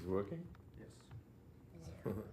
working? Yes. Is it right?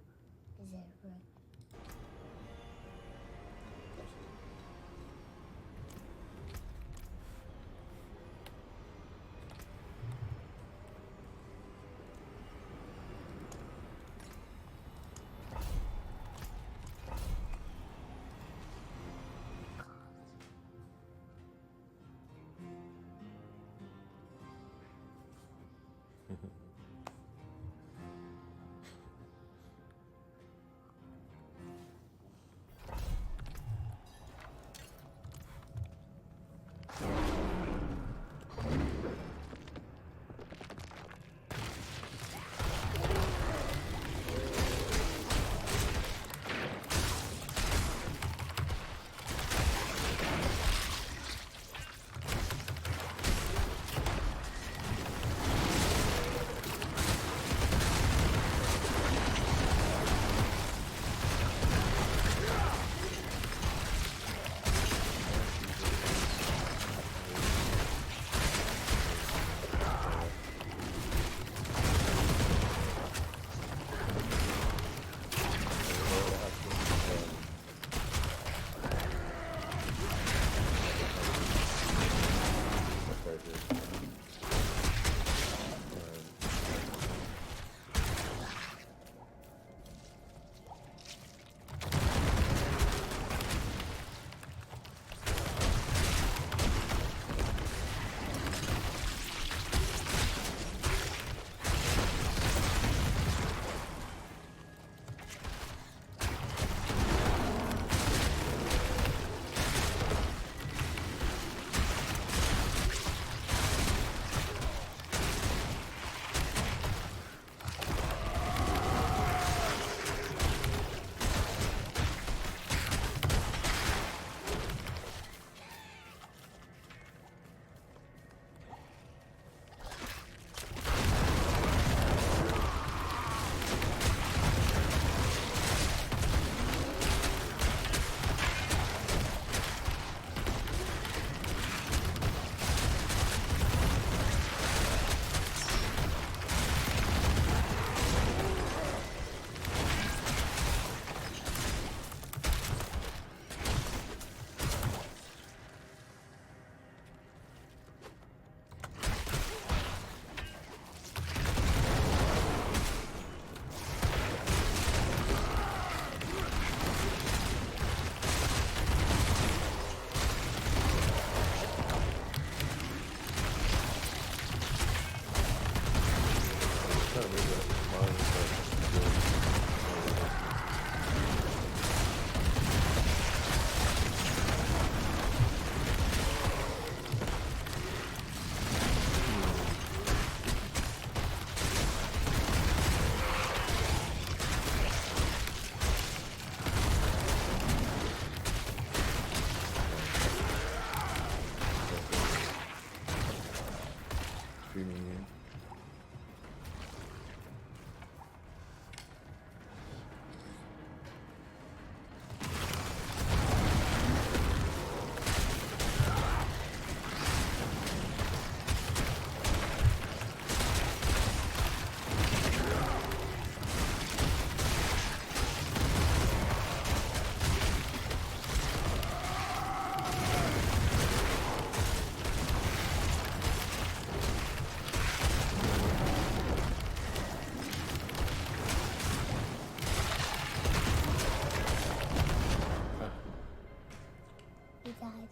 He died.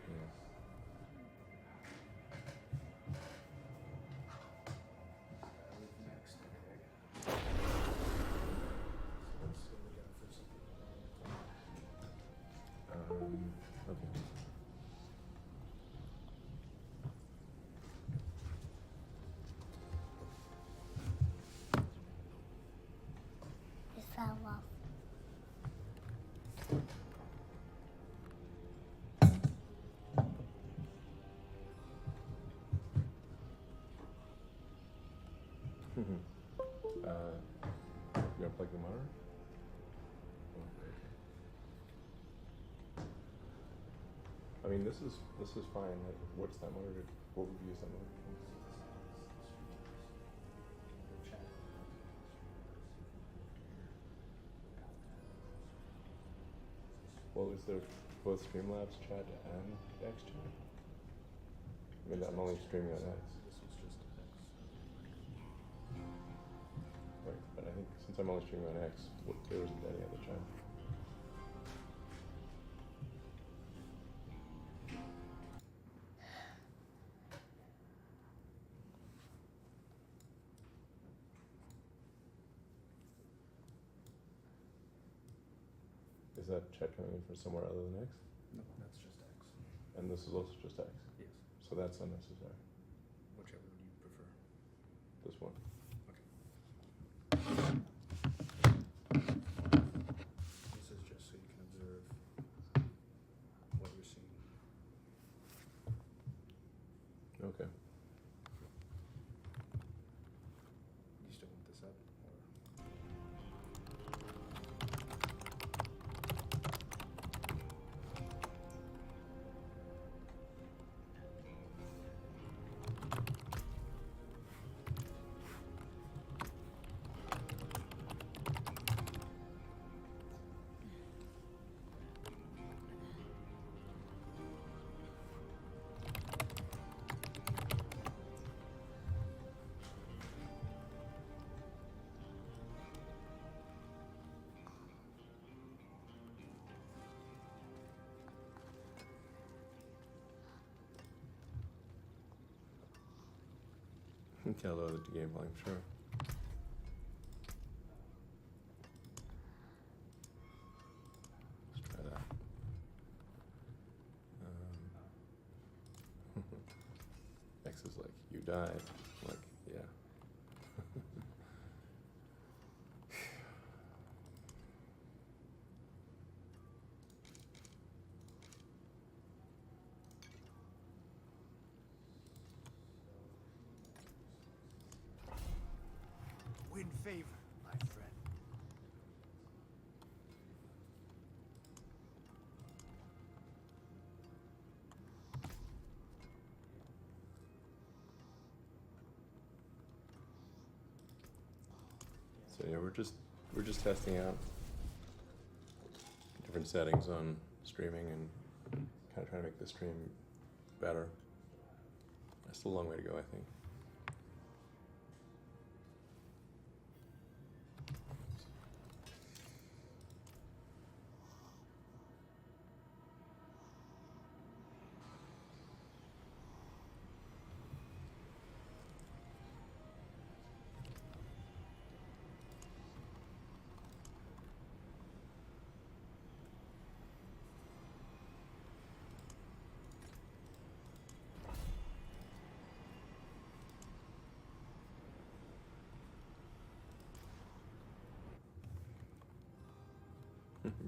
Yes. Okay. He fell off. You unplug the monitor? Oh, okay. I mean, this is fine. Like, what's that monitor? What would you use that monitor for? What was there? Both Streamlabs chat and X chat? Maybe I'm only streaming on X. This was just X. Right, but I think since I'm only streaming on X, there isn't any other chat. Is that chat coming in from somewhere other than X? No, that's just X. And this is also just X. Yes. So that's unnecessary. Whichever would you prefer. This one. This is just so you can observe what you're seeing. Okay. You still want this up? Or Okay, I'll lower the game volume, sure. Let's try that. X is like, you died. Like, yeah. Win favor, my friend. So yeah, we're just testing out different settings on streaming and kind of trying to make the stream better. That's still a long way to go, I think.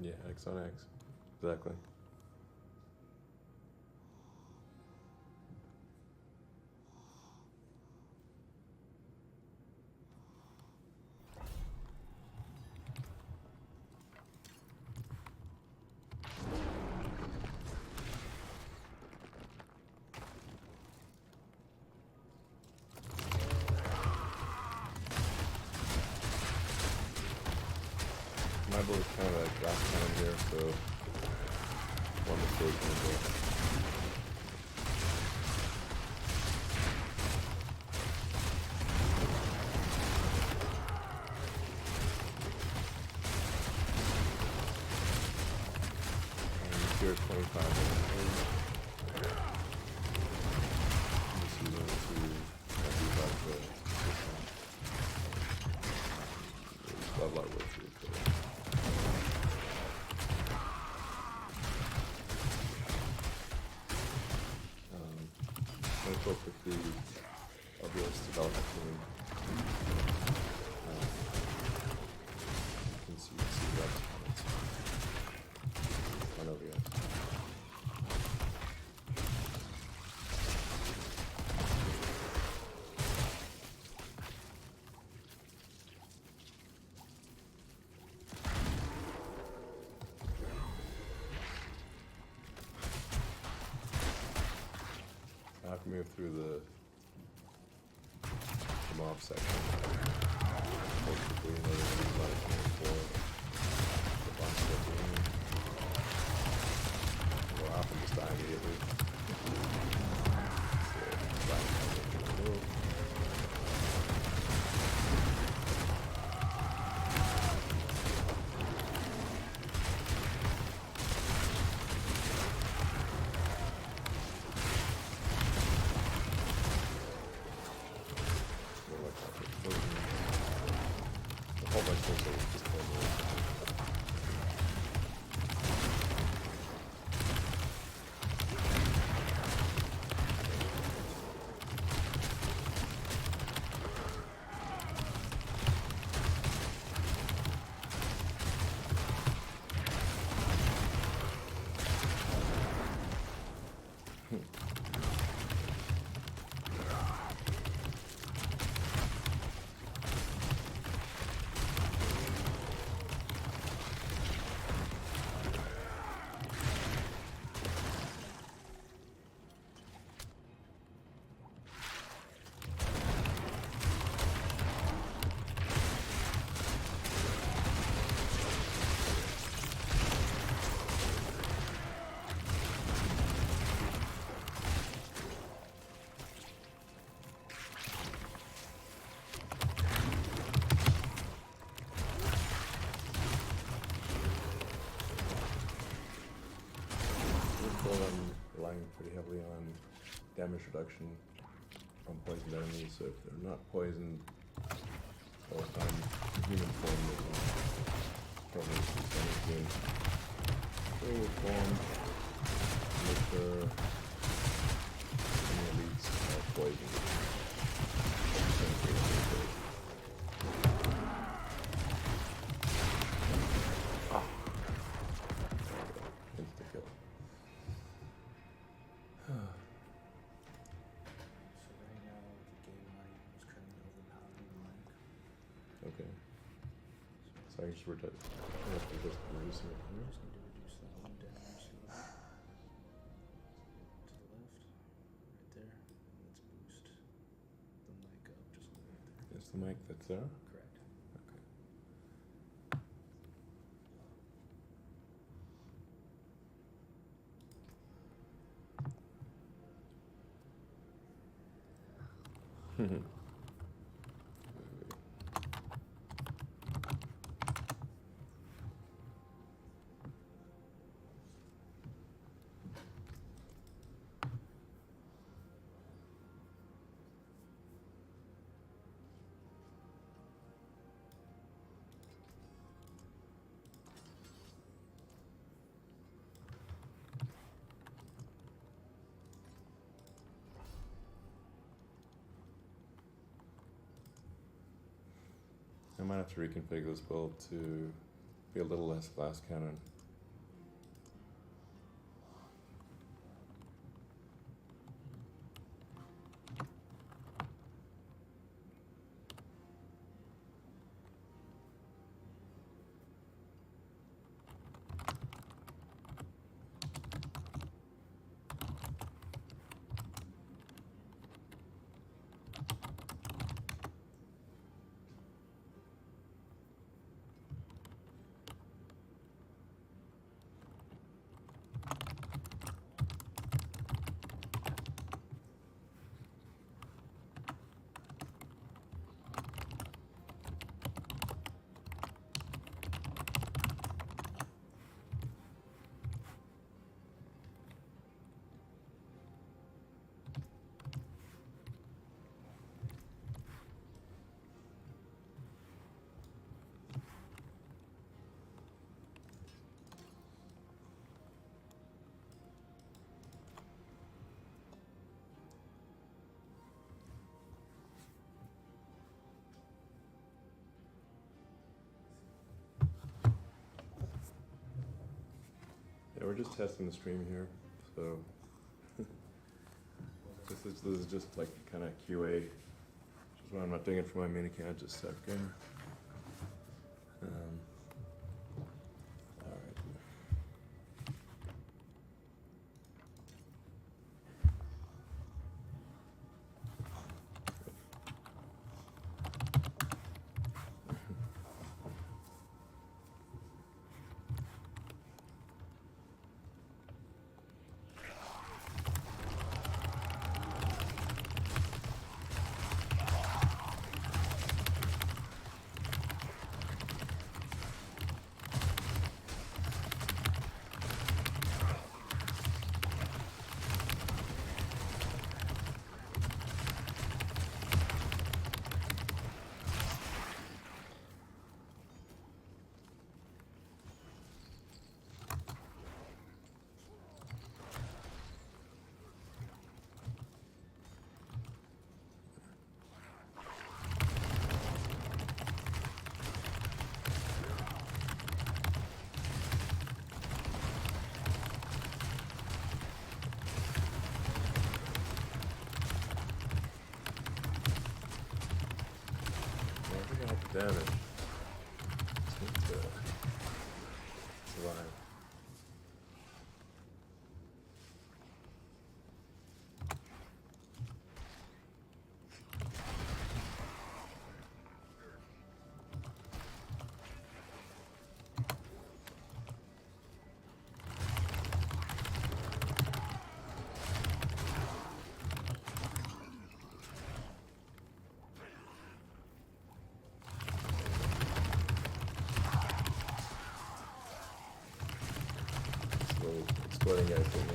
Yeah, X on X. Exactly. My build is kind of a drop cannon here, so one mistake and go. And here 25 minutes. This is going to about the level our way through. I spoke with the obvious development team. You can see that comments on OBS. I have to move through the mob section. Hopefully another 25 minutes for the boss of the game. off and just die immediately. So, die immediately. A whole bunch of things are just I'm relying pretty heavily on damage reduction on poisoned enemies, so if they're not poisoned all the time in human form, they can kill them with damage in form. Make sure any elites are poisoned. Insta-kill. So right now the game light is currently overpowering the mic. Okay. So I just reduce it here. Just need to reduce that one down to the left, right there. And let's boost the mic up just a little bit there. Is the mic that's there? Correct. Okay. I might have to reconfigure this build to be a little less glass cannon. Yeah, we're just testing the stream here, so this is just like kind of QA, which is why I'm not doing it for my main account, just Seth Gamer. All right. damage. Seem to survive. Little exploding guys hit me.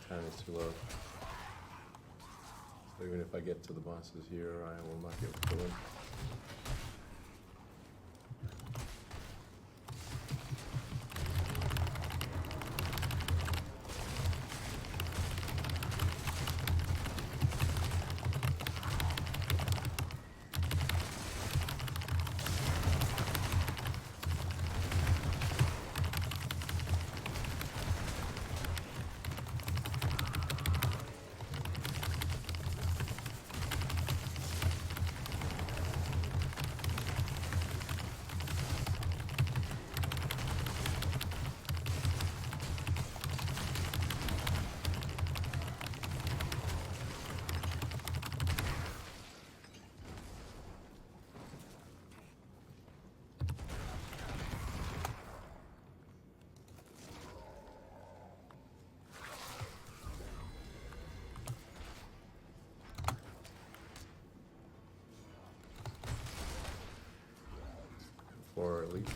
Time is too low. So even if I get to the bosses here, I will not be able to kill them. Or at least.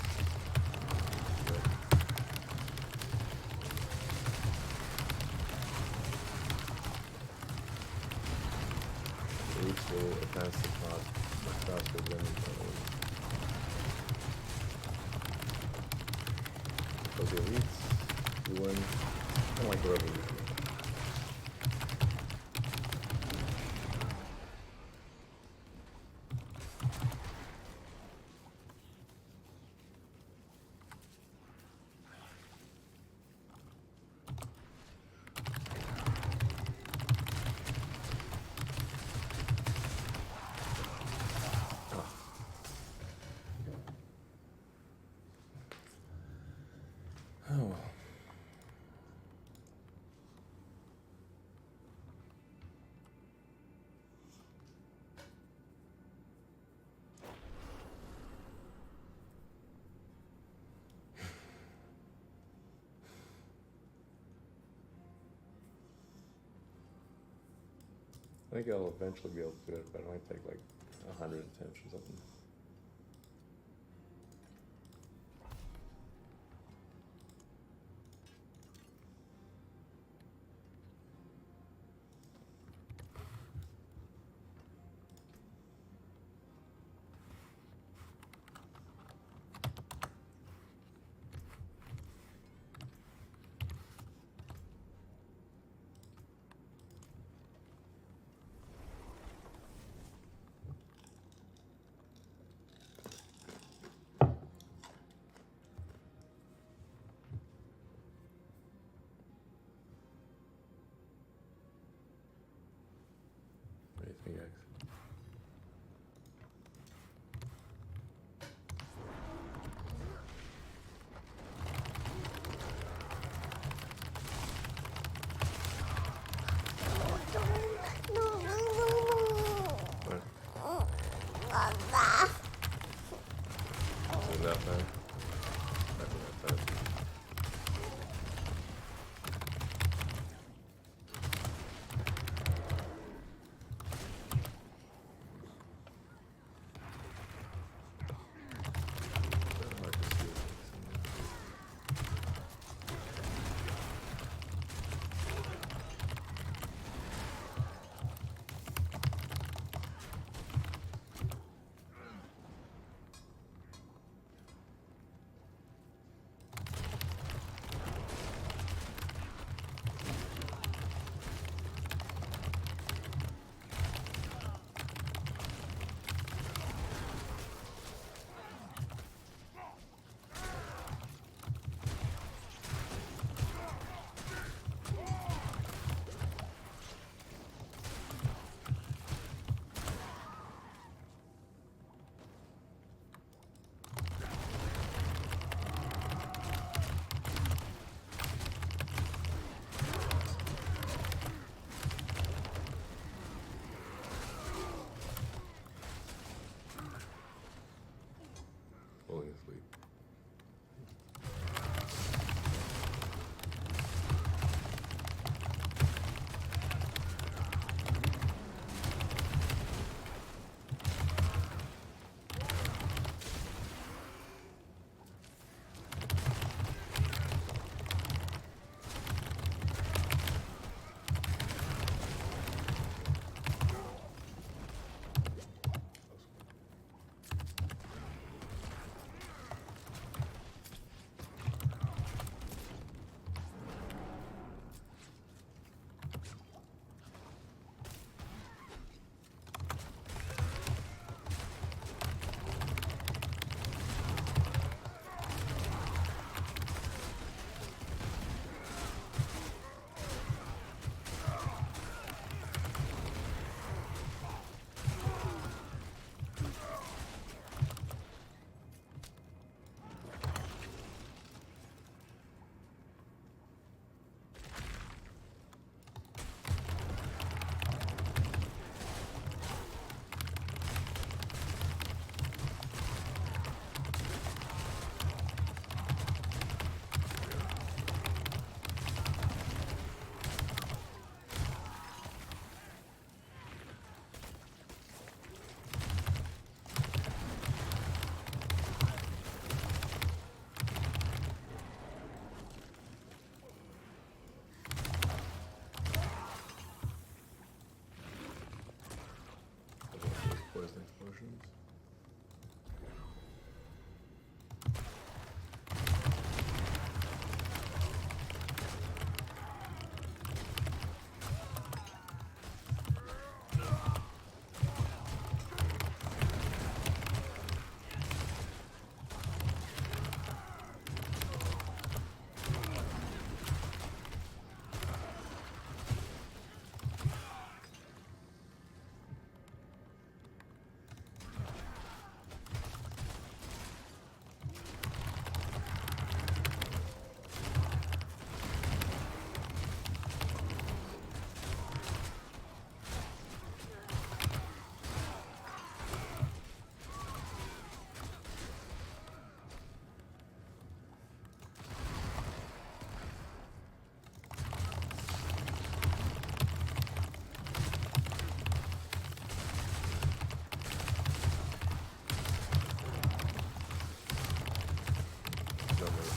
Elites will advance the plot much faster than so the elites you win kind of like a revolution. Oh well. I think I'll eventually be able to do it, but it might take like 100 attempts or something.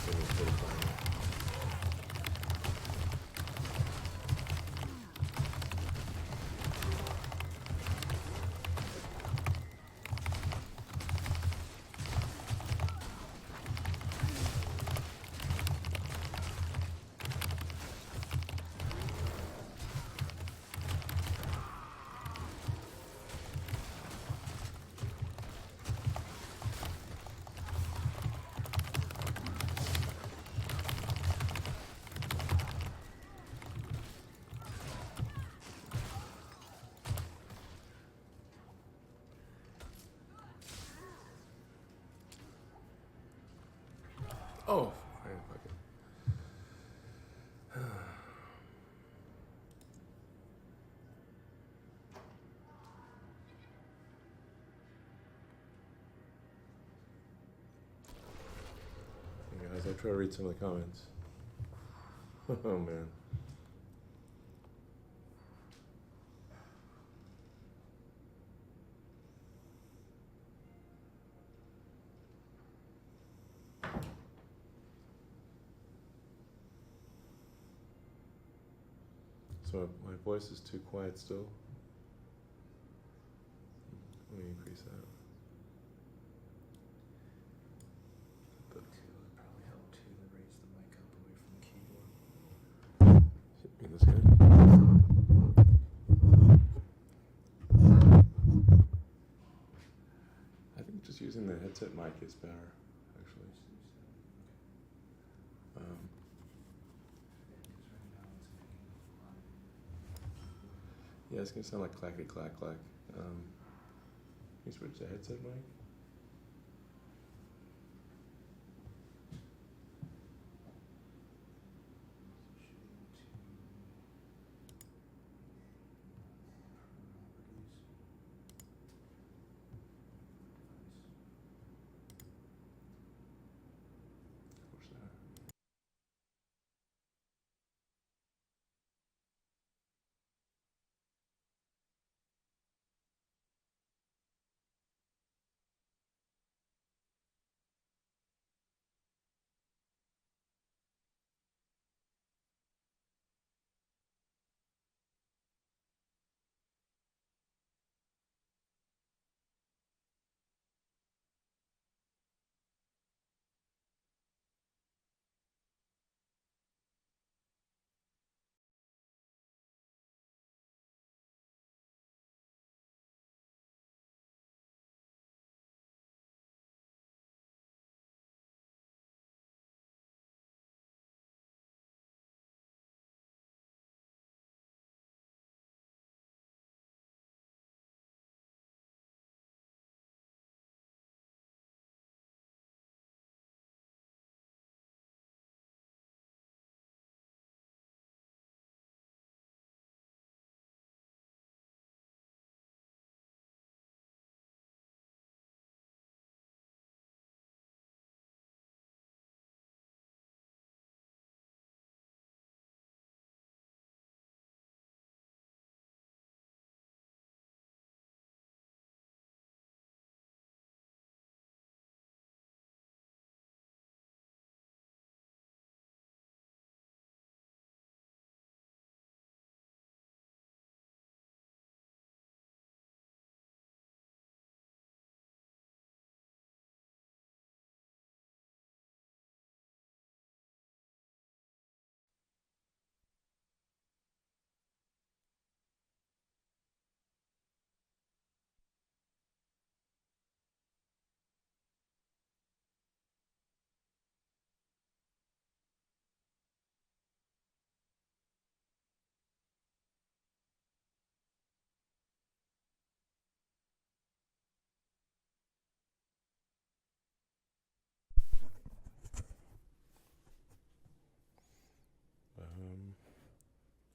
thing is fortifying. Oh, fine, fuck it. Hey guys, I'll try to read some of the comments. Oh man. So my voice is too quiet still. Let me increase that. Two would probably help too to raise the mic up away from the keyboard. In this guy? I think just using the headset mic is better, actually. Yeah, it's gonna sound like clackety clack clack. Can you switch to headset mic? Push that.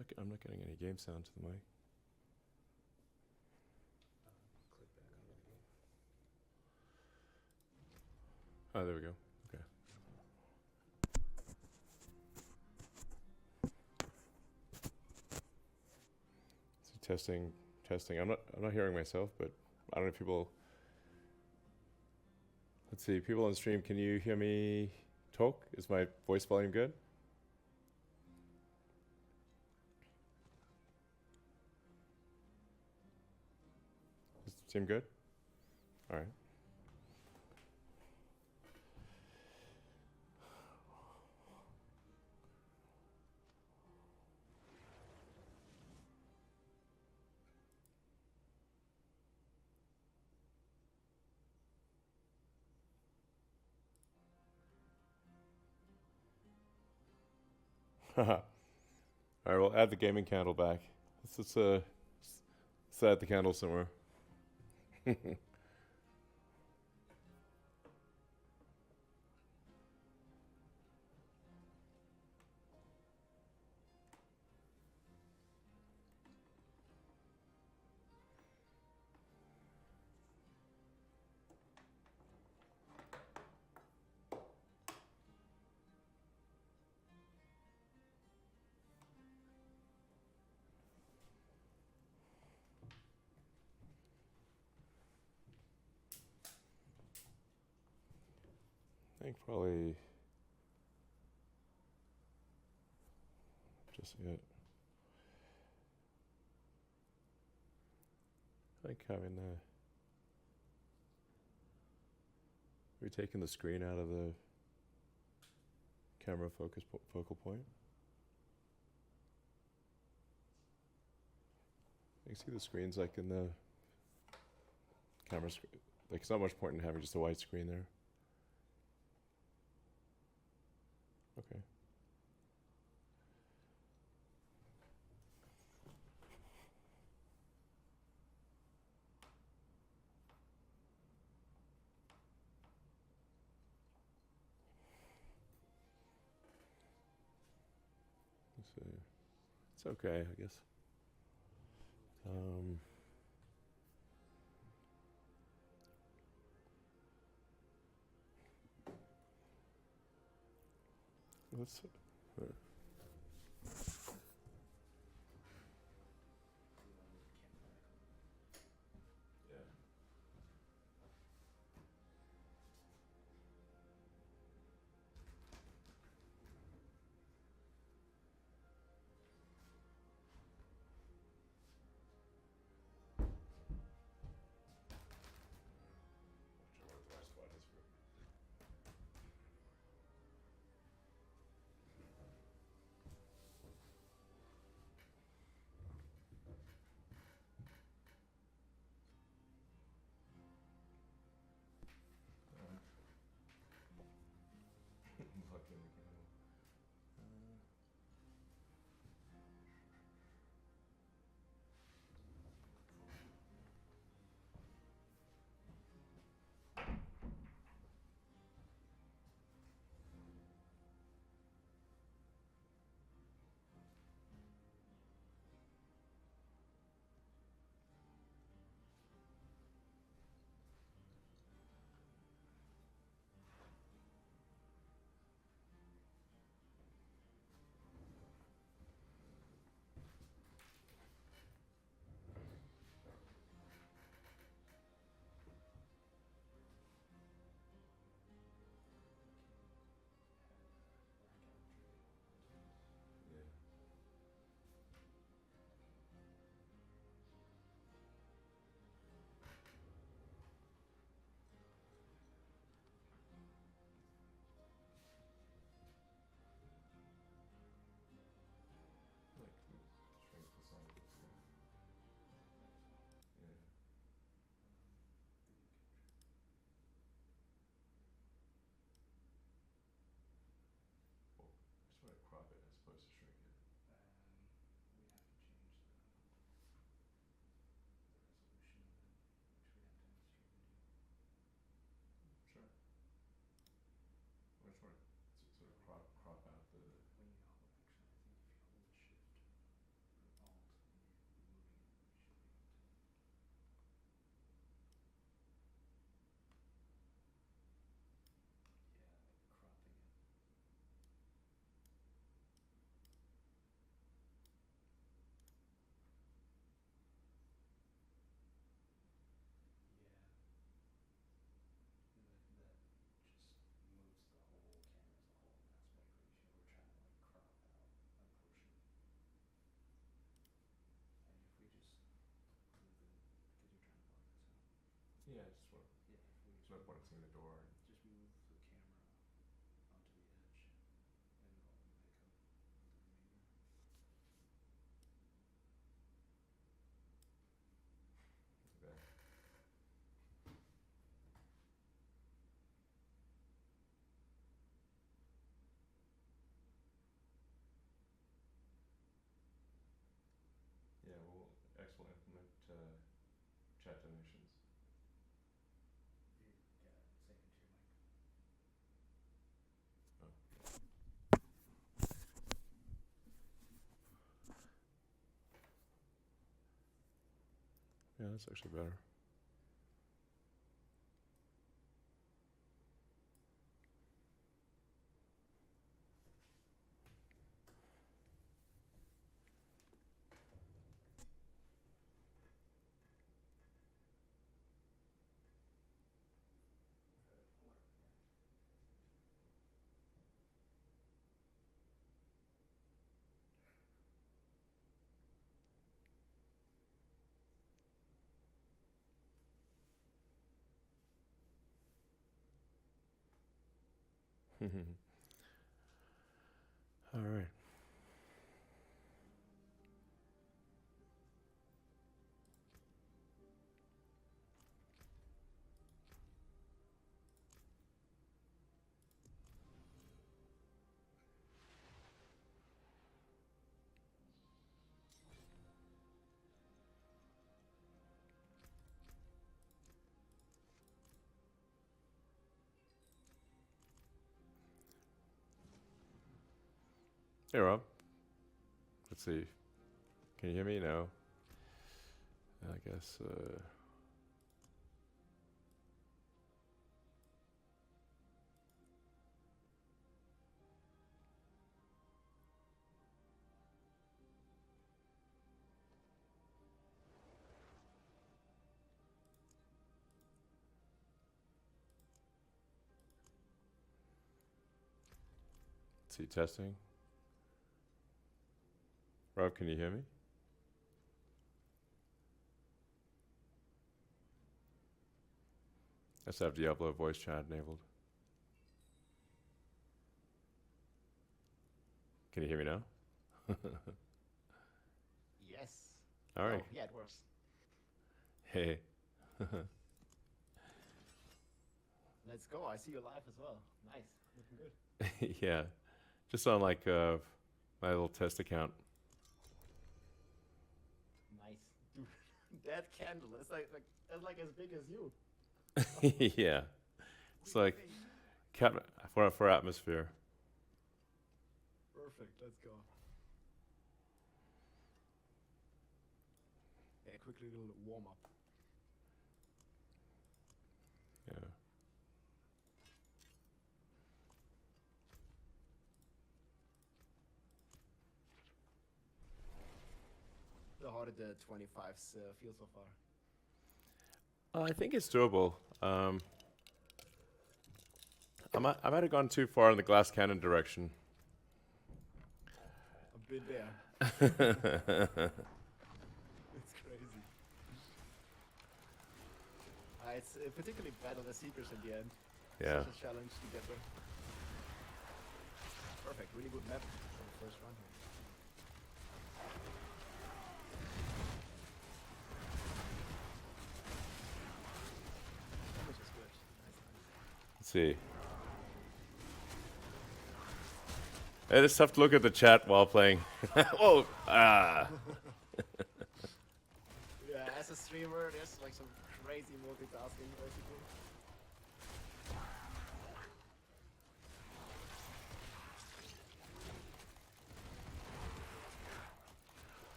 Okay, I'm not getting any game sound to the mic. Click back on the game. Oh, there we go. Okay. So testing, testing. I'm not hearing myself, but I don't know if people. Let's see, people on stream. Can you hear me Toke, is my voice volume good? Does it seem good? All right. All right, we'll add the gaming candle back. Let's add the candle somewhere. I think probably just it. I like having we're taking the screen out of the camera focal point. You can see the screens like in the camera screen. Like it's not much point in having just a white screen there. Okay. Let's see. It's okay, I guess. Let's. teleporting the door. Just move the camera onto the edge, and it'll make up the remainder. Okay. Yeah, well, X will implement chat donations. You gotta say it into your mic. Oh. Yeah, that's actually better. All right. Hey, Rob. Let's see. Can you hear me? No. I guess. Let's see. Testing. Rob, can you hear me? Let's have Diablo voice chat enabled. Can you hear me now? Yes. All right. Oh, yeah, it works. Hey. Let's go. I see you live as well. Nice. Looking good. Yeah. Just on like my little test account. Nice. Dude, that candle is that's like as big as you. Yeah. It's like Amazing. for atmosphere. Perfect. Let's go. Yeah, quick little warm up. Yeah. How did the 25s feel so far? I think it's doable. I might have gone too far in the glass cannon direction. A bit there. It's crazy. It's particularly bad on the seekers in the end. Yeah. Such a challenge to get there. Perfect. Really good map for the first run here. Damage is good. Nice. Let's see. It's tough to look at the chat while playing. Whoa! Ah! Yeah, as a streamer, there's like some crazy multitasking basically.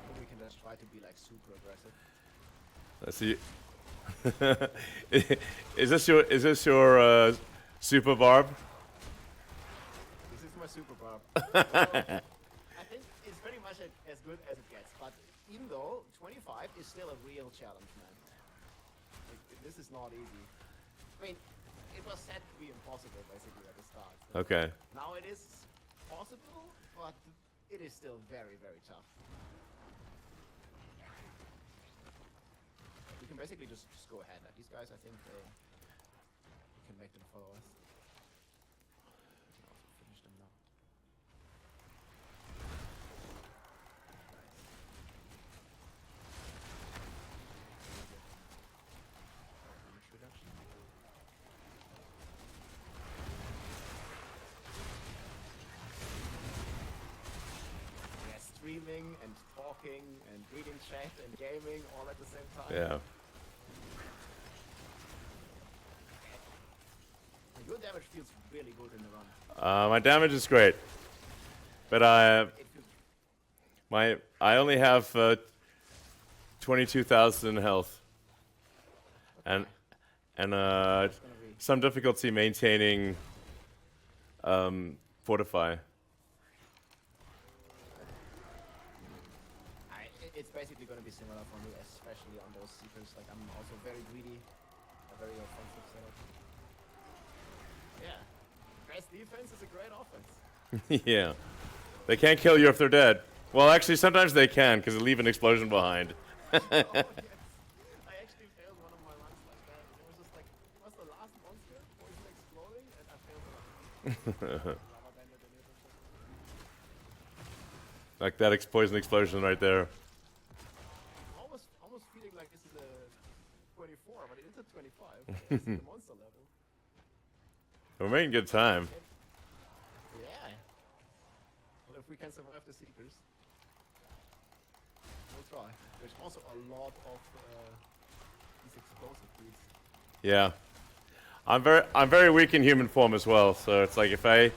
Or we can just try to be like super aggressive. Let's see. Is this your super barb? This is my super barb. I think it's very much as good as it gets, but even though 25 is still a real challenge, man. Like, this is not easy. I mean, it was said to be impossible basically at the start. So Okay. now it is possible, but it is still very, very tough. We can basically just go ahead. These guys, I think, back to the followers. Also finish them now. Damage reduction. Yeah, streaming and talking and reading chat and gaming all at the same time. Yeah. Your damage feels really good in the run. My damage is great, but I It feels only have 22,000 health, and it's gonna be. some difficulty maintaining fortify. It's basically going to be similar for me, especially on those seekers. Like, I'm also very greedy, a very offensive setup. Yeah, best defense is a great offense. Yeah, they can't kill you if they're dead. Well, actually, sometimes they can because they leave an explosion behind. Oh, yes. I actually failed one of my runs like that. It was just like, it was the last monster, poison exploding, and I failed the run. Lava banded in it or something. Like that poison explosion right there. Almost feeling like this is a 24, but it is a 25. It's the monster level. We're making good time. Yeah. Well, if we can survive the seekers, we'll try. There's also a lot of these explosive breeds. Yeah, I'm very weak in human form as well. So it's like if I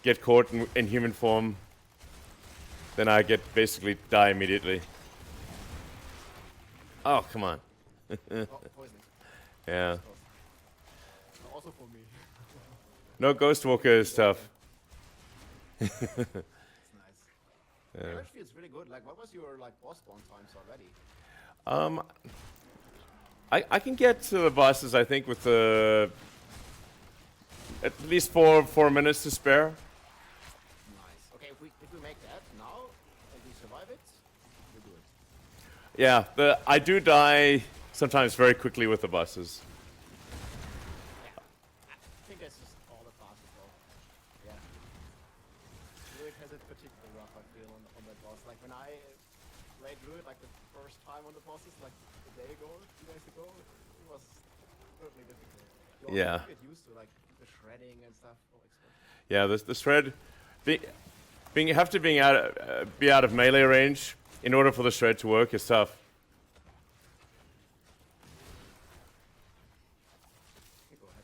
get caught in human form, then I get basically die immediately. Oh, come on. Oh, poisoning. Yeah. Also for me. No Ghost Walker is tough. It's nice. Yeah. Damage feels really good. Like, what was your like boss spawn times already? I can get to the bosses, I think, with at least four minutes to spare. Nice. Okay, if we make that now and we survive it, we do it. Yeah, I do die sometimes very quickly with the bosses. Yeah. I think that's just all the classes though. Yeah. Druid has it particularly rough, I feel, on that boss. Like when I played Druid like the first time on the bosses, like a day ago, 2 days ago, it was certainly difficult. You also Yeah. get used to like the shredding and stuff. Oh, Yeah, the shred, be out of melee range in order for the shred to work is tough. Go ahead.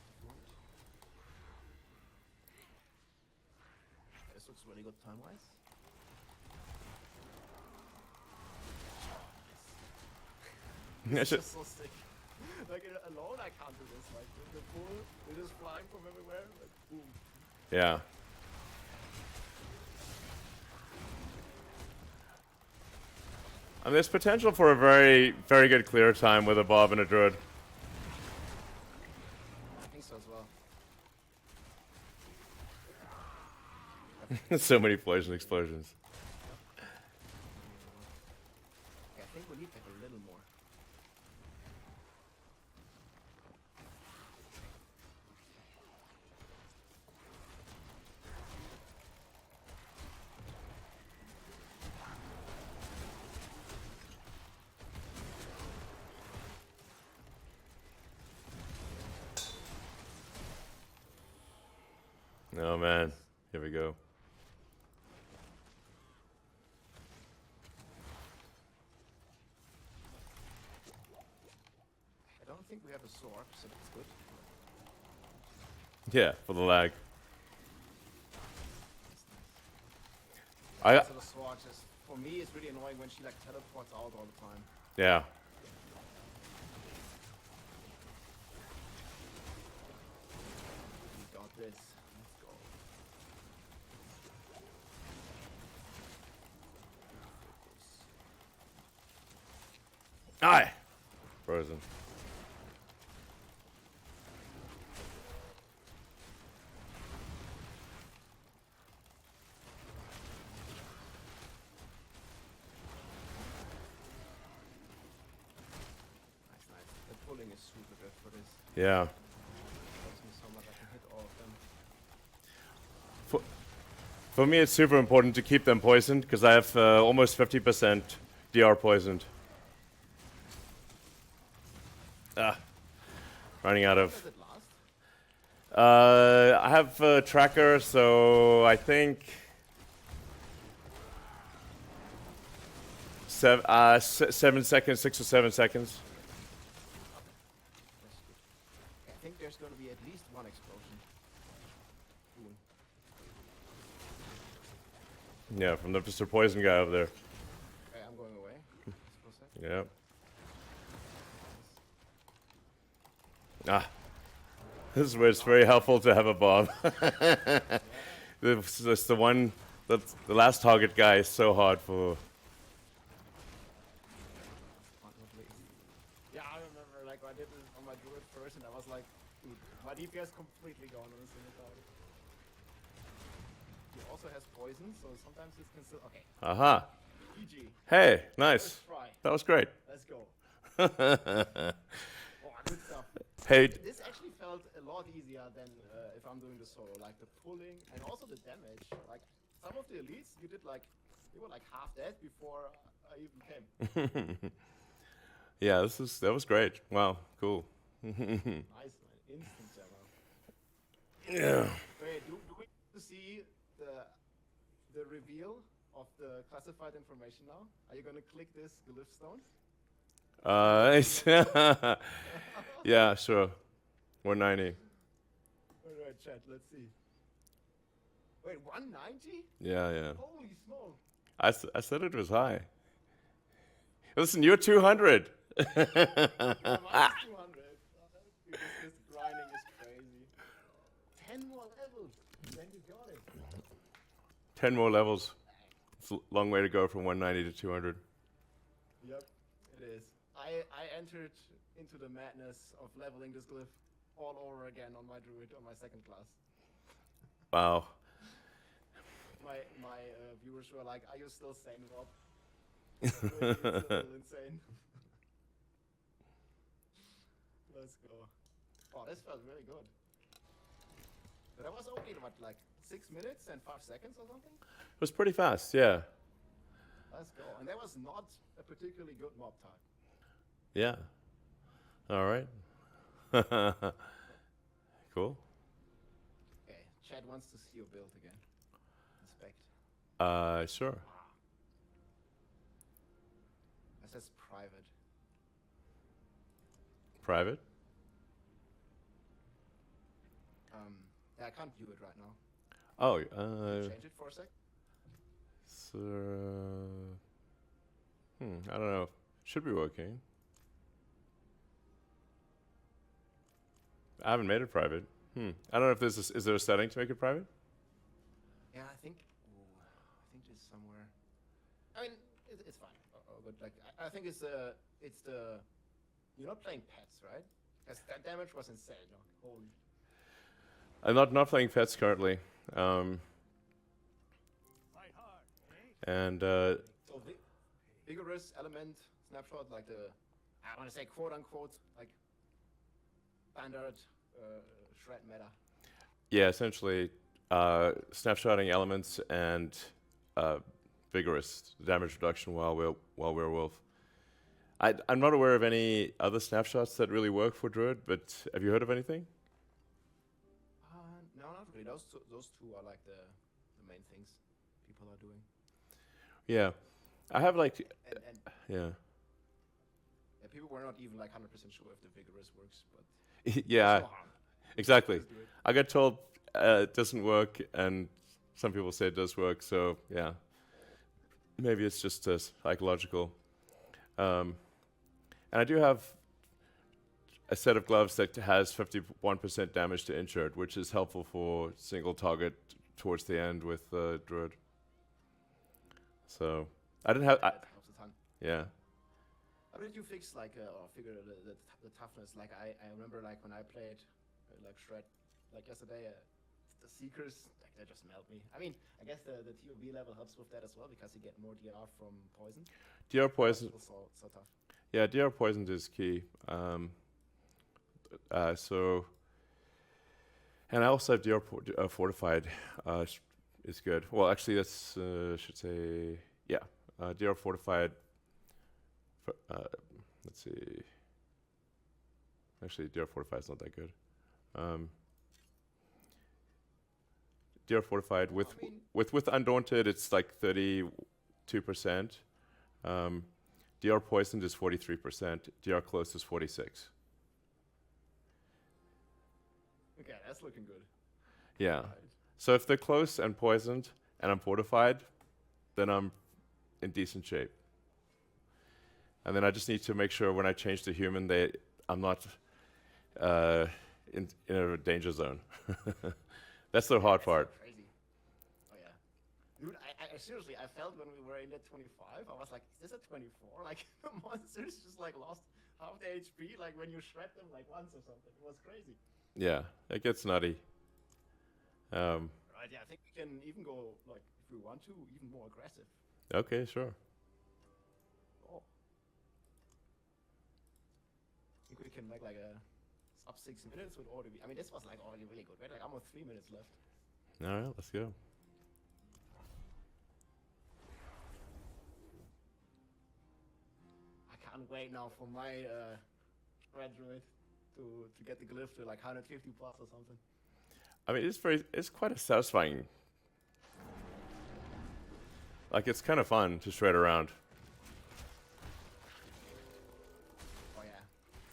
This looks really good time-wise. It's It's just so sick. Like alone, I can't do this. Like the pool, they're just flying from everywhere. Like boom. Yeah. And there's potential for a very, very good clear time with a Bob and a Druid. I think so as well. So many poison explosions. Okay, I think we need like a little more. Oh man, here we go. I don't think we have a sword, so that's good. Yeah, for the lag. So the sword just, for me, it's really annoying when she like teleports out all the time. Yeah. We got this. Let's go. Aye. Frozen. Nice, nice. The pulling is super good for this. Yeah. That's For me, it's super important to keep them poisoned because I have almost 50% DR poisoned. Ah, running out of. Does it last? I have a tracker, so I think 7 seconds, 6 or 7 seconds. That's good. I think there's going to be at least one explosion. Soon. Yeah, from the Mr. Poison guy over there. Okay, I'm going away. Just for a sec. Yeah. Ah, this is where it's very helpful to have a bomb. This is the one, the last target guy is so hard for. Yeah, I remember like I did it on my druid first and I was like, dude, my DPS completely gone on a single target. He also has poison, so sometimes this can still. Okay, Aha. GG. Hey, Let's nice. try. That was great. Let's go. Oh, good stuff. Hey, This actually felt a lot easier than if I'm doing the solo. Like the pulling and also the damage. Like some of the elites, you were like half dead before I even came. yeah, that was great. Wow, cool. Nice man, instant jammer. Yeah. Wait, do we need to see the reveal of the classified information now? Are you gonna click this glyph stone? Yeah, sure. 190. Alright, chat, let's see. Wait, 190? Yeah, yeah. Holy smoke! I said it was high. Listen, you're 200. Yeah, mine's 200. This grinding is crazy. 10 more levels, then you got it. 10 more levels. It's a long way to go from 190 to 200. Yep, it is. I entered into the madness of leveling this glyph all over again on my druid on my second class. Wow. My viewers were like, "Are you still sane, Rob?" It's a little insane. Let's go. Oh, this felt really good. But that was only what, like 6 minutes and 5 seconds or something? It was pretty fast, yeah. Let's go. And that was not a particularly good mob time. Yeah. All right. Cool. Okay, Chad wants to see your build again. Inspect. Sure. It says private. Private? Yeah, I can't view it right now. Oh, Change it for a sec. so, I don't know. Should be working. I haven't made it private. I don't know if is there a setting to make it private? Yeah, I think it's somewhere. I mean, it's fine. But like, I think it's the. You're not playing pets, right? Because that damage was insane. No? Holy. I'm not playing pets currently. And So vigorous element snapshot, like the I want to say quote unquote like standard shred meta. yeah, essentially snapshotting elements and vigorous damage reduction while werewolf. I'm not aware of any other snapshots that really work for druid, but have you heard of anything? No, not really. Those two are like the main things people are doing. Yeah, I have like And yeah. people were not even like 100% sure if the vigorous works, but Yeah, there's no harm. exactly. Just do it. I got told it doesn't work, and some people say it does work. So yeah, maybe it's just psychological. And I do have a set of gloves that has 51% damage to injured, which is helpful for single target towards the end with druid. So I didn't have. That helps a ton. Yeah. How did you fix like or figure the toughness? Like I remember like when I played like shred like yesterday, the seekers like they just melt me. I mean, I guess the TOB level helps with that as well because you get more DR from poison. DR poison. Still so tough. Yeah, DR poison is key. So, and I also have DR fortified is good. Well, actually, that's should say yeah. DR fortified. Let's see. Actually, DR fortified is not that good. DR fortified Well, I mean, with undaunted, it's like 32%. DR poisoned is 43%. DR close is 46. okay, that's looking good. Yeah. Right. So if they're close and poisoned, and I'm fortified, then I'm in decent shape. And then I just need to make sure when I change to human, I'm not in a danger zone. That's the hard part. So crazy. Oh yeah. Dude, I seriously, I felt when we were in that 25, I was like, is this a 24? Like, the monsters just like lost half their HP, like when you shred them like once or something. It was crazy. Yeah, it gets nutty. Right, yeah, I think we can even go, like, if we want to, even more aggressive. Okay, sure. Oh. I think we can make like a sub 6 minutes with already. I mean, this was like already really good, right? Like almost 3 minutes left. All right, let's go. I can't wait now for my red druid to get the glyph to like 150 plus or something. I mean, it's quite a satisfying. Like, it's kind of fun to shred around. Oh yeah,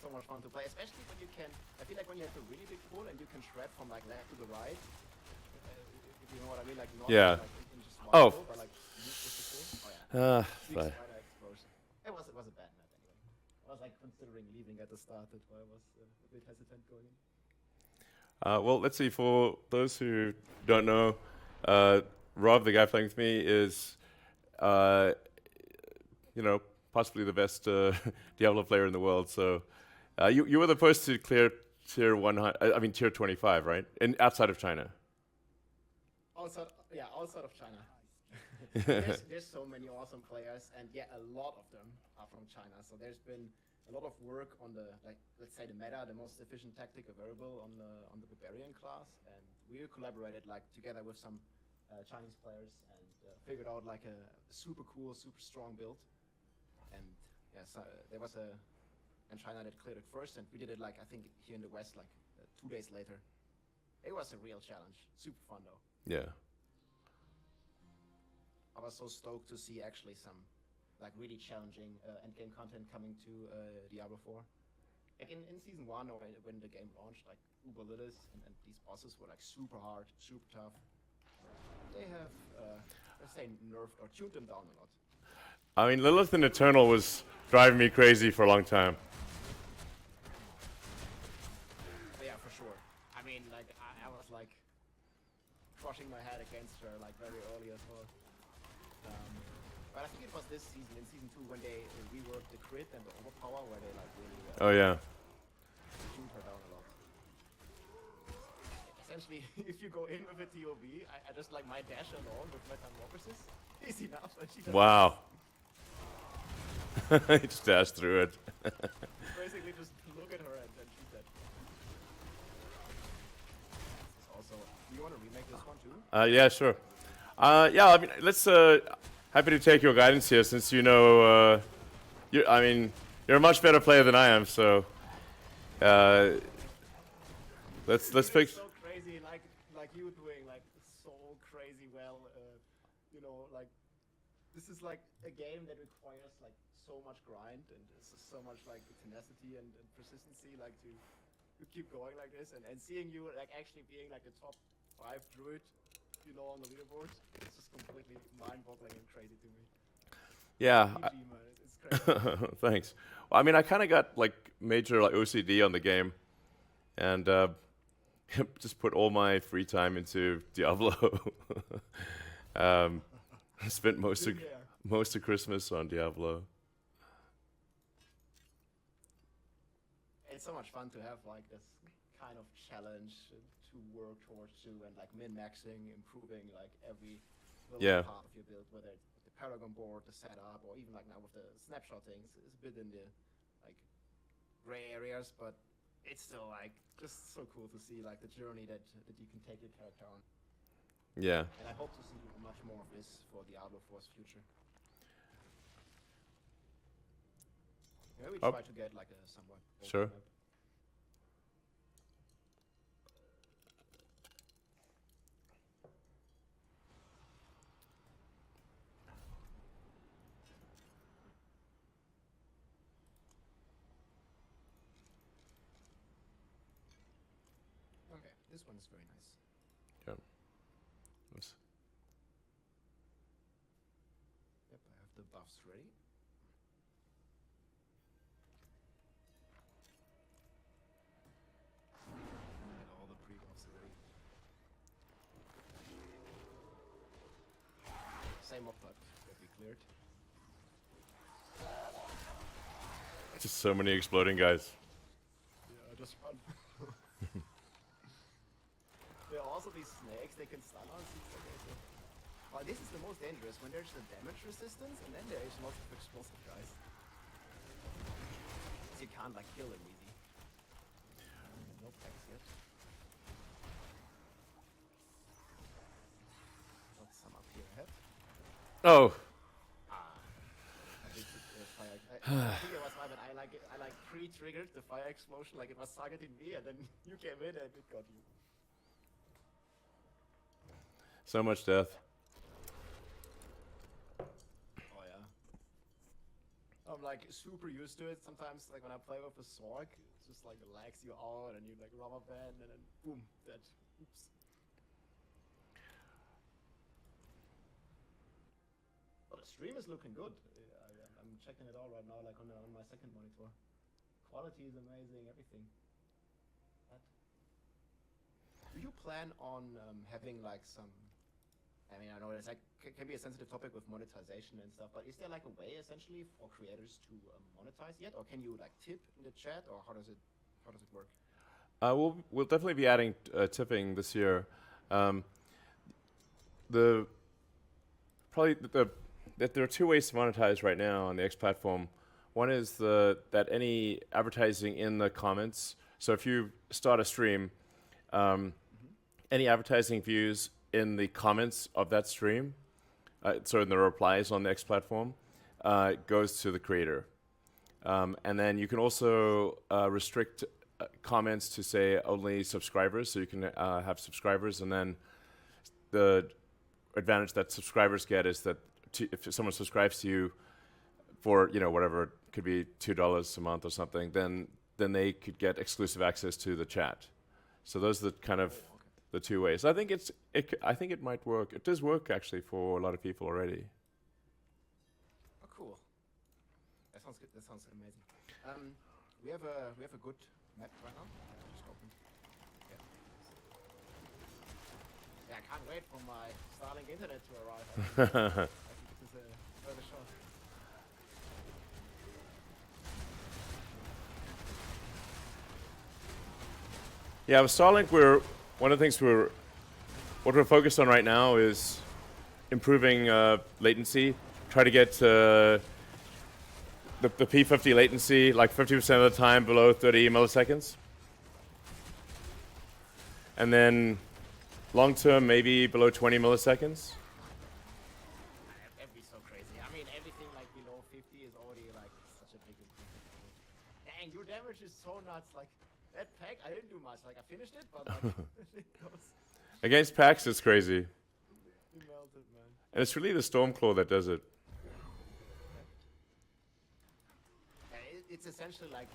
so much fun to play, especially when you can. I feel like when you have a really big pool and you can shred from like left to the right. If you know what I mean, like not Yeah. like in just one Oh. go, but like use with the pool. Oh yeah. Big Sorry. spider explosion. It was a bad map anyway. I was like considering leaving at the start. That's why I was a bit hesitant going in. Well, let's see. For those who don't know, Rob, the guy playing with me, is, possibly the best Diablo player in the world. So, you were the first to clear tier 100. I mean tier 25, right? And outside of China. Outside of China. there's so many awesome players, and yeah, a lot of them are from China. So there's been a lot of work on the, like, let's say the meta, the most efficient tactic available on the barbarian class, and we collaborated like together with some Chinese players and figured out like a super cool, super strong build. And yeah, so there was in China that cleared it first, and we did it like I think here in the West like 2 days later. It was a real challenge, super fun though. Yeah. I was so stoked to see actually some like really challenging endgame content coming to Diablo 4. Like in season 1 or when the game launched, like Uber Lilith and these bosses were like super hard, super tough. They have, let's say, nerfed or tuned them down a lot. I mean, Lilith and Eternal was driving me crazy for a long time. Yeah, for sure. I mean, like I was like crushing my head against her like very early as well. But I think it was this season, in season 2, when they reworked the crit and the overpower, where they like really Oh yeah. tuned her down a lot. Essentially, if you go in with a TOB, I just like my dash alone with Metamorphosis is enough, and she doesn't. Wow. He just dashed through it. Basically, just look at her and then shoot that. Also, do you want to remake this one too? Yeah, sure. Yeah, I mean, let's. Happy to take your guidance here, since you're a much better player than I am. So, let's pick. So crazy, like you doing like so crazy well. Like this is like a game that requires like so much grind and so much like tenacity and persistency, like to keep going like this, and seeing you like actually being like the top 5 druid, on the leaderboard, it's just completely mind-boggling and crazy to me. Yeah. GG, man, it's crazy. Thanks. Well, I mean, I kind of got like major like OCD on the game, and just put all my free time into Diablo. Spent most of Christmas on Diablo. It's so much fun to have like this kind of challenge to work towards and like min-maxing, improving like every little part of your build, whether it's the Paragon board, the setup, or even like now with the snapshot things. It's a bit in the like gray areas, but it's still like just so cool to see like the journey that you can take your character on. Yeah. And I hope to see much more of this for Diablo 4's future. Yeah, we Oh. try to get like a somewhat open Sure. map. Okay, this one is very nice. Yeah. Oops. Yep, I have the buffs ready. And all the pre-buffs ready. Same mob type that we cleared. Just so many exploding guys. Yeah, just run. There are also these snakes they can stun on. Well, this is the most dangerous when there's the damage resistance and then there is lots of explosive guys. You can't like kill them easy. No packs yet. Got some up here ahead. Oh. I think it was my bad. I like pre-triggered the fire explosion, like it was targeting me, and then you came in and it got you. So much death. Oh yeah. I'm like super used to it. Sometimes like when I play with a Sorg, it's just like lags you out and you like rubber band and then boom, dead. Oops. But the stream is looking good. I'm checking it all right now, like on my second monitor. Quality is amazing, everything. But do you plan on having like some? I mean, I know it's like can be a sensitive topic with monetization and stuff, but is there like a way essentially for creators to monetize yet, or can you like tip in the chat, or how does it work? We'll definitely be adding tipping this year. There are two ways to monetize right now on the X platform. One is that any advertising in the comments. So if you start a stream, any advertising views in the comments of that stream, so in the replies on the X platform, goes to the creator. And then you can also restrict comments to say only subscribers, so you can have subscribers, and then the advantage that subscribers get is that if someone subscribes to you for whatever, it could be $2 a month or something, then they could get exclusive access to the chat. So those are the kind of the two ways. I think it might work. It does work actually for a lot of people already. Oh, cool. That sounds good. That sounds amazing. We have a good map right now. Just opened. Yeah. Yeah, I can't wait for my Starlink internet to arrive. I think this is a further shot. Yeah, with Starlink, one of the things what we're focused on right now is improving latency. Try to get the P50 latency like 50% of the time below 30 milliseconds, and then long term maybe below 20 milliseconds. That'd be so crazy. I mean, everything like below 50 is already like such a big improvement. Dang, your damage is so nuts. Like that pack, I didn't do much. Like I finished it, but like it goes. Against packs, it's crazy, You melted, man. and it's really the Stormclaw that does it. It's essentially like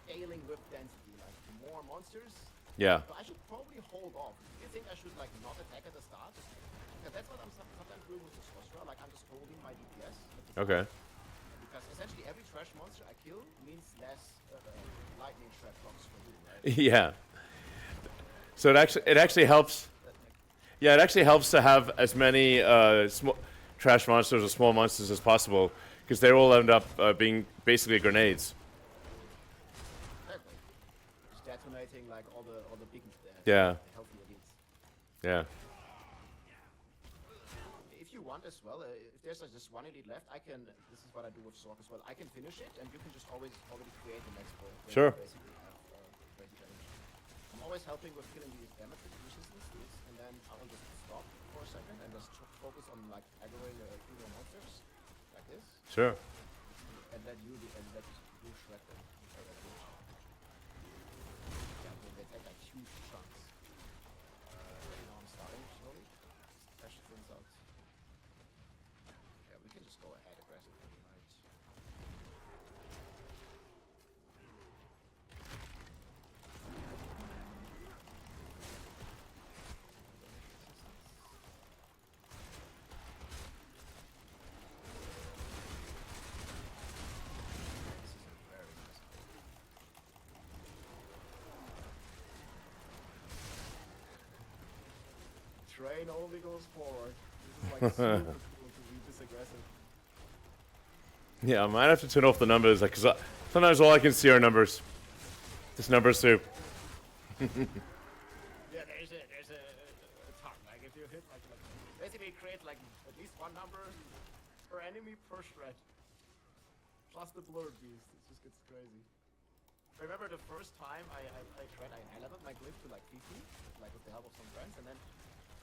scaling with density. Like more monsters. Yeah. So I should probably hold off. Do you think I should like not attack at the start? Because that's what I'm sometimes doing with the sorcerer. Like I'm just holding my DPS. Okay. Because essentially every trash monster I kill means less lightning trap blocks for you, right? Yeah. So it actually helps. Yeah, it actually helps to have as many trash monsters or small monsters as possible, because they all end up being basically grenades. Exactly. Just detonating like all the big Yeah. the healthy elites. Yeah. If you want as well, if there's just one elite left, I can. This is what I do with Sork as well. I can finish it, and you can just already create the next ball. Sure. Basically have crazy damage. I'm always helping with killing these damage resistance dudes, and then I will just stop for a second and just focus on like aggroing the Kudo monsters, like this, Sure. and let you shred them. Yeah, they take like huge chunks. Now I'm starting slowly. Just flesh things out. Yeah, we can just go ahead aggressively, right? This is a very nice idea. Train only goes forward. This is like super cool to be this aggressive. Yeah, I might have to turn off the numbers because sometimes all I can see are numbers. Just number soup. Yeah, there's a ton. Like if you hit like basically create like at least one number per enemy per shred. Plus the blurred beast. It just gets crazy. Remember the first time I tried, I leveled my glyph to like 50, like with the help of some friends, and then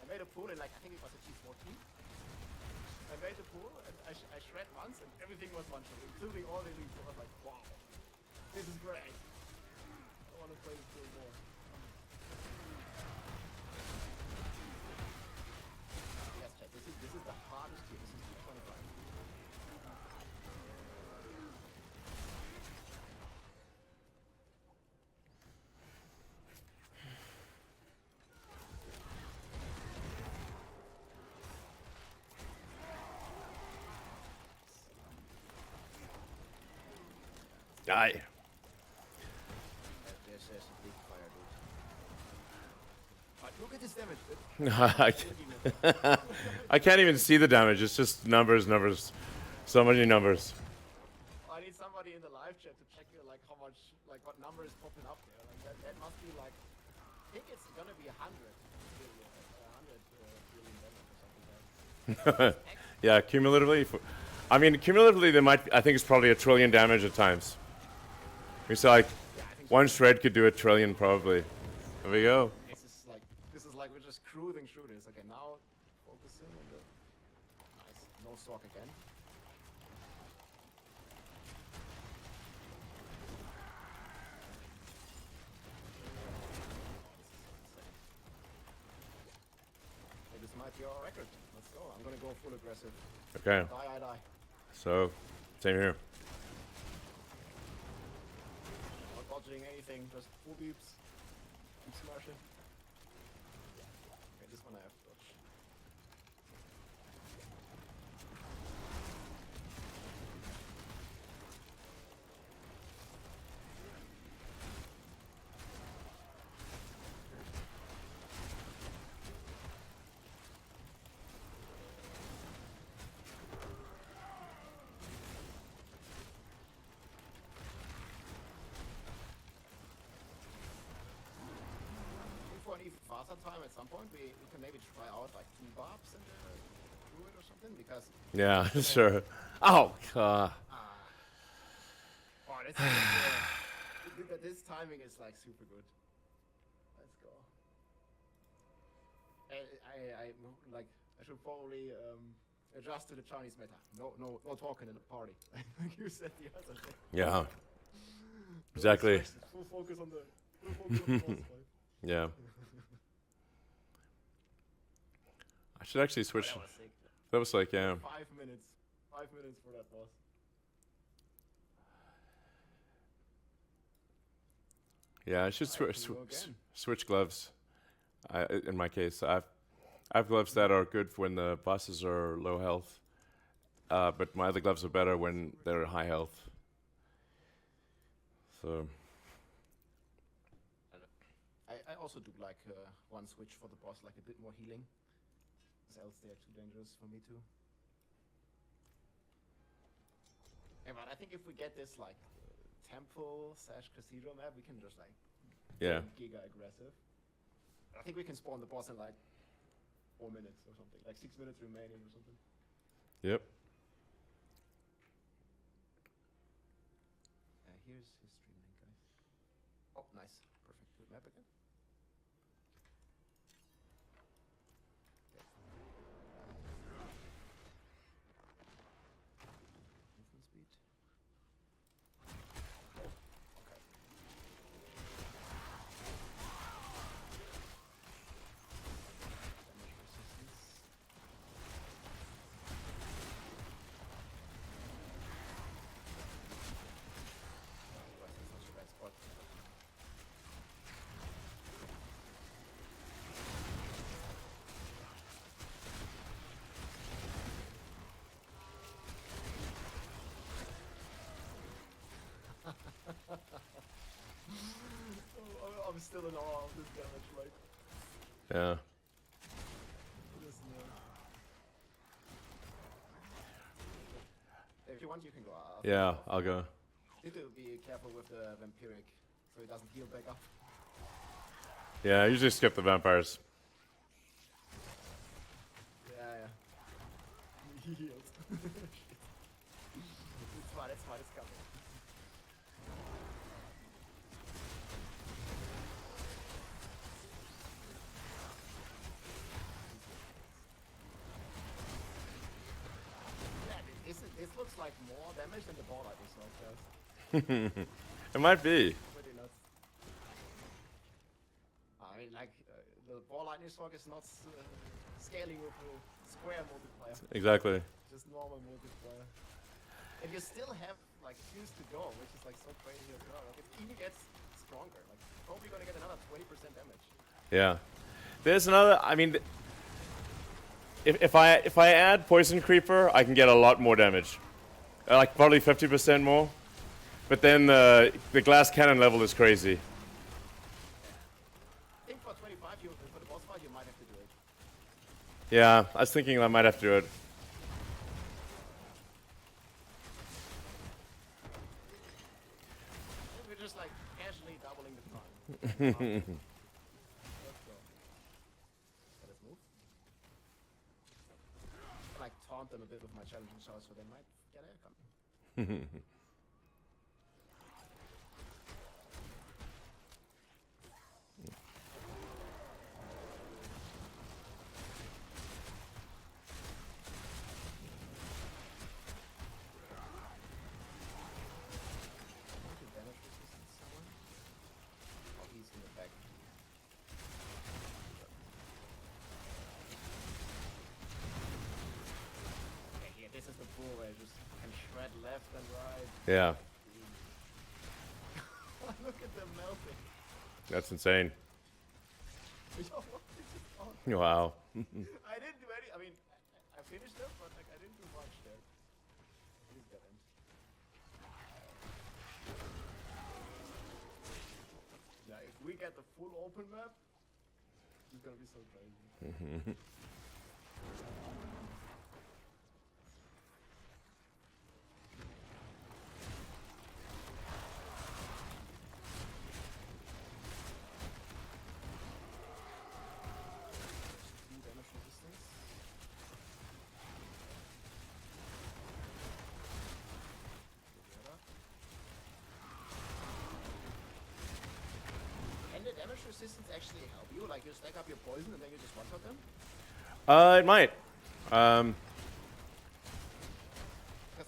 I made a pool in like I think it was a T14. I made the pool and I shred once and everything was one shot, including all the elites. I was like, wow, this is great. I want to play this pool more. Yes, chat. This is the hardest tier. This is 225. Aye. There's a big fire, dude. But look at this damage. I can't even see the damage. It's just numbers, numbers. So many numbers. I need somebody in the live chat to check like how much, like what number is popping up there. Like that must be like, I think it's gonna be 100 billion, 100 billion damage or something like that. Yeah, cumulatively. I mean, cumulatively, there might. I think it's probably 1 trillion damage at times. We saw like Yeah, I think so. one shred could do 1 trillion probably. There we go. This is like we're just cruising through this. Okay, now focusing on the nice no sock again. Hey, this might be our record. Let's go. I'm gonna go full aggressive. Okay. Die. So, same here. Not dodging anything, just full beeps. Keep smashing. Okay, this one I have to dodge. For an even faster time at some point, we can maybe try out like 2 barbs and do it or something because Yeah, sure. Oh, oh, this timing is like super good. Let's go. I like I should probably adjust to the Chinese meta. No talking in the party. Like you said the other day. yeah. Exactly. Full focus on the boss fight. Yeah. I should actually switch. That was sick. That was like, yeah. 5 minutes. 5 minutes for that boss. Yeah, I should Alright, can we go again? switch gloves. In my case, I have gloves that are good for when the bosses are low health, but my other gloves are better when they're high health. So I also do like one switch for the boss, like a bit more healing. Because else they are too dangerous for me too. Yeah, but I think if we get this like temple / cathedral map, we can just like yeah, giga aggressive. I think we can spawn the boss in like 4 minutes or something, like 6 minutes remaining or something. yep. Here's his stream link, guys. Oh, nice, perfect. Good map again. still in awe of this damage, like, Yeah. it is if you want, you can go out. Yeah, I'll go. Need to be careful with the vampiric, so it doesn't heal back up. Yeah, I usually skip the vampires. Yeah. He healed. It's fine, it's coming. Yeah, this looks like more damage than the ball lightning sword does. It might be. Pretty nuts. I mean, like, the ball lightning sword is not scaling with a square multiplier, Exactly. just normal multiplier. And you still have, like, fuse to go, which is, like, so crazy as well. Like, it even gets stronger. Like, probably gonna get another 20% damage. Yeah. There's another. I mean, if I add poison creeper, I can get a lot more damage. Like probably 50% more. But then the glass cannon level is crazy. I think for 25, for the boss fight, you might have to do it. Yeah, I was thinking I might have to do it. We're just, like, casually doubling the time. Let's go. Let us move. Like, taunt them a bit with my challenging shots, so they might get air coming. Damage resistance someone? Oh, he's in the back. Okay, here, this is the pool where you just can shred left and right. Yeah, Look at them melting. that's insane. Yo, what is this on? Wow. I didn't do any. I mean, I finished them, but like I didn't do much there. He's dead end. Yeah, if we get the full open map, it's gonna be so crazy. Two damage resistance. Can the damage resistance actually help you? Like you stack up your poison and then you just one-shot them? It might. Because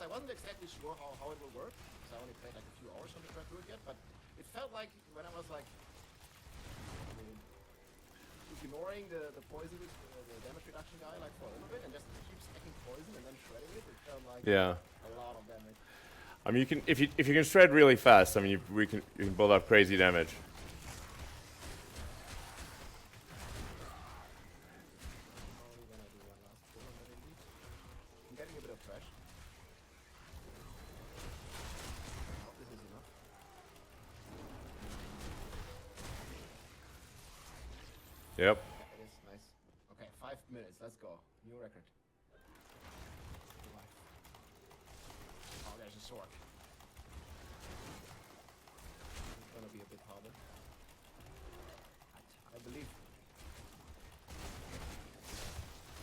I wasn't exactly sure how it will work. Because I only played like a few hours on the Red Druid yet, but it felt like when I was like ignoring the poison with the damage reduction guy like for a little bit and just keep stacking poison and then shredding it, it felt like Yeah. a lot of damage. I mean, you can if you can shred really fast. I mean, you can build up crazy damage. Only when I do one last pull on that elite. I'm getting a bit of trash. Oh, this is enough. Yep. Yeah, it is nice. Okay, 5 minutes. Let's go. New record. Life. Oh, there's a sword. It's gonna be a bit harder. I believe.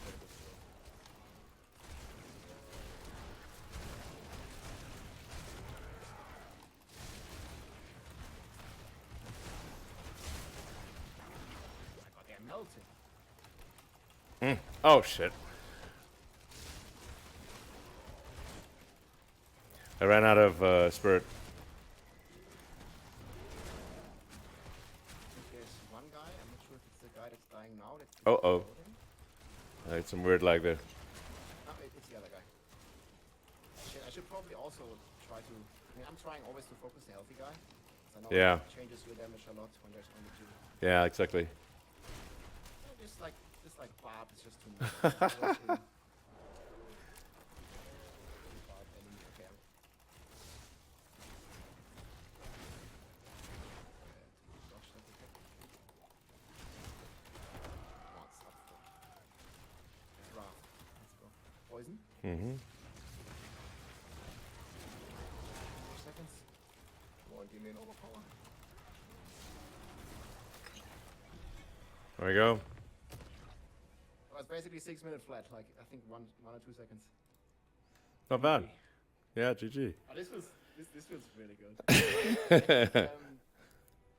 Very good sword. Oh my god, they're melting. Oh shit. I ran out of spirit. I think there's one guy. I'm not sure if it's the guy that's dying now. That's Uh-oh. exploding. It's some weird lag there. No, it's the other guy. Shit, I should probably also try to. I mean, I'm trying always to focus the healthy guy. 'Cause I know Yeah. it changes your damage a lot when there's only two. Yeah, exactly. Yeah, just like Bob, it's just too much. Bob enemy. Okay. Dodge that attack. poison. Mm-hmm. 4 seconds. Come on, give me an overpower. There we go. It was basically 6 minute flat, like I think one or 2 seconds. Not bad. Yeah, GG. Oh, this feels really good.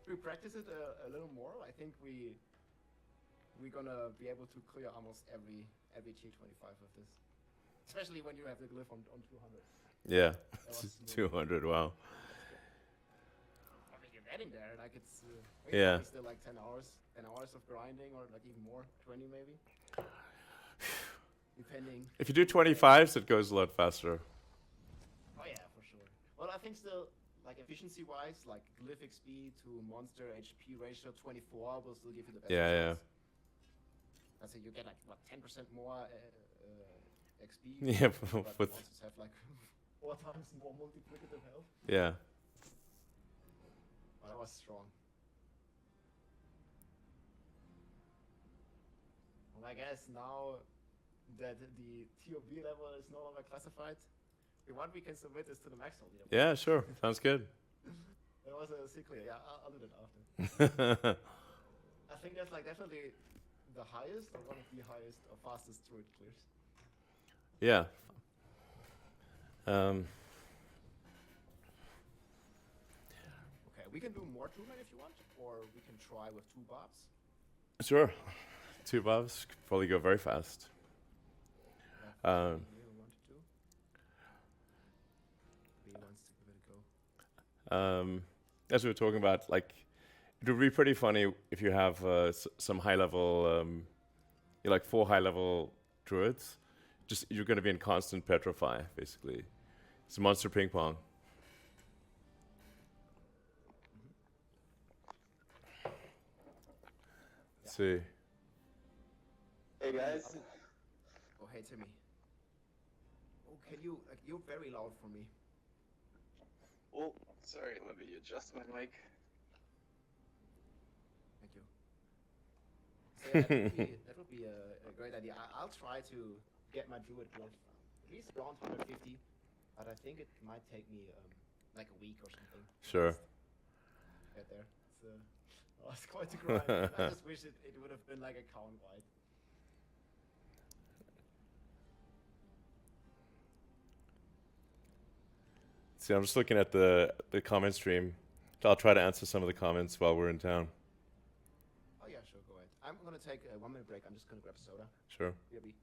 We practice it a little more. I think we're gonna be able to clear almost every T25 with this, especially when you have the glyph on 200. Yeah. That was smooth. 200, wow. I mean, you're getting there. Like it's Yeah. probably still like 10 hours of grinding, or like even more, 20 maybe, depending. If you do 25s, it goes a lot faster. Oh yeah, for sure. Well, I think still, like efficiency-wise, like glyph XP to monster HP ratio 24 will still give you the best Yeah, yeah. results. That's it. You get like what 10% more XP. Yeah, but with monsters have like 4 times more multiplicative health. yeah. But that was strong. Well, I guess now that the TOB level is no longer classified, we can submit this to the max level. Yeah, sure. Sounds good. That was a secret. Yeah, I'll do that after. I think that's like definitely the highest or one of the highest or fastest druid clears. Yeah. Okay, we can do more two-man if you want, or we can try with 2 bobs. Sure. 2 buffs could probably go very fast. Yeah, Leo want to do. He wants to give it a go. As we were talking about, like, it would be pretty funny if you have some high-level, you're like 4 high-level druids. Just you're going to be in constant petrify, basically. It's monster ping pong. Let's see. Hey guys. Oh, hey Timmy. Oh, can you? You're very loud for me. Oh, sorry, let me adjust my mic. Thank you. So yeah, that would be a great idea. I'll try to get my druid glyph at least around 150, but I think it might take me like a week or something. Sure. Get there. It's quite a grind. I just wish it would have been like a count wide. See, I'm just looking at the comment stream. I'll try to answer some of the comments while we're in town. Oh yeah, sure, go ahead. I'm gonna take a 1 minute break. I'm just gonna grab a soda. Sure. BRB.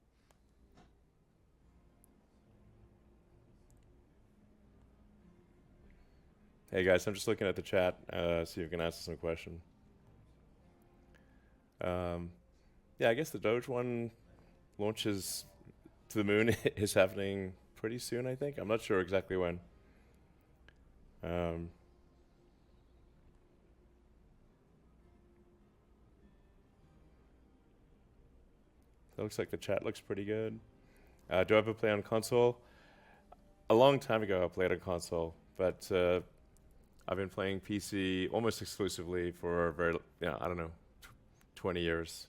Hey guys, I'm just looking at the chat, see if we can answer some question. Yeah, I guess the Doge one launches to the moon is happening pretty soon, I think. I'm not sure exactly when. That looks like the chat looks pretty good. Do I ever play on console? A long time ago I played on console, but I've been playing PC almost exclusively for I don't know, 20 years.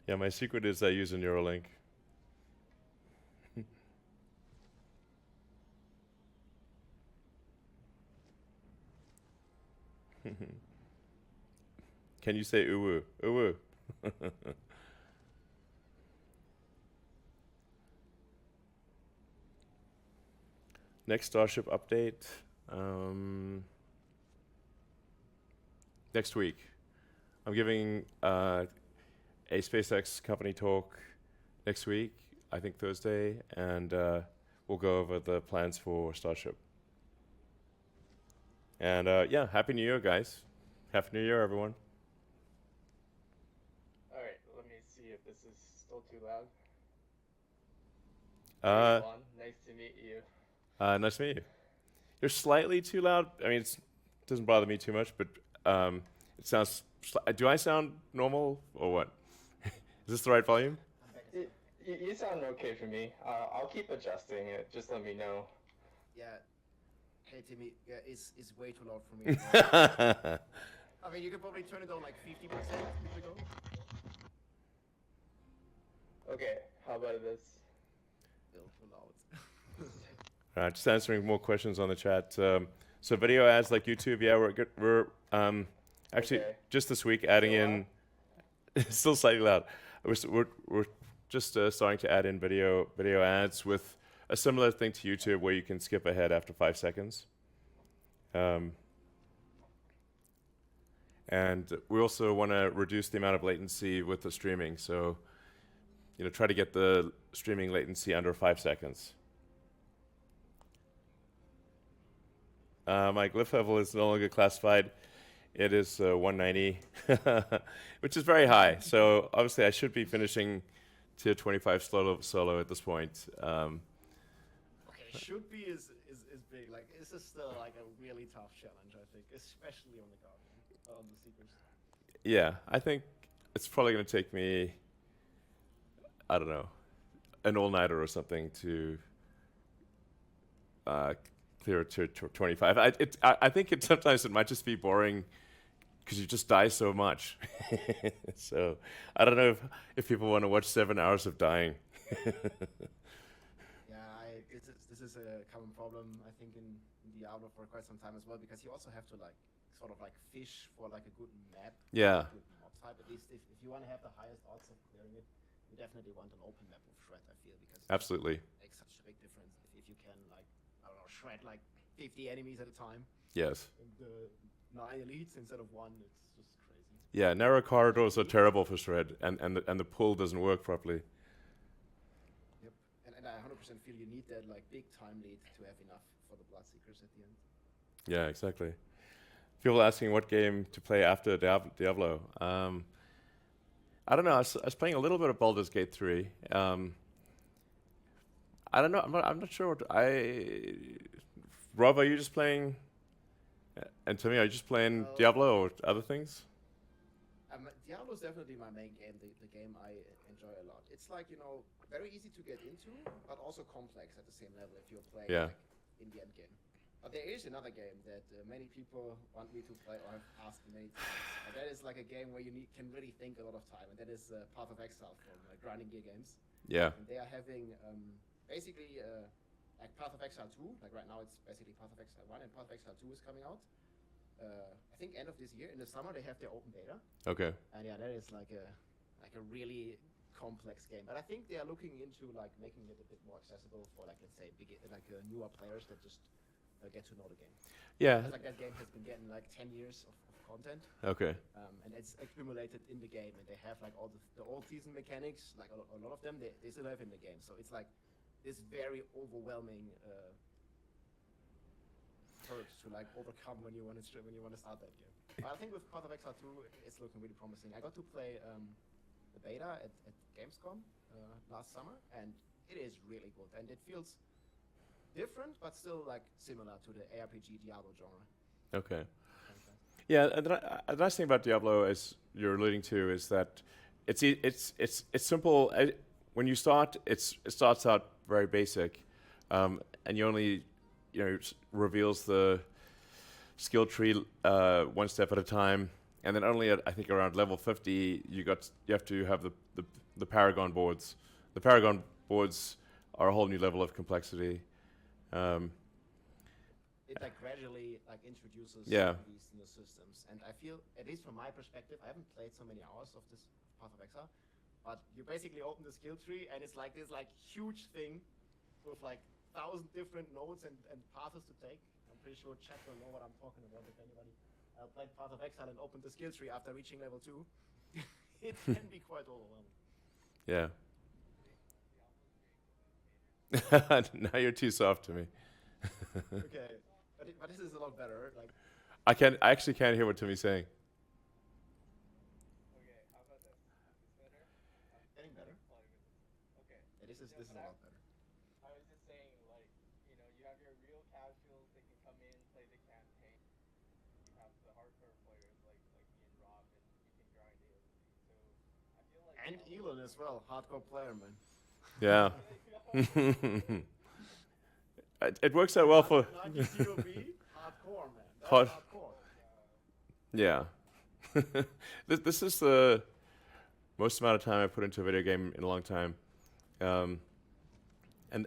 Yeah, my secret is I use a Neuralink. Can you say uwu? Uwu. Next Starship update. Next week. I'm giving a SpaceX company talk next week, I think Thursday, and we'll go over the plans for Starship. And yeah, Happy New Year, guys. Happy New Year, everyone. Alright, let me see if this is still too loud. Juan, nice to meet you. Nice to meet you. You're slightly too loud. I mean, it doesn't bother me too much, but it sounds. Do I sound normal or what? Is this the right volume? I'm back as well. You sound okay for me. I'll keep adjusting it. Just let me know. Yeah. Hey Timmy, yeah, it's way too loud for me. I mean, you could probably turn it down like 50% if we go. Okay, how about this? Still too loud. Just answering more questions on the chat. So video ads like YouTube, yeah, we're good. We're actually Okay. just this week adding Still in. It's still slightly loud. We're just starting to add in video ads with a similar thing to YouTube where you can skip ahead after 5 seconds. And we also want to reduce the amount of latency with the streaming. So, try to get the streaming latency under 5 seconds. My glyph level is no longer classified. It is 190, which is very high. So obviously I should be finishing tier 25 solo at this point. Okay, should be is big. Like, this is still like a really tough challenge, I think, especially on the Guardian, on the Seekers. Yeah, I think it's probably going to take me, I don't know, an all-nighter or something to clear tier 25. I think sometimes it might just be boring because you just die so much. So I don't know if people want to watch 7 hours of dying. Yeah, this is a common problem, I think, in Diablo for quite some time as well, because you also have to sort of fish for a good map. Yeah. A good mob type. At least if you want to have the highest odds of clearing it, you definitely want an open map with shred, I feel, because Absolutely. it makes such a big difference if you can I don't know, shred 50 enemies at a time. Yes. And 9 elites instead of 1, it's just crazy. Yeah, narrow corridors are terrible for shred, and the pull doesn't work properly. Yep. And I 100% feel you need that big time lead to have enough for the Bloodseekers at the end. Yeah, exactly. People asking what game to play after Diablo. I don't know. I was playing a little bit of Baldur's Gate 3. I don't know. I'm not sure. Rob, are you just playing? And Timmy, are you just playing Diablo or other things? Diablo is definitely my main game. The game I enjoy a lot. It's very easy to get into, but also complex at the same level if you're playing in the end game. But there is another game that many people want me to play or have asked me many times. And that is a game where you can really think a lot of time, and that is Path of Exile from Grinding Gear Games. Yeah. And they are having basically Path of Exile 2. Right now it's basically Path of Exile 1, and Path of Exile 2 is coming out. I think end of this year. In the summer they have their open beta. Okay. And yeah, that is a really complex game. But I think they are looking into making it a bit more accessible for let's say newer players that just get to know the game. Yeah. Because, that game has been getting 10 years of content. Okay. And it's accumulated in the game, and they have all the old season mechanics, a lot of them they still have in the game. So it's this very overwhelming hurdles to overcome when you want to start that game. But I think with Path of Exile 2, it's looking really promising. I got to play the beta at Gamescom last summer, and it is really good, and it feels different, but still similar to the ARPG Diablo genre. Okay. Yeah, and the nice thing about Diablo, as you're alluding to, is that it's simple. When you start, it starts out very basic, and you only reveals the skill tree one step at a time, and then only at I think around level 50 you have to have the Paragon boards. The Paragon boards are a whole new level of complexity. It gradually introduces these new systems, and I feel, at least from my perspective, I haven't played so many hours of this Path of Exile, but you basically open the skill tree and it's this huge thing with 1,000 different nodes and paths to take. I'm pretty sure chat will know what I'm talking about if anybody played Path of Exile and opened the skill tree after reaching level 2. It can be quite overwhelming. Yeah. Now you're too soft to me. Okay, but this is a lot better. I actually can't hear what Timmy's saying. Okay, how about this? Is this better? Getting better. Okay. Yeah, this is a lot better. I was just saying, you have your real casuals that can come in, play the campaign. You have the hardcore players like me and Rob, and you can grind daily. So I feel like And Elon as well, hardcore player, man. Yeah. It works out well for 90 COB, hardcore, man. That's Hard- hardcore. yeah. This is the most amount of time I've put into a video game in a long time, and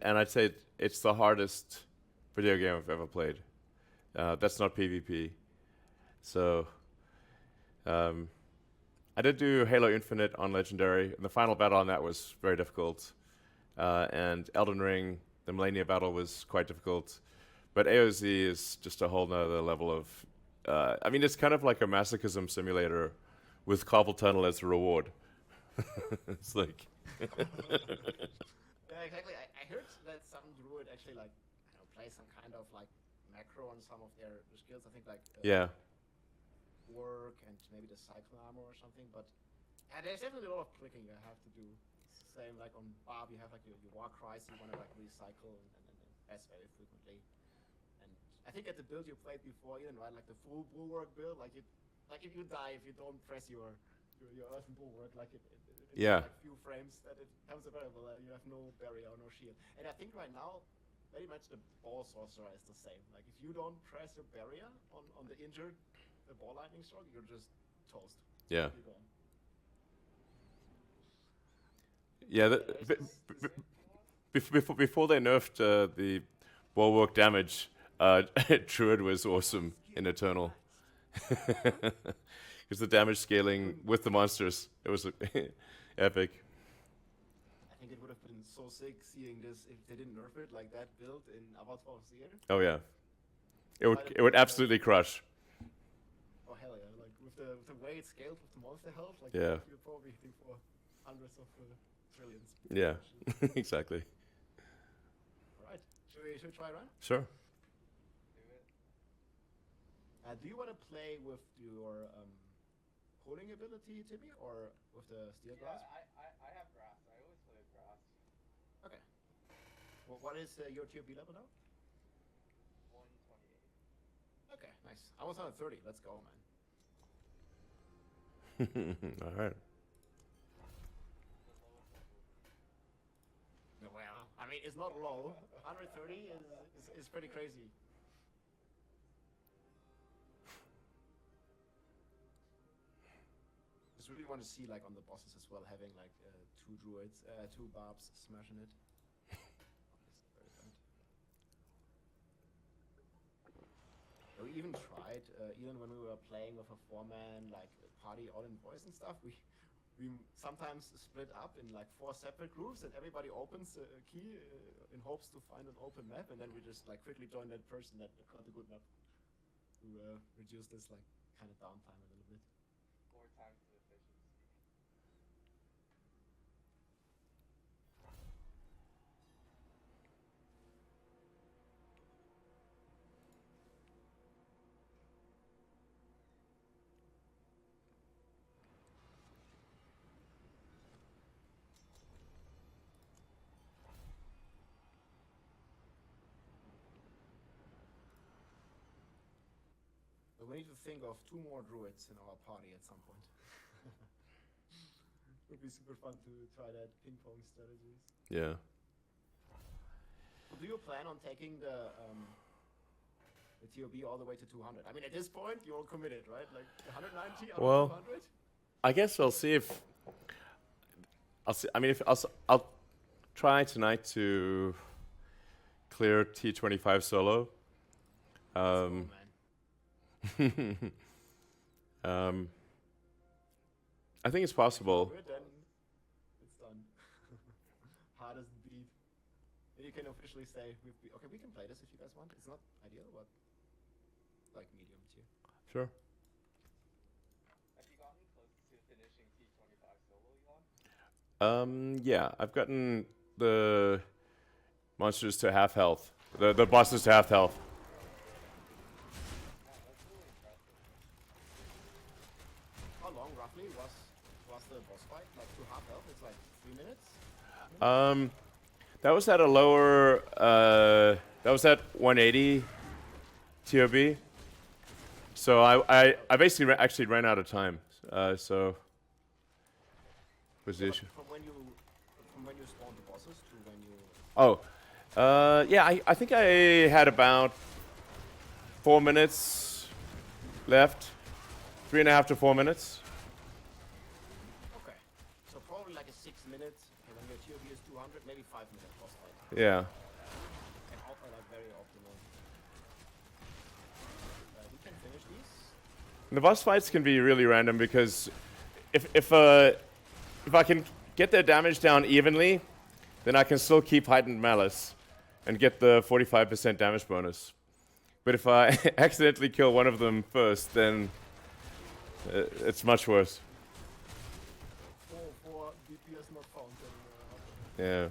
I'd say it's the hardest video game I've ever played. That's not PvP. So I did do Halo Infinite on Legendary, and the final battle on that was very difficult. And Elden Ring, the Millennia battle was quite difficult. But AOZ is just a whole nother level of... I mean, it's kind of like a masochism simulator with carpal tunnel as a reward. It's like... Yeah, exactly. I heard that some druid actually like, I don't know, play some kind of like macro on some of their skills. I think like Yeah. work and maybe the cycle armor or something. But there's definitely a lot of clicking you have to do. Same like on Barb, you have like your war cries, you want to like recycle and pass very frequently. And I think at the build you played before, Ian, right? Like the full bulwark build, like if you die if you don't press your earthen bulwark, like it Yeah. like few frames that it becomes available, you have no barrier or no shield. And I think right now, very much the ball sorcerer is the same. Like if you don't press your barrier on the injured ball lightning stroke, you're just toast. Yeah. You're gone. Yeah, before they nerfed the bulwark damage, Druid was awesome in Eternal. Because the damage scaling with the monsters, it was epic. I think it would have been so sick seeing this if they didn't nerf it like that build in Abattoir of Zir. Oh yeah, it would absolutely crush. Oh hell yeah! Like with the way it's scaled with the monster health, like Yeah. you're probably hitting for hundreds of trillions. Yeah, exactly. Alright, should we try a run? Sure. Do it. Do you want to play with your holding ability, Timmy, or with the steel Yeah, glass? I have grass. I always play with grass. Okay. Well, what is your TOB level now? 128. Okay, nice. I was on 30. Let's go, man. All right. Well, I mean, it's not low. 130 is pretty crazy. Just really want to see, like, on the bosses as well, having, like, two druids, two barbs smashing it. Very bad. We even tried, even when we were playing with a 4-man, like, party all in boys and stuff, we sometimes split up in like 4 separate groups and everybody opens a key in hopes to find an open map, and then we just like quickly join that person that got a good map to reduce this like kind of downtime a little bit. 4 times the efficiency. But we need to think of 2 more druids in our party at some point. Would be super fun to try that ping pong strategies. Yeah. Do you plan on taking the TOB all the way to 200? I mean, at this point, you're committed, right? Like 190 out Well, of 200? I guess I'll see if I'll see. I mean, if I'll try tonight to clear T25 solo. Oh, man. I think it's possible. Do it, then it's done. Hardest beat. Then you can officially say, okay, we can play this if you guys want. It's not ideal, but like medium tier. Sure. Have you gotten close to finishing T25 solo, Elon? Yeah, I've gotten the monsters to half health. The bosses to half health. Yeah, that's really impressive. How long roughly was the boss fight? Like to half health? It's like 3 minutes? That was at a lower. That was at 180 TOB. So I basically actually ran out of time. So position. From when you spawn the bosses to when you. Oh, yeah. I think I had about 4 minutes left. 3.5 to 4 minutes. Okay. So probably like a 6 minutes. Okay, when your TOV is 200, maybe 5 minute boss fight. Yeah. And like very optimal. We can finish these. The boss fights can be really random because if I can get their damage down evenly, then I can still keep heightened malice and get the 45% damage bonus. But if I accidentally kill one of them first, then it's much worse. For DPS not found. Yeah.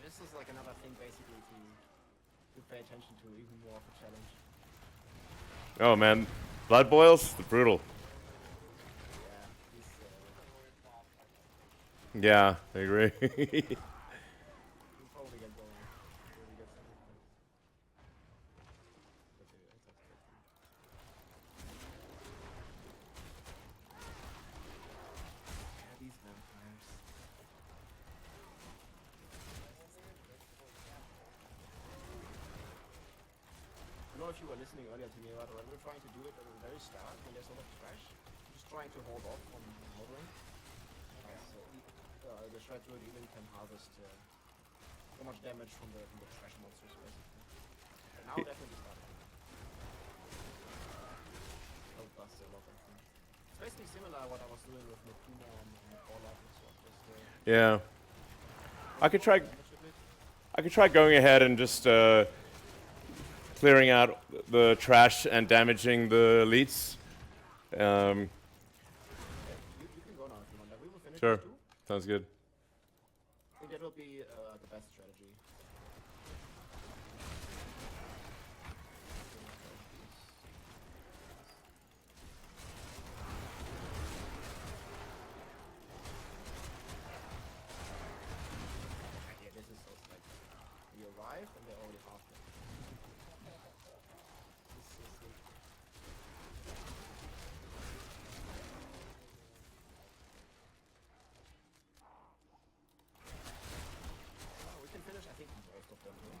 This is like another thing basically to pay attention to, even more of a challenge. Oh man, blood boils, brutal. Yeah, Yeah, these, I agree. we'll probably get going. Before we get some hits. Okay, that's expected. Yeah, these vampires. I don't know if you were listening earlier to me, but when we're trying to do it at the very start, when there's a lot of trash, I'm just trying to hold off on ordering. So the shred druid even can harvest so much damage from the trash monsters, basically. But now definitely starting. Help us a lot, I think. It's basically similar what I was doing with Nekuma on Fallout and stuff. Just Yeah. I could try damage a bit. going ahead and just clearing out the trash and damaging the elites. You can go now if you want. Like, we will finish Sure. this too. Sounds good. I think that will be the best strategy. Yeah, this is so like we arrive and they're already halfway. This is so sick. We can finish, I think, most of them. Here.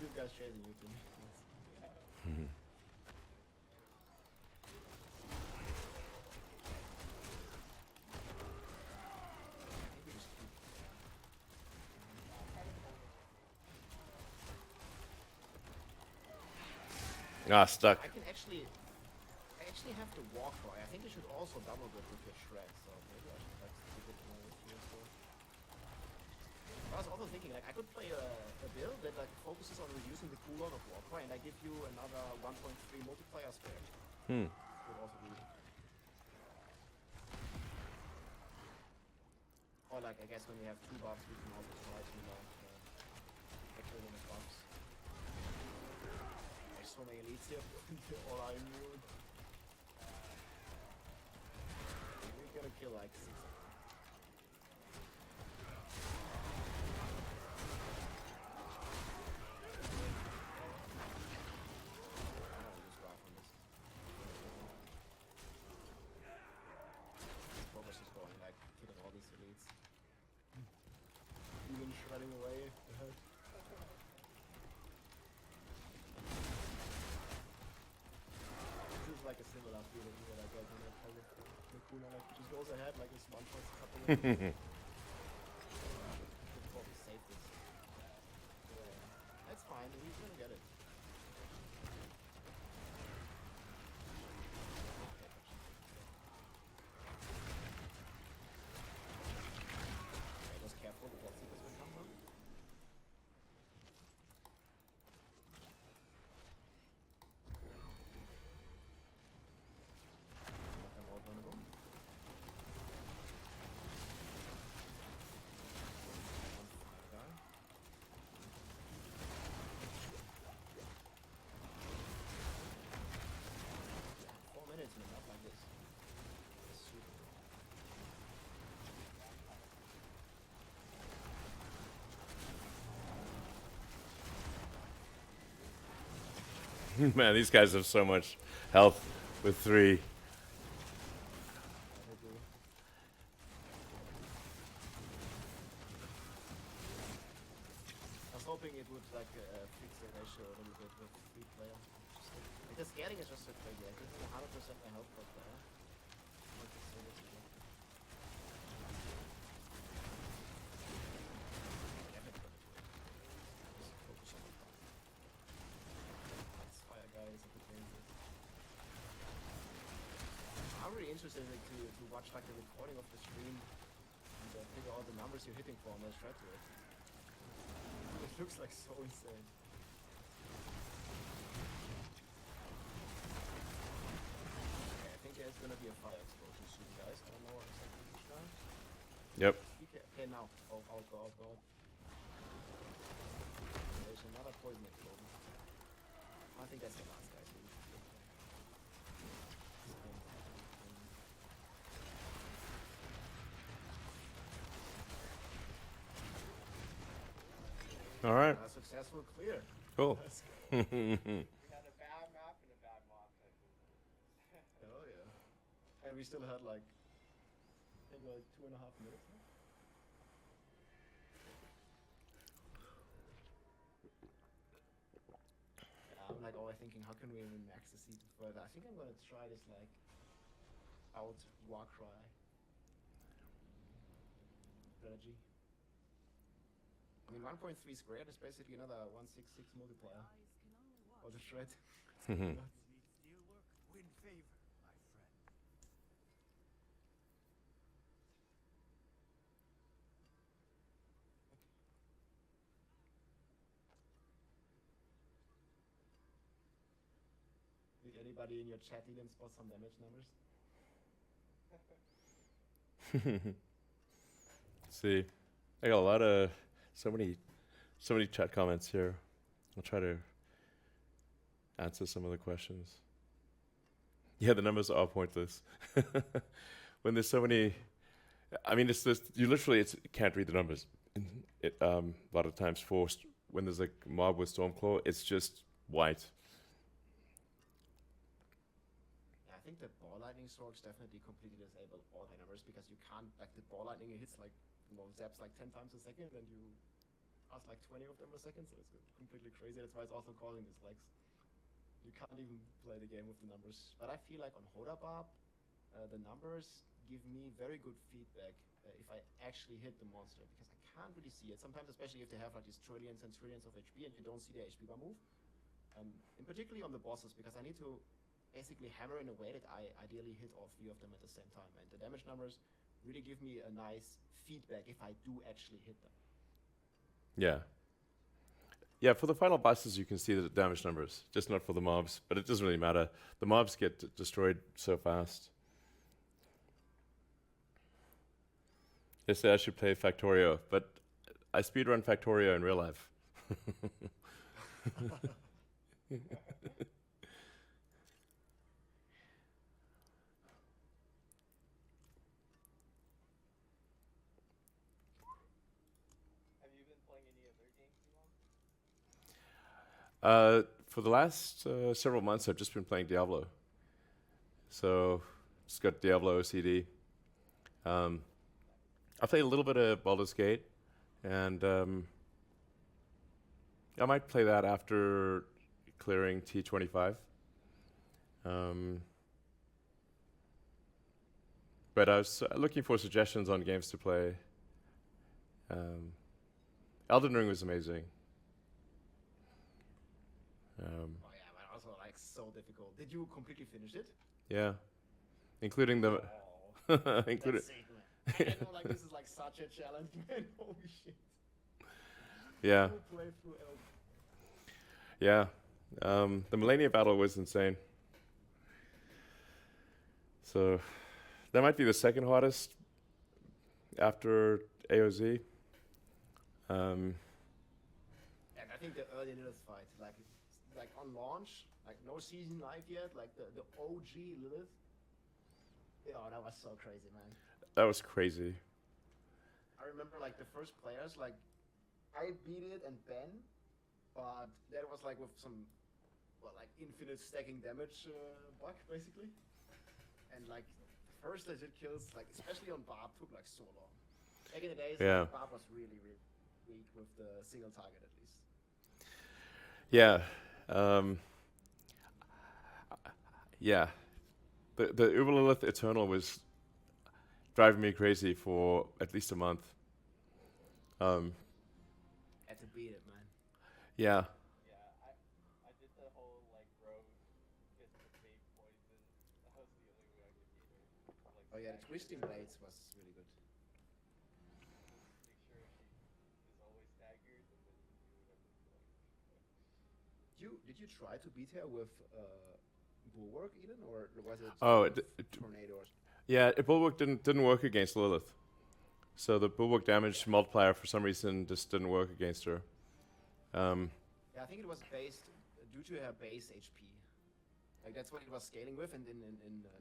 This guy's chasing you, Timmy. Ah, stuck. I have to walk by. I think you should also double grip with your shred, so maybe I should like keep it more with you. So. I was also thinking like I could play a build that like focuses on reducing the cooldown of Warcry, and I give you another 1.3 multiplier spare. Would also be. Or like I guess when we have two buffs, we can also try to activate the buffs. There's so many elites here. They're all are immune. We're gonna kill like 6 of them. Progress is going like killing all these elites. Even shredding away the head. This is like a similar feeling that I get when I play with Nekuna, like he just goes ahead like this one shots a couple of them. Should probably save this. That's fine, he's gonna get it. Okay, just careful with that sequence will come up. Not all vulnerable. Man, these guys have so much health with 3. I agree. I was hoping it would like fix the ratio a little bit with 3 player. Because scaling is just so crazy. I think it's 100% my health per player. Like, it's so difficult. Definitely gonna do it. Just focus on the path. This fire guy is a bit dangerous. I'm really interested to watch like the recording of the stream and figure out the numbers you're hitting for on the thread to it. It looks like so insane. Okay, I think there's gonna be a fire explosion soon, guys. I don't know exactly which time. Yep. Okay, now. Oh god. There's another poison explosion. I think that's the last, guys. All right. A successful clear. Cool. Let's go. We had a bad map and a bad mob type of. Oh yeah. And we still had like, I think like 2.5 minutes left. Yeah, I'm like always thinking, how can we even max the season further? I think I'm gonna try this like out Warcry strategy. I mean, 1.3 squared is basically another 166 multiplier. Or the shred. Needs steel work. Win favor, my friend. Did anybody in your chat even spot some damage numbers? Let's see. I got a lot of so many chat comments here. I'll try to answer some of the questions. Yeah, the numbers are pointless. When there's so many, I mean, it's just you literally can't read the numbers. A lot of times forced when there's a mob with Stormclaw, it's just white. Yeah, I think the ball lightning swords definitely completely disable all the numbers because you can't, like the ball lightning it hits like, zaps like 10 times a second and you pass like 20 of them a second, so it's completely crazy. That's why it's also causing dislikes. You can't even play the game with the numbers. But I feel like on Hodabab, the numbers give me very good feedback if I actually hit the monster because I can't really see it. Sometimes, especially if they have like these trillions and trillions of HP and you don't see their HP bar move. And particularly on the bosses because I need to basically hammer in a way that I ideally hit all 3 of them at the same time. And the damage numbers really give me a nice feedback if I do actually hit them. Yeah. Yeah, for the final bosses you can see the damage numbers, just not for the mobs, but it doesn't really matter. The mobs get destroyed so fast. They say I should play Factorio, but I speedrun Factorio in real life. Have you been playing any other games, Elon? For the last several months, I've just been playing Diablo. So, just got Diablo OCD. I played a little bit of Baldur's Gate, and I might play that after clearing T25. But I was looking for suggestions on games to play. Elden Ring was amazing. Oh yeah, but also like so difficult. Did you completely finish it? Yeah, including the Oh, including. that's sick, man. I know like this is like such a challenge, man. Holy shit. Yeah, Full playthrough Elden. yeah. The Millennia Battle was insane. So that might be the second hardest after AOZ. And I think the early Lilith fight, like on launch, like no season live yet, like the OG Lilith. Oh, that was so crazy, man. That was crazy. I remember like the first players, like I beat it and Ben, but that was like with some well, like infinite stacking damage bug basically. And like first legit kills, like especially on Barb, took like so long. Back in the days, Yeah. like, Barb was really weak with the single target at least. Yeah. Yeah. The Uber Lilith Eternal was driving me crazy for at least a month. Had to beat it, man. Yeah. Yeah, I did the whole like road get the fake poison. That was the only way I could beat her. Like Oh yeah, the twisting stagger. blades was really good. Just make sure she is always staggered and then you do whatever you like. Did you try to beat her with Bulwark, Eden, or was it Oh, with Tornado? Yeah, Bulwark didn't work against Lilith. So the Bulwark damage multiplier for some reason just didn't work against her. Yeah, I think it was based due to her base HP. Like that's what it was scaling with, and in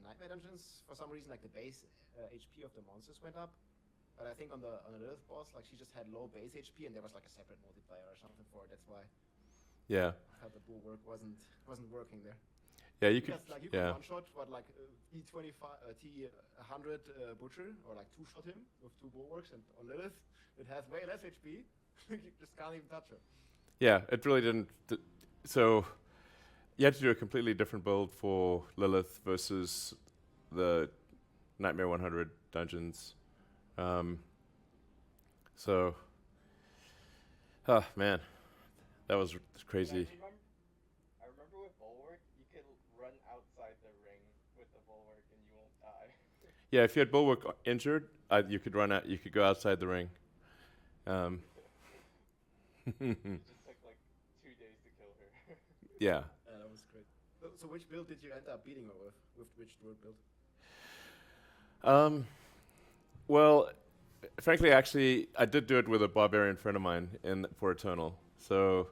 Nightmare Dungeons, for some reason, like the base HP of the monsters went up. But I think on the Lilith boss, like she just had low base HP, and there was like a separate multiplier or something for it. That's why Yeah. I felt the Bulwark wasn't working there. Yeah, you could. Because like you could Yeah. one shot like T100 Butcher, or like two shot him with two Bulwarks, and on Lilith it has way less HP. You just can't even touch her. Yeah, it really didn't. So you had to do a completely different build for Lilith versus the Nightmare 100 dungeons. So, oh man, that was crazy. I remember with Bulwark, you could run outside the ring with the Bulwark and you won't die. Yeah, if you had Bulwark injured, you could run out. You could go outside the ring. It just took like 2 days to kill her. Yeah. That was great. So which build did you end up beating her with? With which druid build? Well, frankly, actually, I did do it with a barbarian friend of mine for Eternal. So,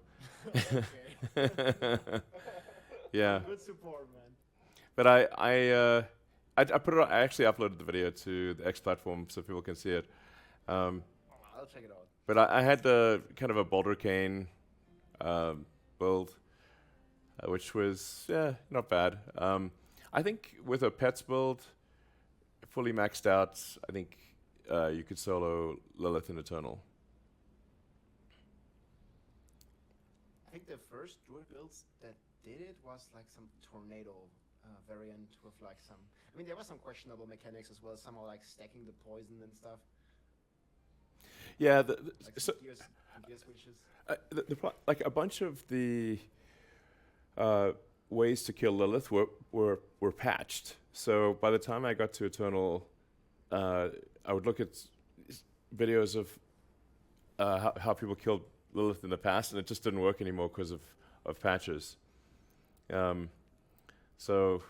yeah. Good support, man. But I put it on, I actually uploaded the video to the X platform so people can see it. I'll check it out. But I had the kind of a Boulder Cane build, which was not bad. I think with a Pets build, fully maxed out, I think you could solo Lilith in Eternal. I think the first druid builds that did it was like some tornado variant with like some. I mean, there was some questionable mechanics as well, somehow like stacking the poison and stuff, Yeah, like so, some gear switches. like a bunch of the ways to kill Lilith were patched. So by the time I got to Eternal, I would look at videos of how people killed Lilith in the past, and it just didn't work anymore because of patches. So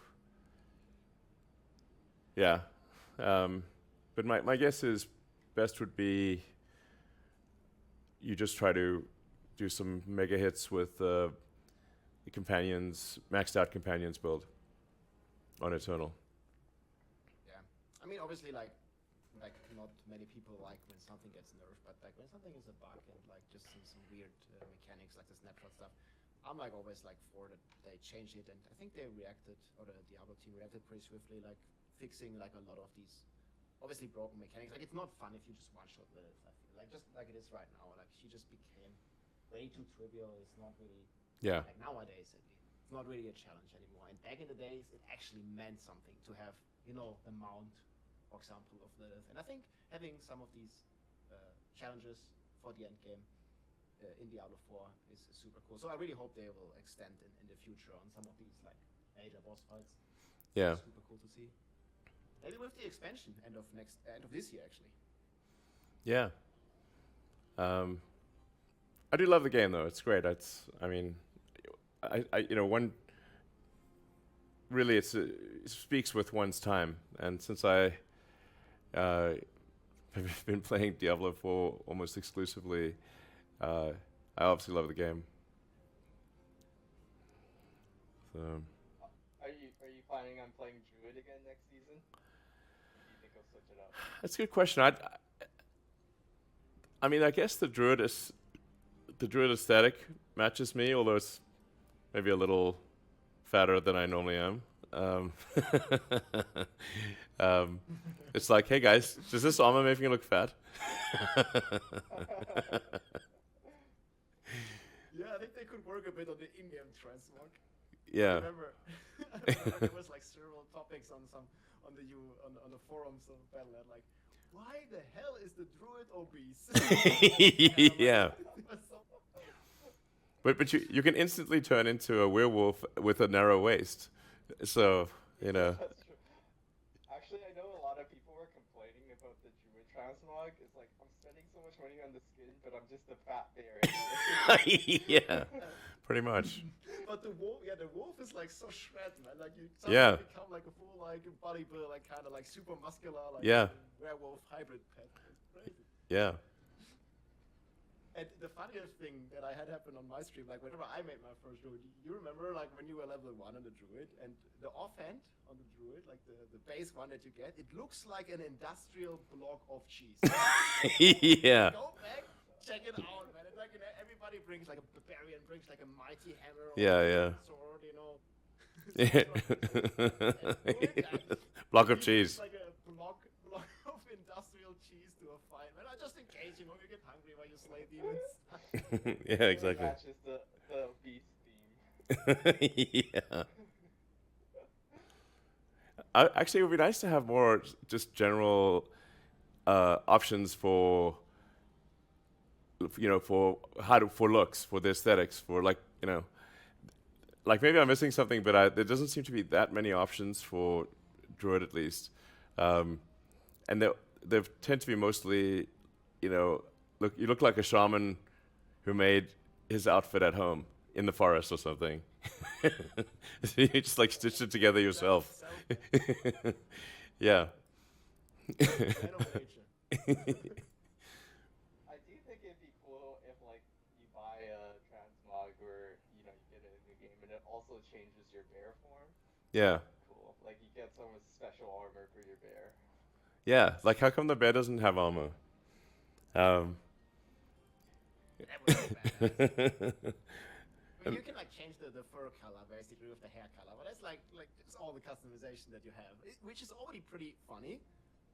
yeah, but my guess is best would be you just try to do some mega hits with the companions, maxed out companions build on Eternal. Yeah, I mean, obviously, like not many people like when something gets nerfed, but like when something is a bug and like just some weird mechanics like the snapshot stuff, I'm like always like for that they changed it, and I think they reacted, or the Diablo team reacted pretty swiftly, like fixing like a lot of these obviously broken mechanics. Like it's not fun if you just one shot Lilith. I feel like just like it is right now. Like she just became way too trivial. It's not really like nowadays at least. It's not really a challenge anymore. And back in the days, it actually meant something to have, you know, the mount, for example, of Lilith. And I think having some of these challenges for the end game in Diablo 4 is super cool. So I really hope they will extend in the future on some of these like major boss fights. Yeah. Super cool to see. Maybe with the expansion end of this year actually. Yeah. I do love the game though. It's great. I mean, one really it speaks with one's time. And since I have been playing Diablo 4 almost exclusively, I obviously love the game. So. Are you planning on playing Druid again next season? Or do you think I'll switch it up? That's a good question. I mean, I guess the druid aesthetic matches me, although it's maybe a little fatter than I normally am. Um, it's like, hey guys, does this armor make me look fat? Yeah, I think they could work a bit on the in-game transmog. Yeah. I remember there was like several topics on the forums of Battle.net, like, why the hell is the druid obese? Yeah. But you can instantly turn into a werewolf with a narrow waist. So, you know. That's true. Actually, I know a lot of people were complaining about the druid transmog. It's like, I'm spending so much money on the skin, but I'm just a fat bear anyway. Yeah. Pretty much. But the wolf is like so shred, man. Like you Yeah. suddenly become like a full like bodybuilder, like kind of like super muscular, like Yeah. werewolf hybrid pet. It's crazy. Yeah. And the funniest thing that I had happen on my stream, like whenever I made my first druid, you remember like when you were level 1 on the druid, and the offhand on the druid, like the base one that you get, it looks like an industrial block of cheese. Yeah. Go back, check it out, man. It's like, you know, everybody brings like a barbarian, brings like a mighty hammer or Yeah, a yeah. sword, you know. Block of It's cheese. like a block of industrial cheese to a fight, man. Just in case, you know, you get hungry while you slay demons. Yeah, exactly. Matches the beast theme. Yeah. Actually, it would be nice to have more just general options for, you know, for looks, for the aesthetics, for like, you know, like maybe I'm missing something, but there doesn't seem to be that many options for Druid at least, and they tend to be mostly, you know, you look like a shaman who made his outfit at home in the forest or something. You just like stitched it together yourself. Yeah. Innovation. I do think it'd be cool if like you buy a transmog or you know you get it in the game and it also changes your bear form. Yeah. Cool. Like you get some special armor for your bear. Yeah. Like, how come the bear doesn't have armor? That would be badass. I mean, you can like change the fur color basically with the hair color, but that's like it's all the customization that you have, which is already pretty funny.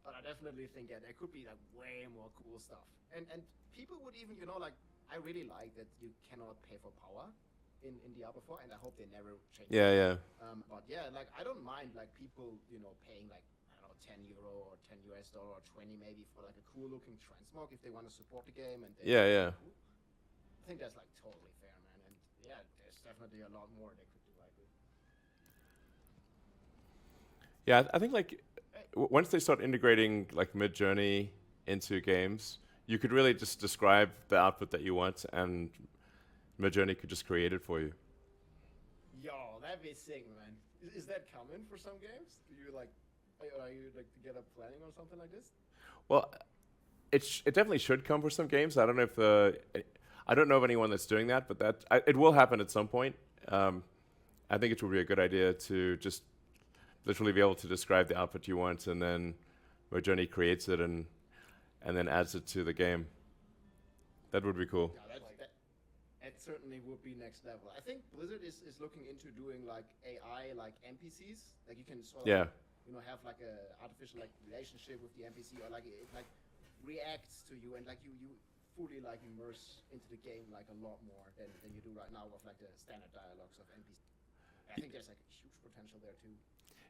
But I definitely think there could be like way more cool stuff, and people would even, you know, like, I really like that you cannot pay for power in Diablo 4, and I hope they never change. Yeah, that. yeah. But yeah, like I don't mind like people, you know, paying like, I don't know, €10 or $10 or 20 maybe for like a cool looking transmog if they want to support the game and they Yeah, yeah. cool. I think that's like totally fair, man. And yeah, there's definitely a lot more they could do, I agree. Yeah, I think like once they start integrating like Mid-Journey into games, you could really just describe the output that you want, and Mid-Journey could just create it for you. Yo, that'd be sick, man. Is that common for some games? Do you like, are you like together planning on something like this? Well, it definitely should come for some games. I don't know if I don't know of anyone that's doing that, but it will happen at some point. I think it would be a good idea to just literally be able to describe the output you want, and then Mid-Journey creates it and then adds it to the game. That would be cool. Yeah, that certainly would be next level. I think Blizzard is looking into doing like AI, like NPCs, like you can sort of, Yeah. you know, have like a artificial like relationship with the NPC, or like it like reacts to you, and like you fully like immerse into the game like a lot more than you do right now with like the standard dialogues of NPCs. I think there's like a huge potential there too.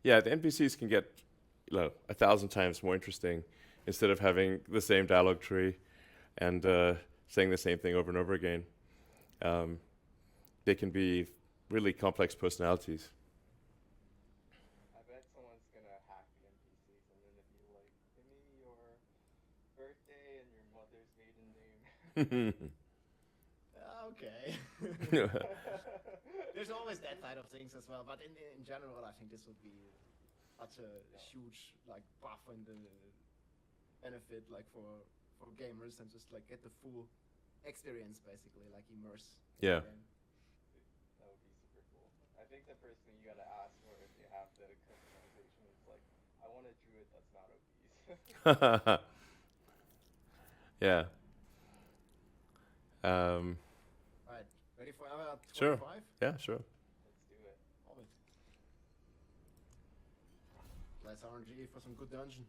Yeah, the NPCs can get 1,000 times more interesting instead of having the same dialogue tree and saying the same thing over and over again. They can be really complex personalities. I bet someone's gonna hack the NPCs and then it'd be like, give me your birthday and your mother's maiden name. Okay. There's always that side of things as well, but in general, I think this would be such a huge like buff and benefit like for gamers, and just like get the full experience basically, like immerse. Yeah. That would be super cool. I think the first thing you gotta ask for if you have the customization is like, I want a druid that's not obese. Yeah. Right. Ready for our 25? Sure. Yeah, sure. Let's do it. Love it. Nice RNG for some good dungeon.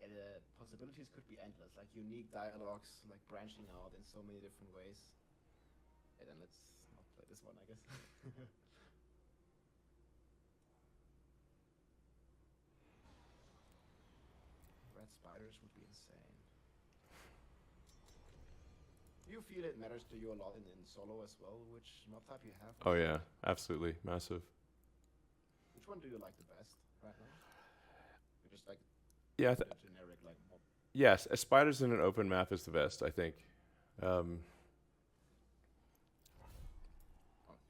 And the possibilities could be endless, like unique dialogues, like branching out in so many different ways. And then let's not play this one, I guess. Red spiders would be insane. Do you feel it matters to you a lot in solo as well, which mob type you have? Oh yeah, absolutely, massive. Which one do you like the best right now? Or just like Yeah, the generic like mob? yes, spiders in an open map is the best, I think.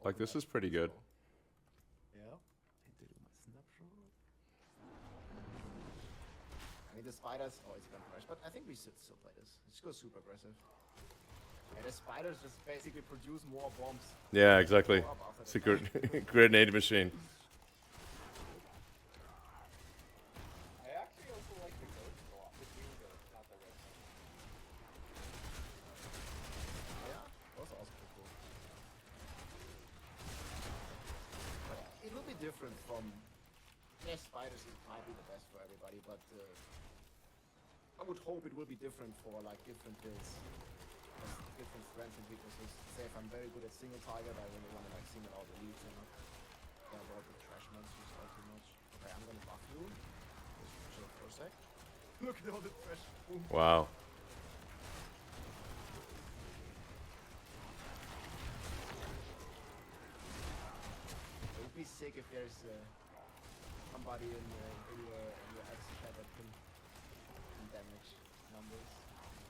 Like this is pretty good. Yeah. I need to do my snapshot. I mean the spiders. Oh, it's gonna crash, but I think we should still play this. Let's go super aggressive. And the spiders just basically produce more bombs. Yeah, exactly. More up after It's a they good grenade machine. I actually also like the ghost a lot. The green ghost, not the red one. Yeah, those are also pretty cool. But it will be different from. Yeah, spiders might be the best for everybody, but I would hope it will be different for like different builds. Different strengths and weaknesses. Say if I'm very good at single target, I really want to like single out the leads and not care about the trash monsters all too much. Okay, I'm gonna buff you. Just chill for a sec. Look at all the trash. Boom. Wow. It would be sick if there's somebody in your X chat that can damage numbers.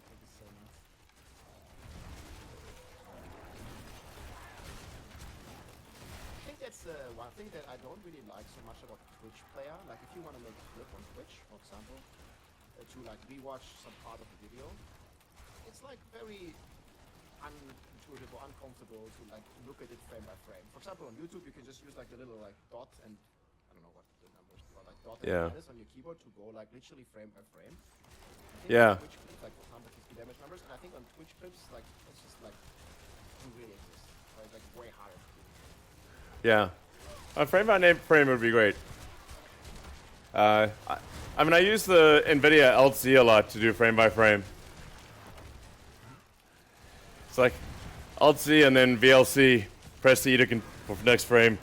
That would be so nice. I think that's one thing that I don't really like so much about Twitch player. Like if you want to make a clip on Twitch, for example, to like rewatch some part of the video, it's like very unintuitive or uncomfortable to like look at it frame by frame. For example, on YouTube, you can just use like the little like dot and I don't know what the numbers are, like dot and minus on your keyboard to go like literally frame by frame. I think Yeah. on Twitch clips, like for example, 50 damage numbers, and I think on Twitch clips, like it's just like doesn't really exist. So it's like way harder to do. Yeah. A frame by frame would be great. I mean, I use the NVIDIA LC a lot to do frame by frame. It's like Alt C and then VLC. Press E to for next frame.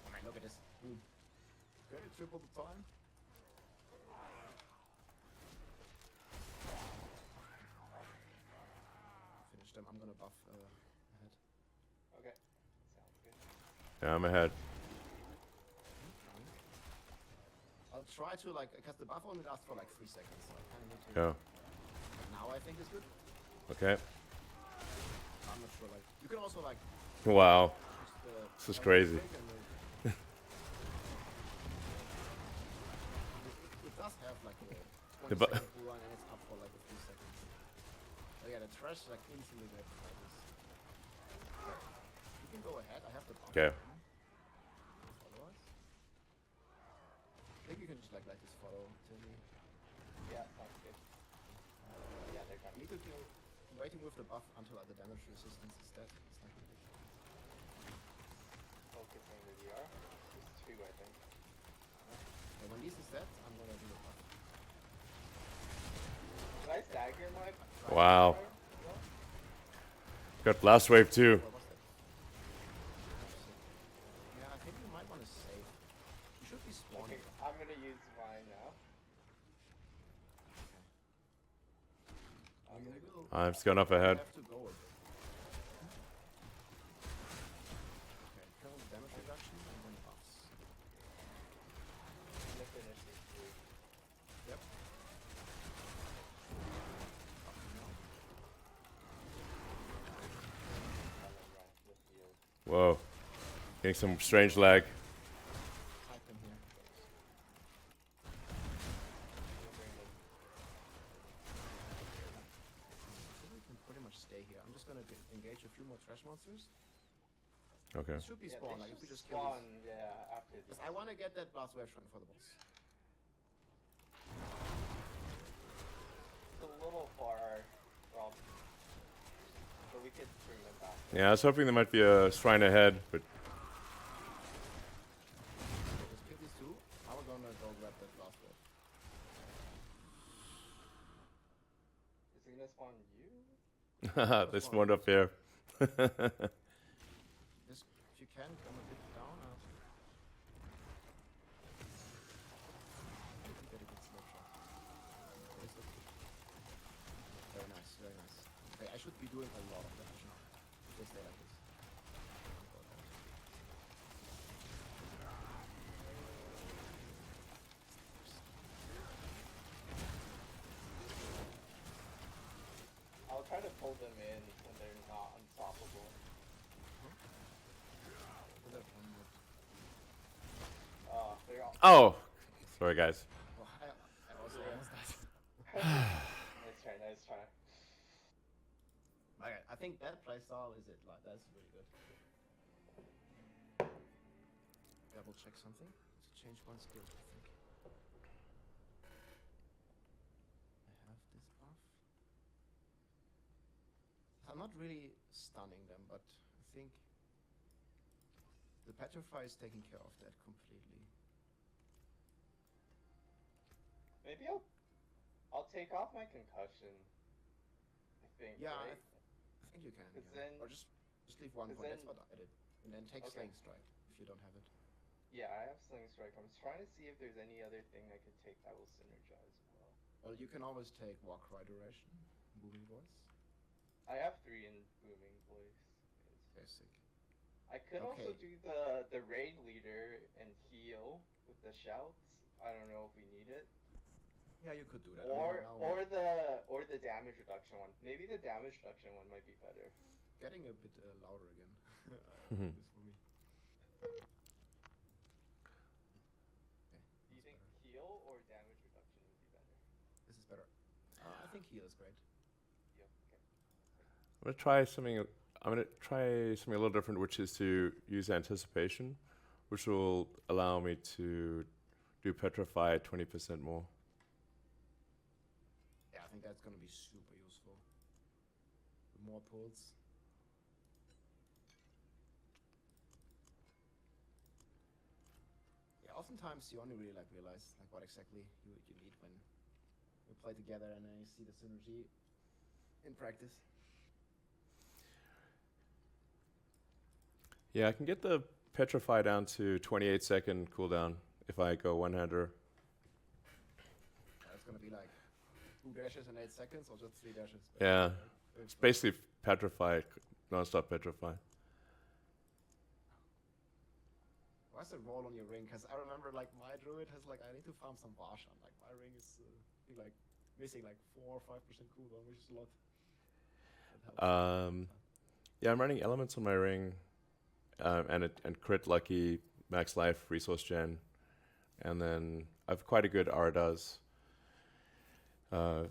I mean, look at this. Boom. Okay, triple the time. Finish them. I'm gonna buff ahead. Okay. Sounds good. Yeah, I'm ahead. I'll try to like, because the buff only lasts for like 3 seconds, so I kind of need to. Go. Now I think it's good. Okay. I'm not sure. Like, you can also like. Wow. Just, This is crazy. It does have like a The 20 second cooldown and it's up for like a few seconds. So yeah, the trash like instantly gets like this. Okay. You can go ahead. I have the buff. Okay. Follow us. I think you can just like let this follow to me. Yeah, sounds good. Yeah, they're You coming. need to do waiting with the buff until the damage resistance is dead. It's like Focusing the DR. There's two, I think. and when this is dead, I'm gonna do the buff. Did I stagger my? Wow. Got blast wave too. What was that? Yeah, I think you might want to save. You should be spawning. Okay, I'm gonna use mine now. I'm gonna go. I'm just going up ahead. Have to go a bit. Okay, kill damage reduction and then buffs. I'm gonna finish these three. Yep. And then run the field. Whoa. Getting some strange lag. Type in here. I'm gonna bring the I think we can pretty much stay here. I'm just gonna engage a few more trash monsters. Okay. It should be yeah, spawn, they like if we should just kill spawn, this. yeah, after Because this. I want to get that blast wave run for the boss. a little far from, but we could bring them back. Yeah, I was hoping there might be a shrine ahead, but Just kill these two. I'm gonna go grab that last one. Is it gonna spawn you? they spawned up there. Just, if you can, come a bit down. You can get a good snapshot. Very nice, very nice. Okay, I should be doing a lot of damage now. Just stay like this. I'll try to pull them in when they're not unstoppable. They're all. Oh, sorry guys. Oh, I also almost died. Nice try, nice try. Okay, I think that playstyle is it. Like that's really good. Double check something. To change one skill, I think. I have this buff. I'm not really stunning them, but I think the Petrify is taking care of that completely. Maybe I'll take off my concussion. I think. Yeah, Right? I think you can. 'Cause Yeah. then- Or just leave one 'cause point. That's then- what I did. And then take Okay. Slaying Strike if you don't have it. Yeah, I have Sling Strike. I'm trying to see if there's any other thing I could take that will synergize well. Well, you can always take Warcry Duration, Booming Voice. I have 3 in Booming Voice. Basic. I could also Okay. do the raid leader and heal with the shouts. I don't know if we need it. Yeah, you could do that. Or the damage reduction one. Maybe the damage reduction one might be better. Getting a bit louder again. Mhm. This for me. Do you think heal or damage reduction would be better? This is better. I think heal is great. Heal. Okay. I'm gonna try something. I'm gonna try something a little different, which is to use anticipation, which will allow me to do petrify 20% more. Yeah, I think that's gonna be super useful. With more pulls. Yeah, oftentimes you only really realize what exactly you need when you play together and then you see the synergy in practice. Yeah, I can get the petrify down to 28-second cooldown if I go one-hander. It's gonna be like 2 dashes in 8 seconds or just 3 dashes. Yeah, it's basically petrify, non-stop petrify. What's the roll on your ring? Because I remember my druid has I need to farm some Varshan. My ring is missing 4 or 5% cooldown, which is a lot. That helps. Yeah, I'm running elements on my ring, and crit lucky, max life, resource gen, and then I've quite a good Ardas. Well, Is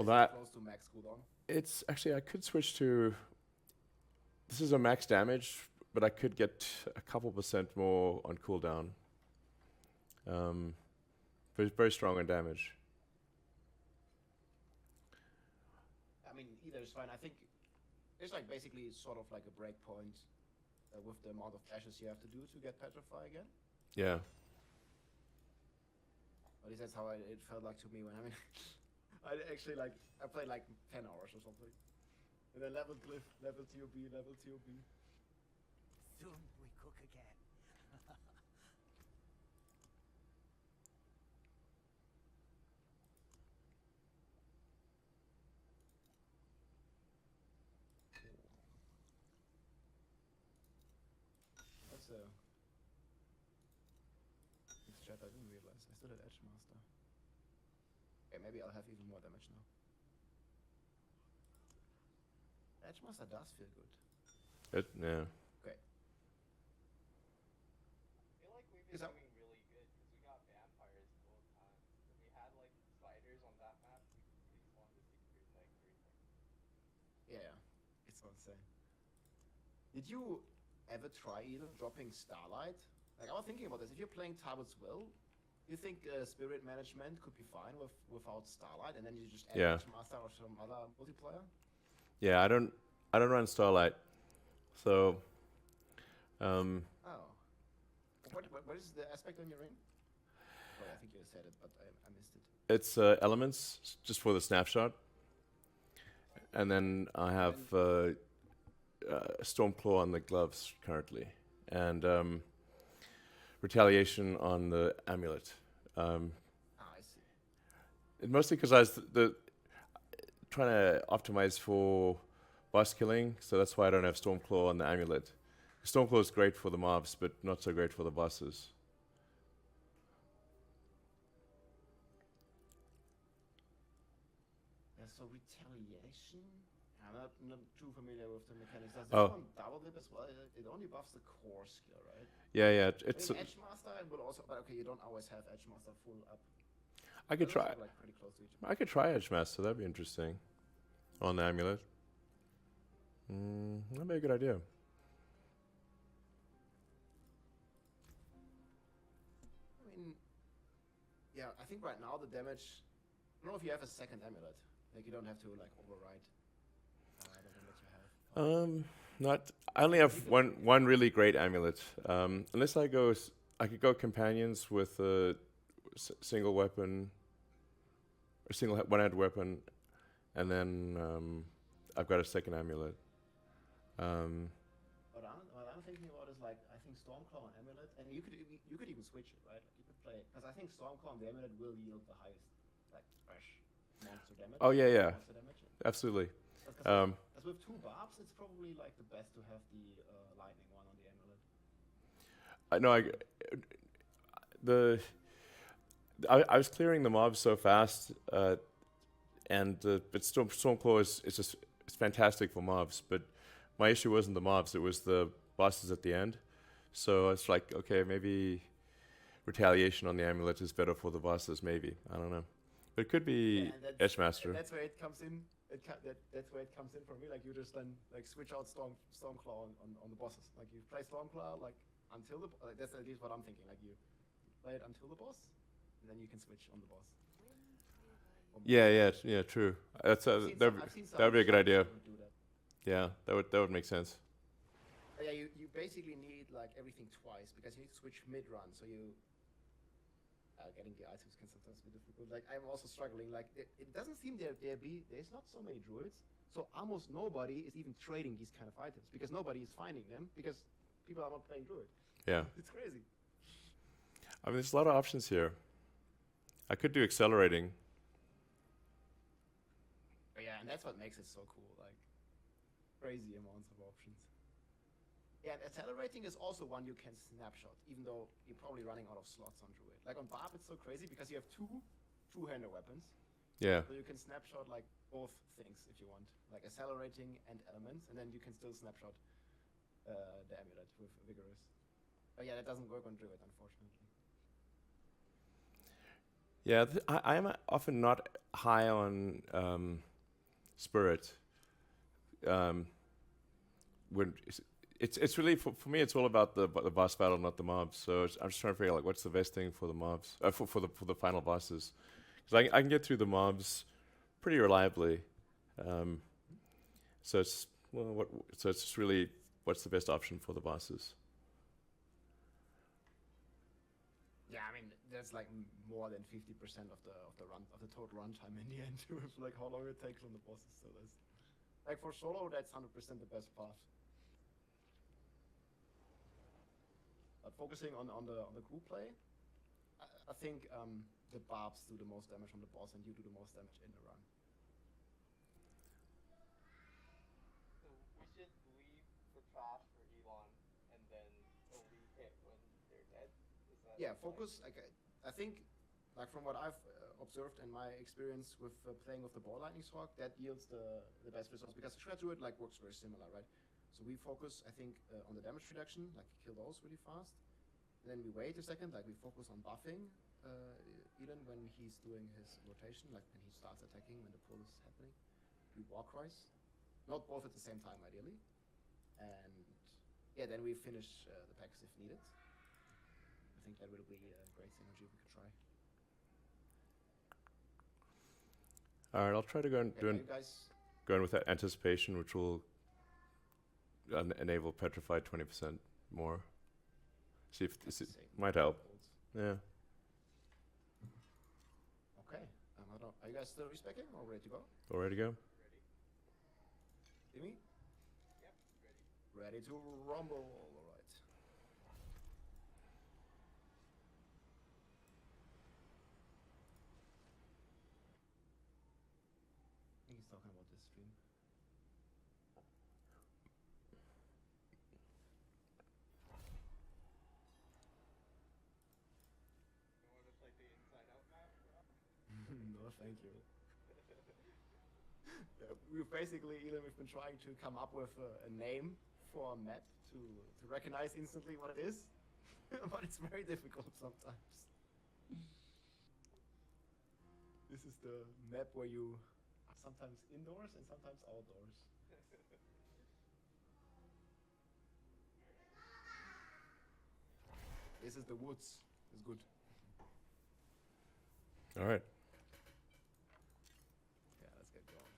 it that close to max cooldown. it's actually I could switch to. This is a max damage, but I could get a couple % more on cooldown. Very, very strong on damage. I mean, either is fine. I think it's basically sort of a break point with the amount of dashes you have to do to get petrify again. Yeah. At least that's how it felt like to me when I actually I played 10 hours or something. And then level glyph, level TOB, level TOB. Soon we cook again. That's it's chat I didn't realize. I still had Edge Master. Okay, maybe I'll have even more damage now. Edge Master does feel good. Yeah. Okay. I feel like we've Is been that- doing really good because we got vampires both times. If we had spiders on that map, we spawned the secret 3 seconds. Yeah, it's so insane. Did you ever try either dropping Starlight? I was thinking about this. If you're playing Talbot's Will, You think spirit management could be fine without Starlight, and then you just add Yeah. Master or some other multiplier? Yeah, I don't run Starlight, so Oh. What is the aspect on your ring? Oh, I think you said it, but I missed it. it's elements just for the snapshot, and then I have Stormclaw on the gloves currently, and retaliation on the amulet. I see. Mostly because I was trying to optimize for boss killing, so that's why I don't have Stormclaw on the amulet. Stormclaw is great for the mobs, but not so great for the bosses. So retaliation? I'm not too familiar with the mechanics. Does this Oh. one double dip as well? It only buffs the core skill, right? Yeah, it's. Edge Master will also, but okay, you don't always have Edge Master full up. I could Those try. are, like pretty close to each other. I could try Edge Master. That'd be interesting. On the amulet. That'd be a good idea. I mean, yeah, I think right now the damage. I don't know if you have a second amulet. Like you don't have to like override the one that you have. Not. I only have one really great amulet. Unless I could go companions with a single weapon, a single one-handed weapon, and then I've got a second amulet. What I'm thinking about is like I think Stormclaw and Amulet, and you could even switch it, right? Like you could play because I think Stormclaw and the Amulet will yield the highest like fresh monster damage. Oh yeah, Monster damage. absolutely. Because with two barbs, it's probably like the best to have the lightning one on the Amulet. I was clearing the mobs so fast, and but Stormclaw is just it's fantastic for mobs. But my issue wasn't the mobs; it was the bosses at the end. So it's like, okay, maybe retaliation on the amulet is better for the bosses. Maybe, I don't know. But it could be Edge Master. That's where it comes in. That's where it comes in for me. Like you just then like switch out Stormclaw on the bosses. Like you play Stormclaw like until the that's at least what I'm thinking. Like you play it until the boss, and then you can switch on the boss. Yeah, true. That would be a good idea. Do that. Yeah, that would make sense. Yeah, you basically need like everything twice because you need to switch mid-run. So you getting the items can sometimes be difficult. Like I'm also struggling. Like it doesn't seem there's not so many druids. So almost nobody is even trading these kind of items because nobody is finding them because people are not playing druid. Yeah. It's crazy. I mean, there's a lot of options here. I could do accelerating. But yeah, and that's what makes it so cool. Like crazy amounts of options. Yeah, and accelerating is also one you can snapshot, even though you're probably running out of slots on druid. Like on Barb, it's so crazy because you have two two-hander weapons. Yeah. So you can snapshot like both things if you want, like accelerating and elements, and then you can still snapshot the amulet with vigorous. But yeah, that doesn't work on druid, unfortunately. Yeah, I am often not high on spirit. When it's really for me, it's all about the boss battle, not the mobs. So I'm just trying to figure out like what's the best thing for the mobs, for the final bosses, because I can get through the mobs pretty reliably. So it's just really what's the best option for the bosses. Yeah, I mean that's like more than 50% of the total runtime in the end, with like how long it takes on the bosses. So that's like for solo, that's 100% the best path. But focusing on the group play, I think the barbs do the most damage on the boss, and you do the most damage in the run. So we should leave the trash for Elon and then only hit when they're dead? Is that Yeah, focus. Like I think, like from what I've observed in my experience with playing with the ball lightning sword, that yields the best results because the shred druid like works very similar, right? So we focus, I think, on the damage reduction, like kill those really fast. And then we wait a second, like we focus on buffing Eden when he's doing his rotation, like when he starts attacking, when the pull is happening. We walk rise, not both at the same time, ideally. And yeah, then we finish the packs if needed. think that will be a great synergy we could try. All right, I'll try to go and Okay, are you guys? go in with that anticipation, which will enable petrified 20% more. See if this might help. Yeah. Okay. I don't. Are you guys still respecting or ready to go? All ready to go? Timmy? Yep, ready. Ready to rumble. All right. I think he's talking about this stream. You want to play the Inside Out map, Rob? No, thank you. We've basically, Elon, we've been trying to come up with a name for a map to recognize instantly what it is, but it's very difficult sometimes. This is the map where you are sometimes indoors and sometimes outdoors. This is the woods. It's good. All right. Yeah, let's get going.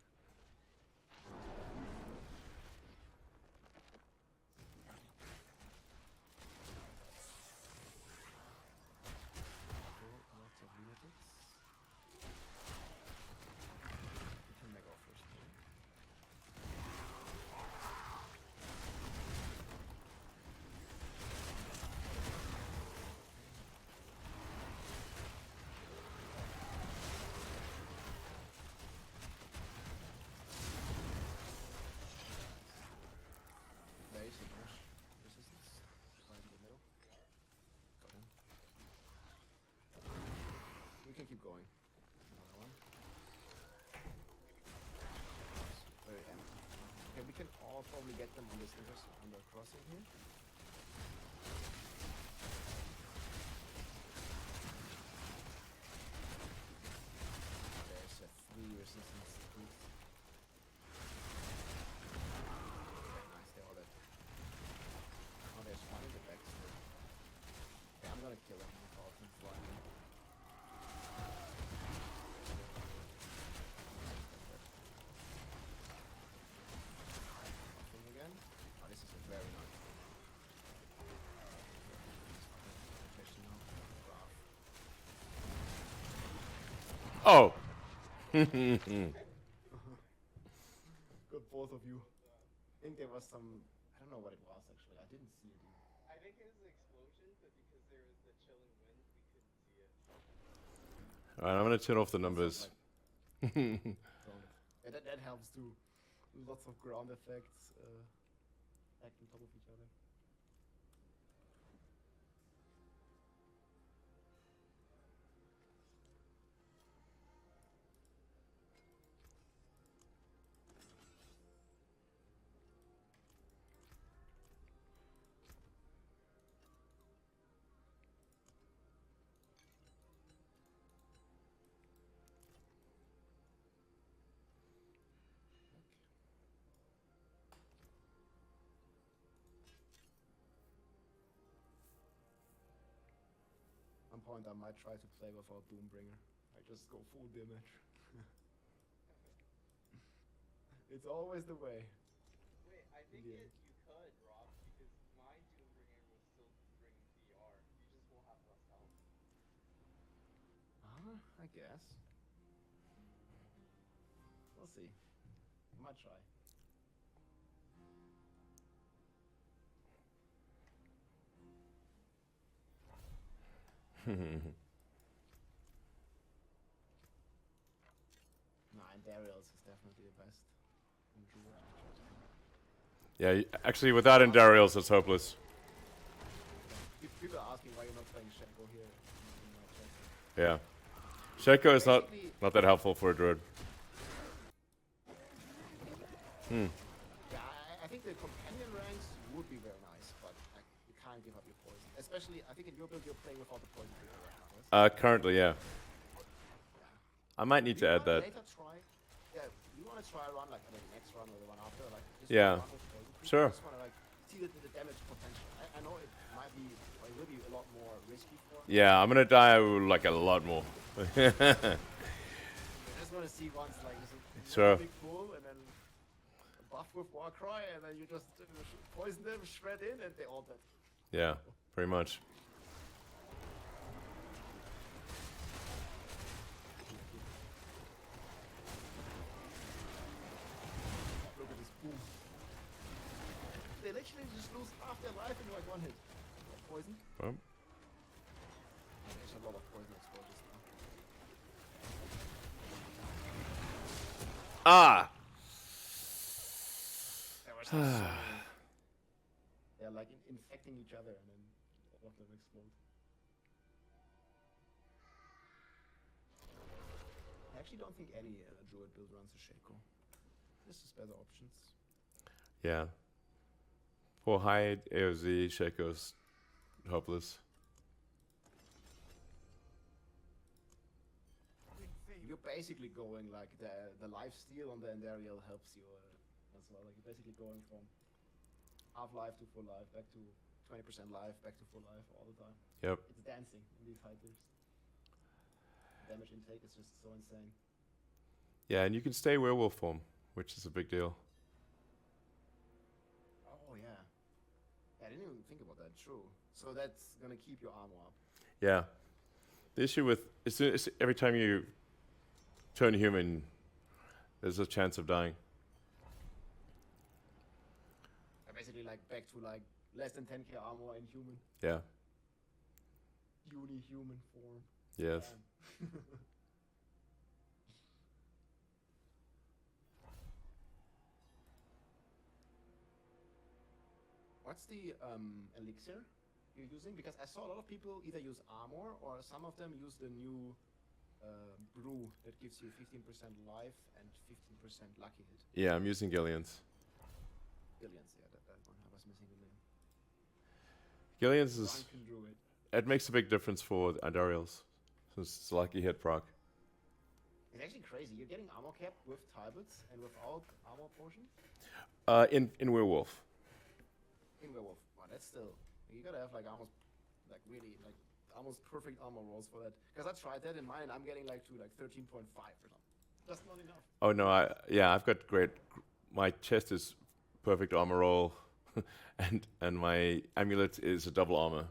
Lots of lunatics. We can make our first turn. There is a bush resistance right in the middle. Got him. We can keep going. Another one. Very empty. Okay, we can all probably get them on this on the crossing here. There's a 3 resistance boost. Okay, nice, they're all dead. Oh, there's one in the back still. Okay, I'm gonna kill him without him flying. Nothing again. Oh, this is a very nice one. Rotation now. Graph. Oh. Good, both of you. I think there was some. I don't know what it was actually. I didn't see it. I think it was an explosion, but because there was the chilling wind, we couldn't see it. All right, I'm gonna turn off the numbers. Yeah, that helps too. Lots of ground effects act on top of each other. At one point I might try to play without Doombringer. I just go full damage. It's always the way. Wait, I think Yeah. you could, Rob, because my Doombringer will still bring DR. You just will have less health. I guess. We'll see. I might try. Nah, and Darius is definitely the best. Yeah, actually, without Endarials, it's hopeless. People are asking why you're not playing Shaco here in my chat. Yeah. Shaco is Basically- not that helpful for a druid. Yeah, I think the companion ranks would be very nice, but you can't give up your poison. Especially, I think in your build you're playing without the poison trigger right now. Yes? Currently, yeah. I might need to add that. Later try, yeah, you want to try a run like the next run or the one after, like just Yeah. run with poison trigger. Sure. Just want to like see the damage potential. I know it might be, or it will be a lot more risky for him. Yeah, I'm gonna die like a lot more. I just want to see once like this Sure. big bull and then a buff with Warcry and then you just poison them, shred in, and they all dead. Yeah, pretty much. Look at this boom. They literally just lose half their life in like one hit. Poison. Well, There's a lot of poison exposures now. ah! There was so many. They're like infecting each other and then all of them explode. I actually don't think any druid build runs a Shaco. This is better options. Yeah. For high AOZ, Shaco's hopeless. You're basically going like the life steal on the Endariel helps you as well. Like you're basically going from half life to full life, back to 20% life, back to full life all the time. Yep. It's dancing in these high tiers. Damage intake is just so insane. Yeah, and you can stay werewolf form, which is a big deal. Oh yeah. I didn't even think about that. True. So that's gonna keep your armor up. Yeah. The issue with every time you turn human, there's a chance of dying. Basically like back to like less than 10k armor in human. Yeah. Uni-human form. Yes. What's the elixir you're using? Because I saw a lot of people either use armor or some of them use the new brew that gives you 15% life and 15% lucky hit. Yeah, I'm using Gillian's. Billions, yeah, that one. I was missing the name. Gillian's is... Drunken Druid. It makes a big difference for Andariels, since it's lucky hit proc. It's actually crazy. You're getting armor cap with Talbots and without armor potions? In werewolf. In werewolf. Wow, that's still... You gotta have like almost... Like really, like almost perfect armor rolls for that. Because I tried that in mine and I'm getting like to like 13.5 or something. That's not enough. Oh no, I've got great... My chest is perfect armor roll, and my amulet is a double armor.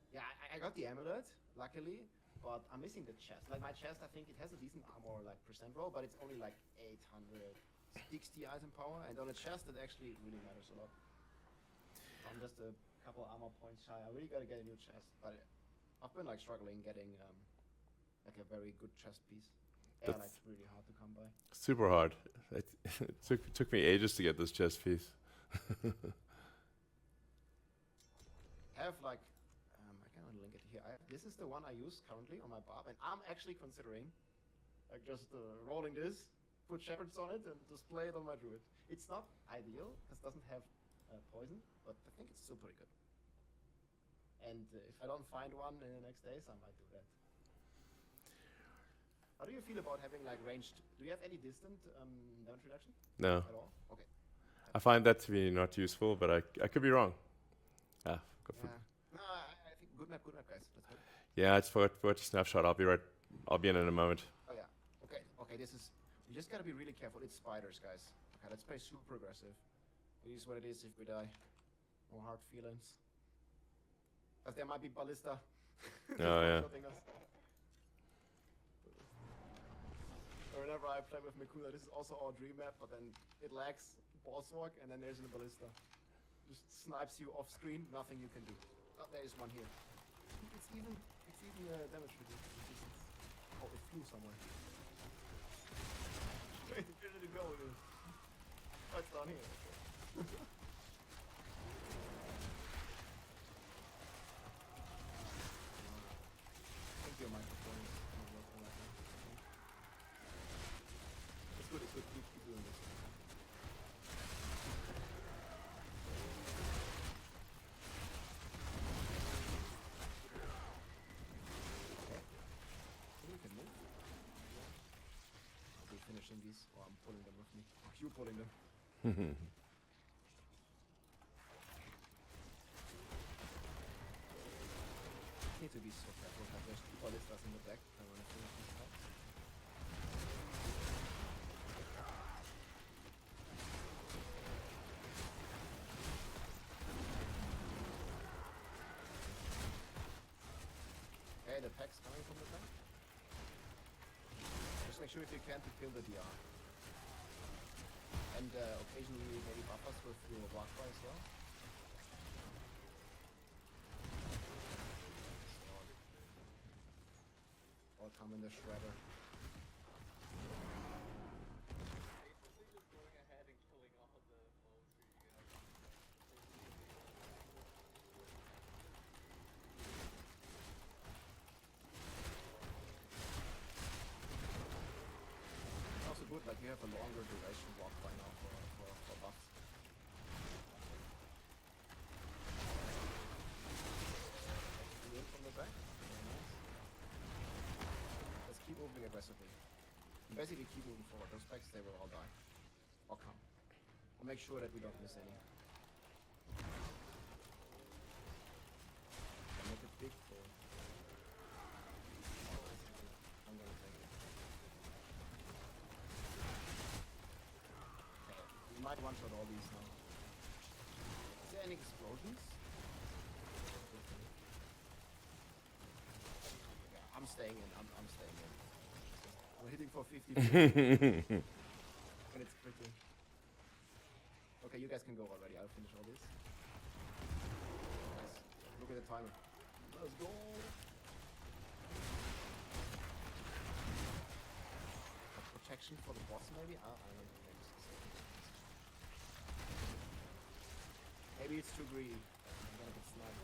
Yeah, I got the amulet, luckily, but I'm missing the chest. Like my chest, I think it has a decent armor like percent roll, but it's only like 860 item power, and on a chest it actually really matters a lot. I'm just a couple armor points shy. I really gotta get a new chest, but I've been like struggling getting like a very good chest piece. And That's it's really hard to come by. super hard. It took me ages to get this chest piece. I have like, I cannot link it here. This is the one I use currently on my barb, and I'm actually considering like just rolling this, put shepherds on it, and just play it on my druid. It's not ideal because it doesn't have poison, but I think it's still pretty good. And if I don't find one in the next days, I might do that. How do you feel about having like ranged? Do you have any distant damage reduction No. at all? Okay. I find that to be not useful, but I could be wrong. Yeah. No, I think good map, guys. Let's go. Yeah, it's for a snapshot. I'll be right. I'll be in a moment. Oh yeah. Okay. This is. You just gotta be really careful. It's spiders, guys. Okay, let's play super aggressive. It is what it is. If we die, no hard feelings. But there might be ballista. Oh yeah. shooting us. Whenever I play with Mikula, this is also our dream map, but then it lags Ballswalk, and then there's a ballista. Just snipes you off screen, nothing you can do. Oh, there is one here. It's even damage resistance. Oh, it flew somewhere. Where did it go? Oh, it's down here. I think your microphone is not working right now. It's good. Keep doing this. We can move. I'll be finishing these, or I'm pulling them with me. Or you pulling them. be so careful. There's 2 ballistas in the back. I want to finish these fights. Okay, the pack's coming from the back. Just make sure if you can to kill the DR. And occasionally maybe buffers with your walkway as well. All come in the shredder. Basically just going ahead and killing all the foes for you guys. Also good, like you have a longer duration walkway now for buffs. You in from the back? Very nice. Let's keep moving aggressively. And basically keep moving forward. Those packs, they will all die. Or come. We'll make sure that we don't miss any. And make it big for... I'm gonna take it. Okay, we might one-shot all these now. Is there any explosions? Yeah, I'm staying in. I'm staying in. We're hitting for 50. And it's quickly. Okay, you guys can go already. I'll finish all this. Nice. Look at the timer. Let's go. Protection for the boss, maybe? I don't know. Maybe it's too greedy. I'm gonna get sniped.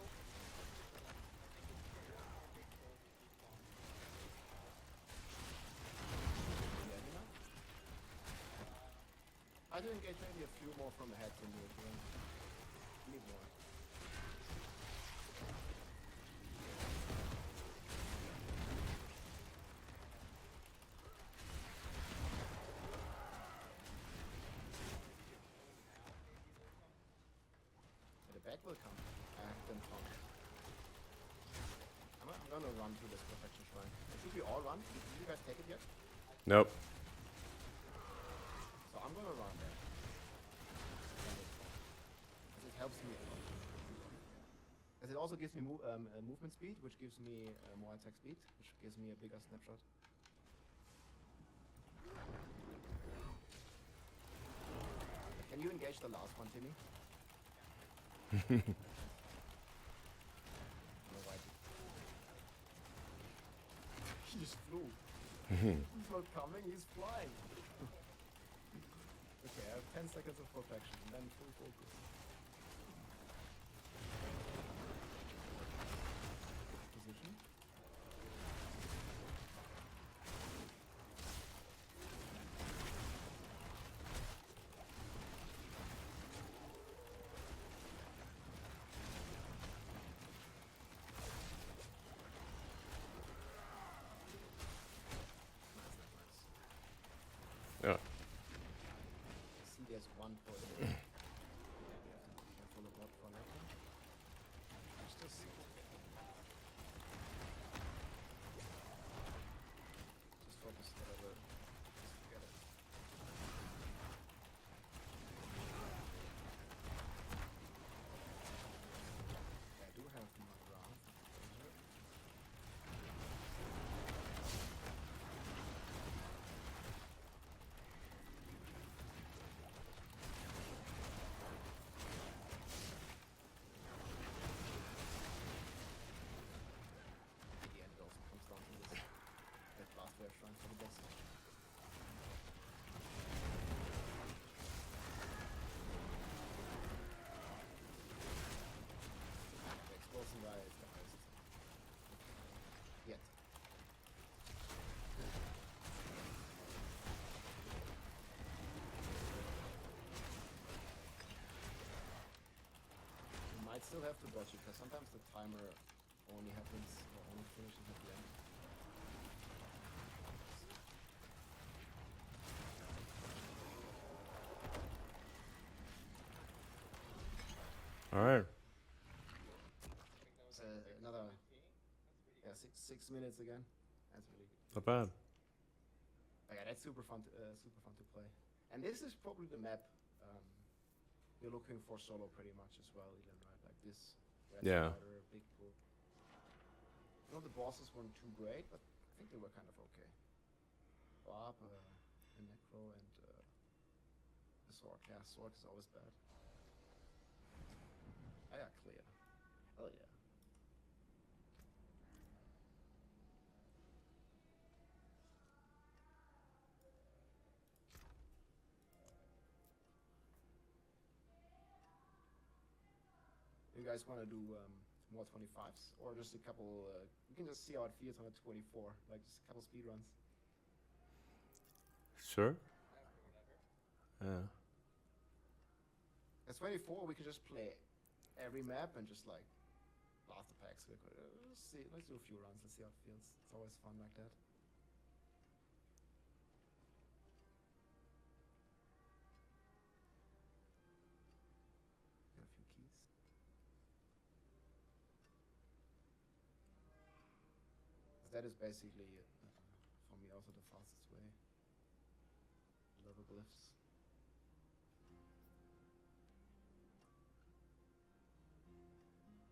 I do engage maybe a few more from ahead to me if you want. Need more. The back will come. I have them found. I'm gonna run through this perfection shrine. Should we all run? Did you guys take it yet? Nope. So I'm gonna run there. Because it helps me a lot. Because it also gives me movement speed, which gives me more attack speed, which gives me a bigger snapshot. Can you engage the last one, Timmy? No, right. He just flew. He's not coming, he's flying. Okay, I have 10 seconds of perfection, and then full focus. Position. Yeah. I see there's one point. We have to be careful about for later. I'm still sick. Just focus whatever. Just forget it. I do have my wrath. The end also comes down to this. That last wave shrine for the boss. The explosive guy is the highest. Yet. You might still have to dodge it, because sometimes the timer only happens or only finishes at the end. All right. I think that was Another. 15. That's pretty 6 minutes again. That's really good. Not bad. But yeah, that's super fun to play. And this is probably the map you're looking for solo pretty much as well, Elon, right? Like this. Red Yeah. Spider, big pool. You know, the bosses weren't too great, but I think they were kind of okay. Bob, the Necro, and the Sword. Yeah, Sword is always bad. Oh yeah, clear. Oh yeah. You guys want to do more 25s or just a couple? You can just see how it feels on a 24, like just a couple speed runs. Sure. Whatever. Yeah. At 24, we can just play every map and just like blast the packs. Let's see. Let's do a few runs. Let's see how it feels. It's always fun like that. Get a few keys. That is basically, for me, also the fastest way. Level glyphs.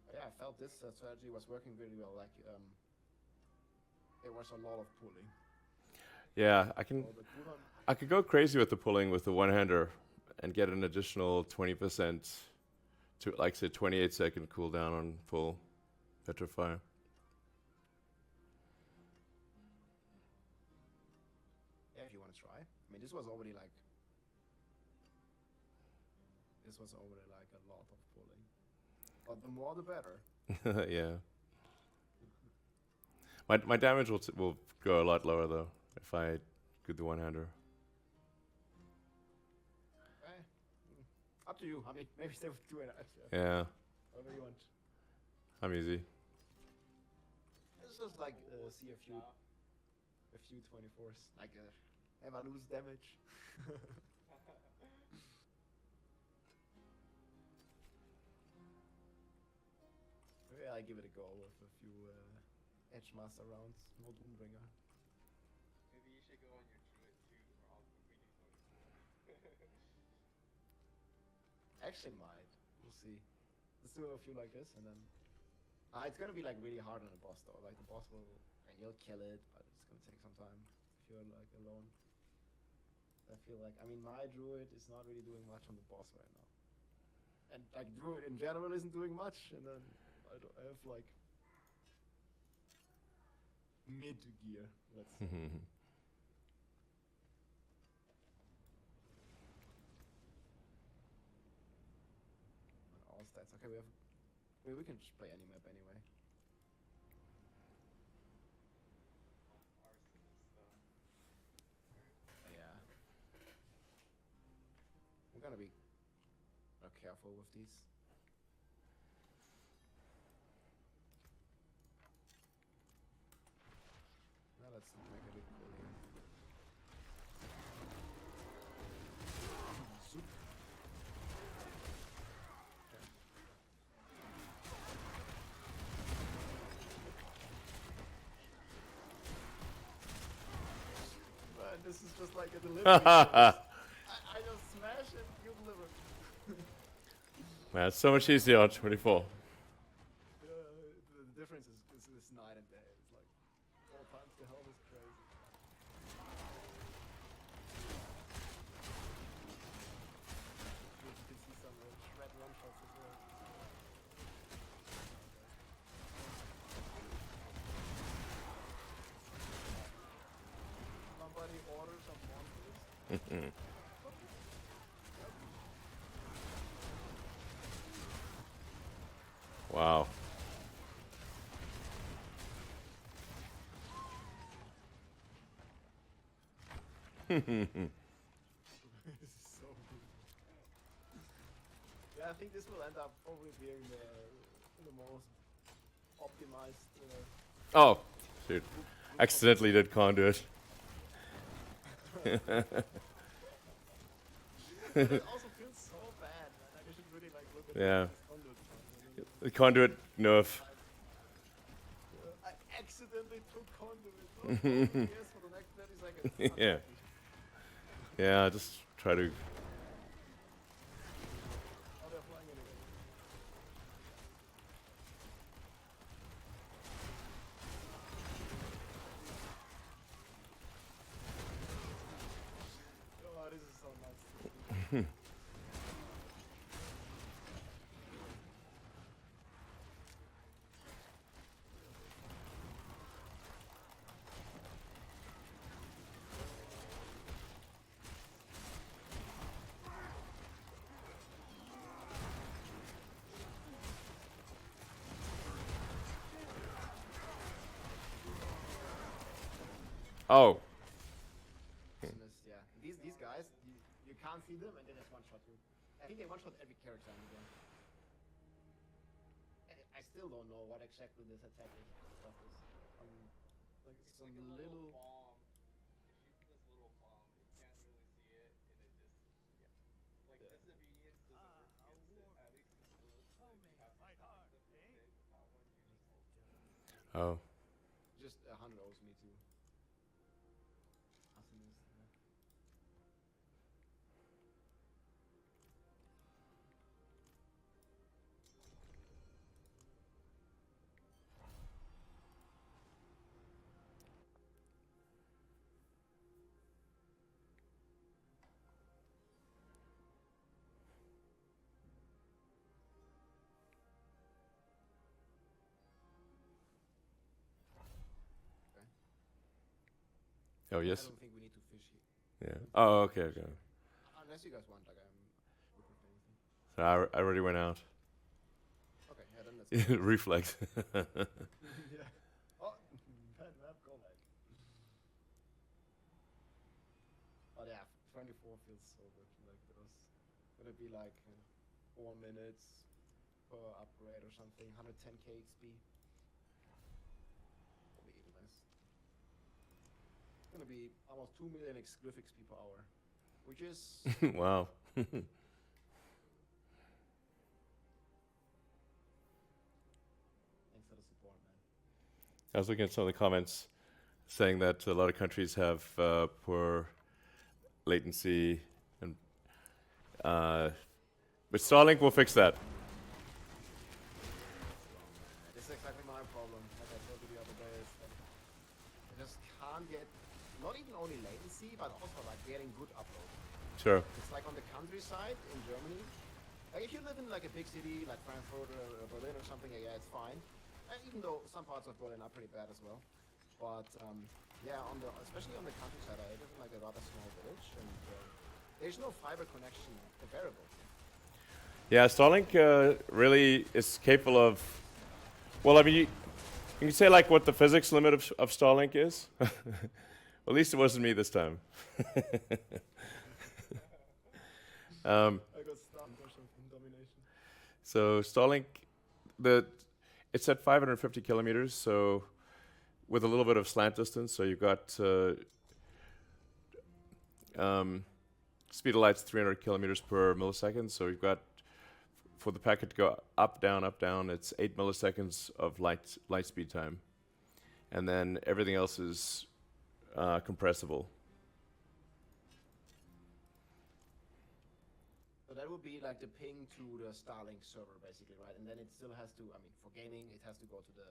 But yeah, I felt this strategy was working really well. Like, there was a lot of pulling. Yeah, So the cooldown, I could go crazy with the pulling with the one-hander and get an additional 20% to, like, say, 28-second cooldown on full Petrify. yeah, if you want to try. I mean, this was already like a lot of pulling. But the more, the better. Yeah. My damage will go a lot lower though if I do the one-hander. Okay. Up to you. I mean, maybe stay with 2 and Yeah, whatever you want. I'm easy. It's just like see a few 24s, like never lose damage. Maybe I give it a go with a few Edge Master rounds, no Doombringer. Maybe you should go on your druid too, or we do 24. Actually, might. We'll see. Let's do a few like this, and then it's gonna be like really hard on the boss though. Like the boss will, and you'll kill it, but it's gonna take some time if you're like alone. I feel like, I mean, my druid is not really doing much on the boss right now, and like druid in general isn't doing much, and then I have like mid gear. Let's say. All stats. Okay, we can just play any map anyway. Yeah. We're gonna be careful with these. Now let's make a bit cool here. Soup. Man, this is just like a delivery. I just smash and you deliver. Man, it's so much easier on 24. The difference is night and day. It's like all times the hell is crazy. You can see some shred one shots as well. Somebody order some monsters. Wow. This is so good. Yeah, I think this will end up probably being the most optimized. Oh, shoot. Accidentally did conduit. It also feels so bad, man. Like, I should really like look at Yeah. this conduit. The conduit nerf. I accidentally Yes, for the next 30 seconds. Yeah. Yeah, just try to. Oh, they're flying anyway. Oh, this is so nice. Oh, Yeah, these guys, you can't see them and they just one shot you. I think they one shot every character in the game. I still don't know what exactly this attack is. Stuff is. Like It's some like a little. bomb. It shoots this little bomb. You can't really see it, and it just like disobedience doesn't work against it. At least in Split, Oh if you man, have to fight stop hard, the eh? thing with that one, you just hold it. oh. Just 100 owes me too. Awesomeness, yeah. Oh I yes. don't think we need to fish here. Yeah. Oh, okay, okay. Unless you guys want, like I'm open for anything. So I already went out. Okay, yeah, then let's go. Reflex. Yeah. Oh, bad map, go back. Oh yeah, 24 feels so good. Like those, gonna be like 4 minutes per upgrade or something. 110k XP. Probably even less. Gonna be almost 2 million glyph XP per hour, which is Wow. thanks for the support, man. I was looking at some of the comments saying that a lot of countries have poor latency, and but Starlink will fix that. This is exactly my problem. Like I told you the other day, is that I just can't get not even only latency, but also like getting good upload. Sure. It's like on the countryside in Germany. Like if you live in like a big city like Frankfurt or Berlin or something, yeah, it's fine. And even though some parts of Berlin are pretty bad as well. But yeah, especially on the countryside, I live in like a rather small village, and there's no fiber connection available. Yeah, Starlink really is capable of. Well, I mean, you can say like what the physics limit of Starlink is. At least it wasn't me this time. I got stunned or something, domination. So Starlink, it's at 550 kilometers, so with a little bit of slant distance. So you've got speed of light's 300 kilometers per millisecond. So you've got for the packet to go up, down. It's 8 milliseconds of light speed time, and then everything else is compressible. So that would be like the ping to the Starlink server, basically, right? And then it still has to, I mean, for gaming, it has to go to the,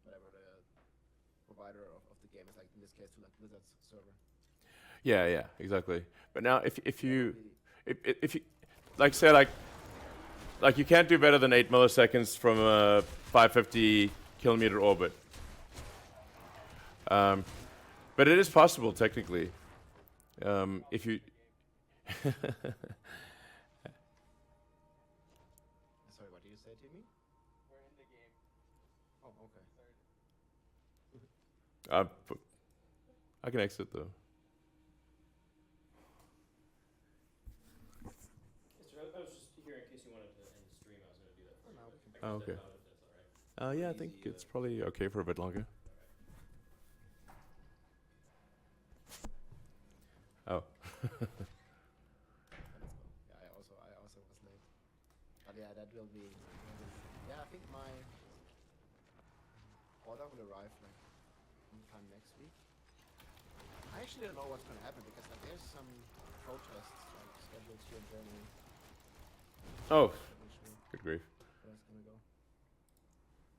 whatever the provider of the game is, like in this case, to like Blizzard's server. Yeah, exactly. But now, if you That would be- if you like say like you can't do better than 8 milliseconds from a 550 kilometer orbit. But it is possible technically. If you Sorry, what did you say to me? We're in the game. Oh, okay. I can exit though. I was just here in case you wanted to end the stream. I was going to do that. Oh, no, we can Oh, okay. If that's all right. Yeah, I think it's probably okay for a bit longer. Oh. Let's go. Yeah, I also was late. But yeah, that will be. Yeah, I think my order will arrive like in sometime next week. I actually don't know what's gonna happen because like there's some protests like scheduled here in Germany. Oh, Not sure good grief. where that's gonna go.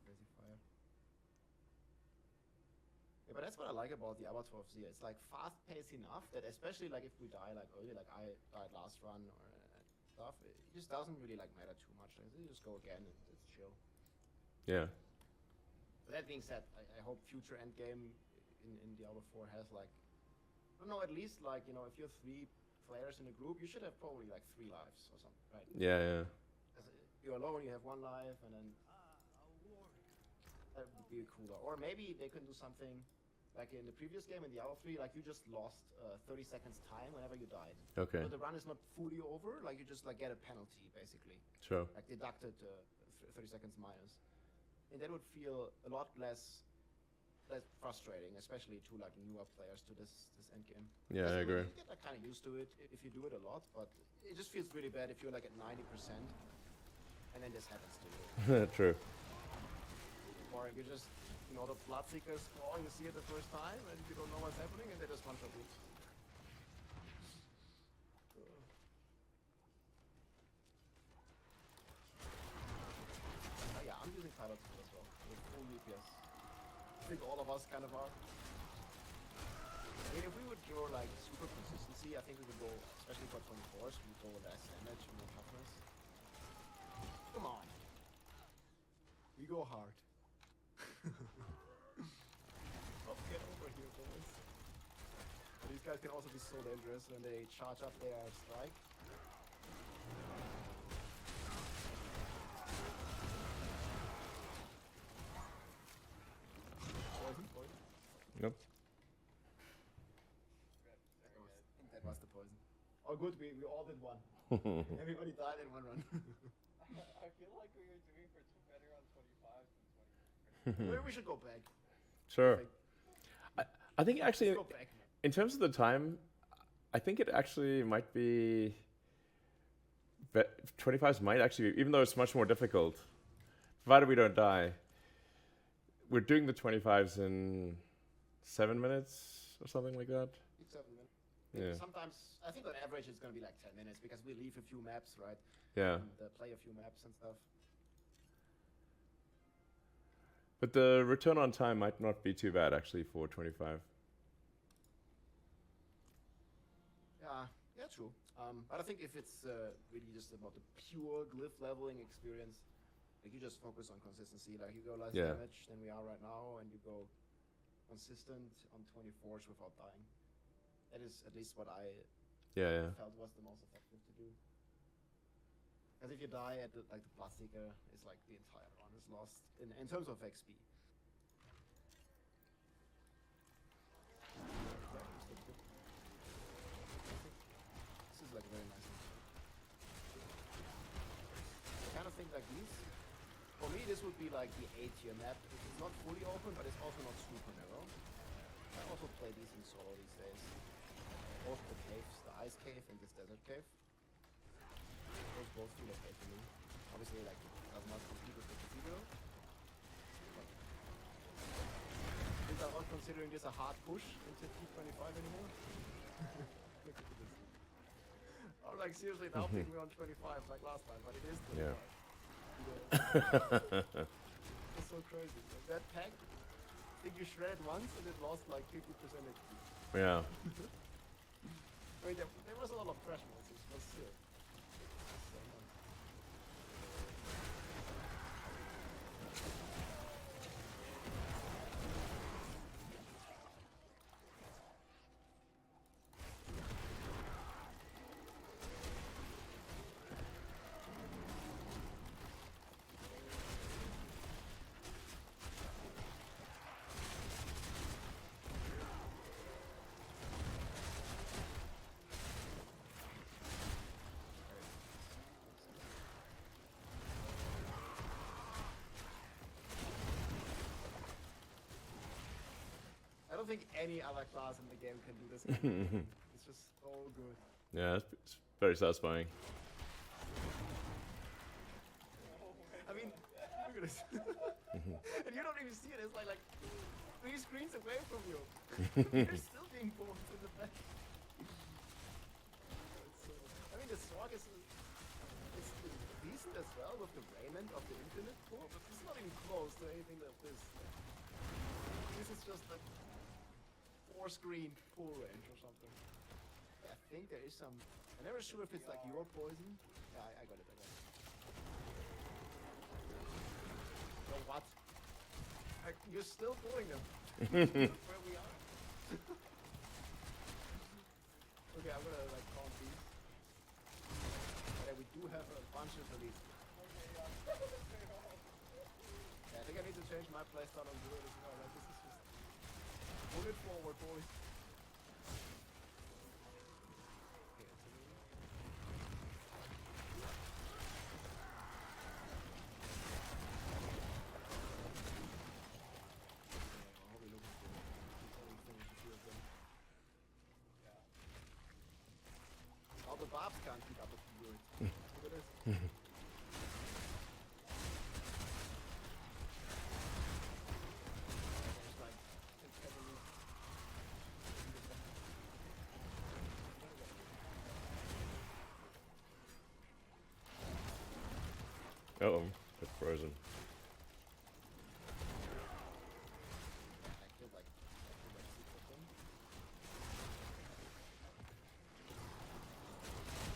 Crazy fire. Yeah, but that's what I like about the Abattoir of Zir. It's like fast paced enough that especially like if we die like early, like I died last run or stuff, it just doesn't really like matter too much. Like, you just go again and it's chill. Yeah. That being said, I hope future endgame in Diablo 4 has like, I don't know, at least like, you know, if you're 3 players in a group, you should have probably like 3 lives or something, right? Yeah, yeah. 'Cause you're alone, you have 1 life, and then that would be cooler. Or maybe they can do something like in the previous game in Diablo 3, like you just lost 30 seconds time whenever you died. Okay. So the run is not fully over, like you just like get a penalty basically, Sure. like deducted 30 seconds minus. And that would feel a lot less frustrating, especially to like newer players to this end game. Yeah, I agree. You get like, kind of used to it if you do it a lot, but it just feels really bad if you're like at 90% and then this happens to you. True. Or you just, you know, the Bloodseekers crawl, you see it the first time and you don't know what's happening and they just one-shot you. Yeah, I'm using pilot tool as well, with full DPS. I think all of us kind of are. I mean, if we would go like super consistency, I think we would go, especially for 24s, we would go less damage and more toughness. Come on. We go hard. Oh, get over here, boys. But these guys can also be so dangerous when they charge up their strike. Poison. Nope. I think that was the poison. Oh good, we all did one. Everybody died in one run. I feel like we were doing better on 25 than 20. Maybe we should go back. Sure. I think actually, Let's go back. in terms of the time, I think it actually might be 25s might actually be, even though it's much more difficult, provided we don't die. We're doing the 25s in 7 minutes or something like that. 7 minutes. Yeah. Sometimes, I think on average it's gonna be like 10 minutes because we leave a few maps, right? Yeah. And play a few maps and stuff. But the return on time might not be too bad actually for 25. Yeah, true. But I think if it's really just about the pure glyph leveling experience, like you just focus on consistency, like you go less damage than we are right now, and you go consistent on 24s without dying. That is at least what I felt was the most effective to do. Because if you die at the Bloodseeker, it's like the entire run is lost in terms of XP. This is like a very nice one. I kind of think like these. For me, this would be like the A-tier map. It's not fully open, but it's also not super narrow. I also play these in solo these days. Both the caves, the ice cave and this desert cave. Those both feel okay to me. Obviously, like, it does not compete with the cathedral. These are not considering this a hard push into T25 anymore. Look at this. I'm like, seriously, now think we're on 25 like last time, but it is 25. Yeah. It's so crazy. Like, that pack, I think you shredded once and it lost like 50% HP. Yeah. I mean, there was a lot of fresh monsters, but still. So nice. I don't think any other class in the game can do this. It's just so good. Yeah, it's very satisfying. I mean, look at this. And you don't even see it. It's like 3 screens away from you. You're still being pulled to the back. I mean, the sword is decent as well with the raiment of the infinite pull, but it's not even close to anything like this. This is just like 4 screen pull range or something. I think there is some. I'm never sure if it's like your poison. Yeah, I got it. So what? You're still pulling them. Where we are. Okay, I'm gonna like count these. Yeah, we do have a bunch of these. Yeah, I think I need to change my playstyle on Zero as well. Like, this is just pull it forward, boys. Okay, it's a little- Yeah, I'll be looking for it. He's only finished a few of them. All the barbs can't keep up with the word. Look at this. There's like 6, 7 weeks. Uh-oh, it's frozen. I killed like 6 of them.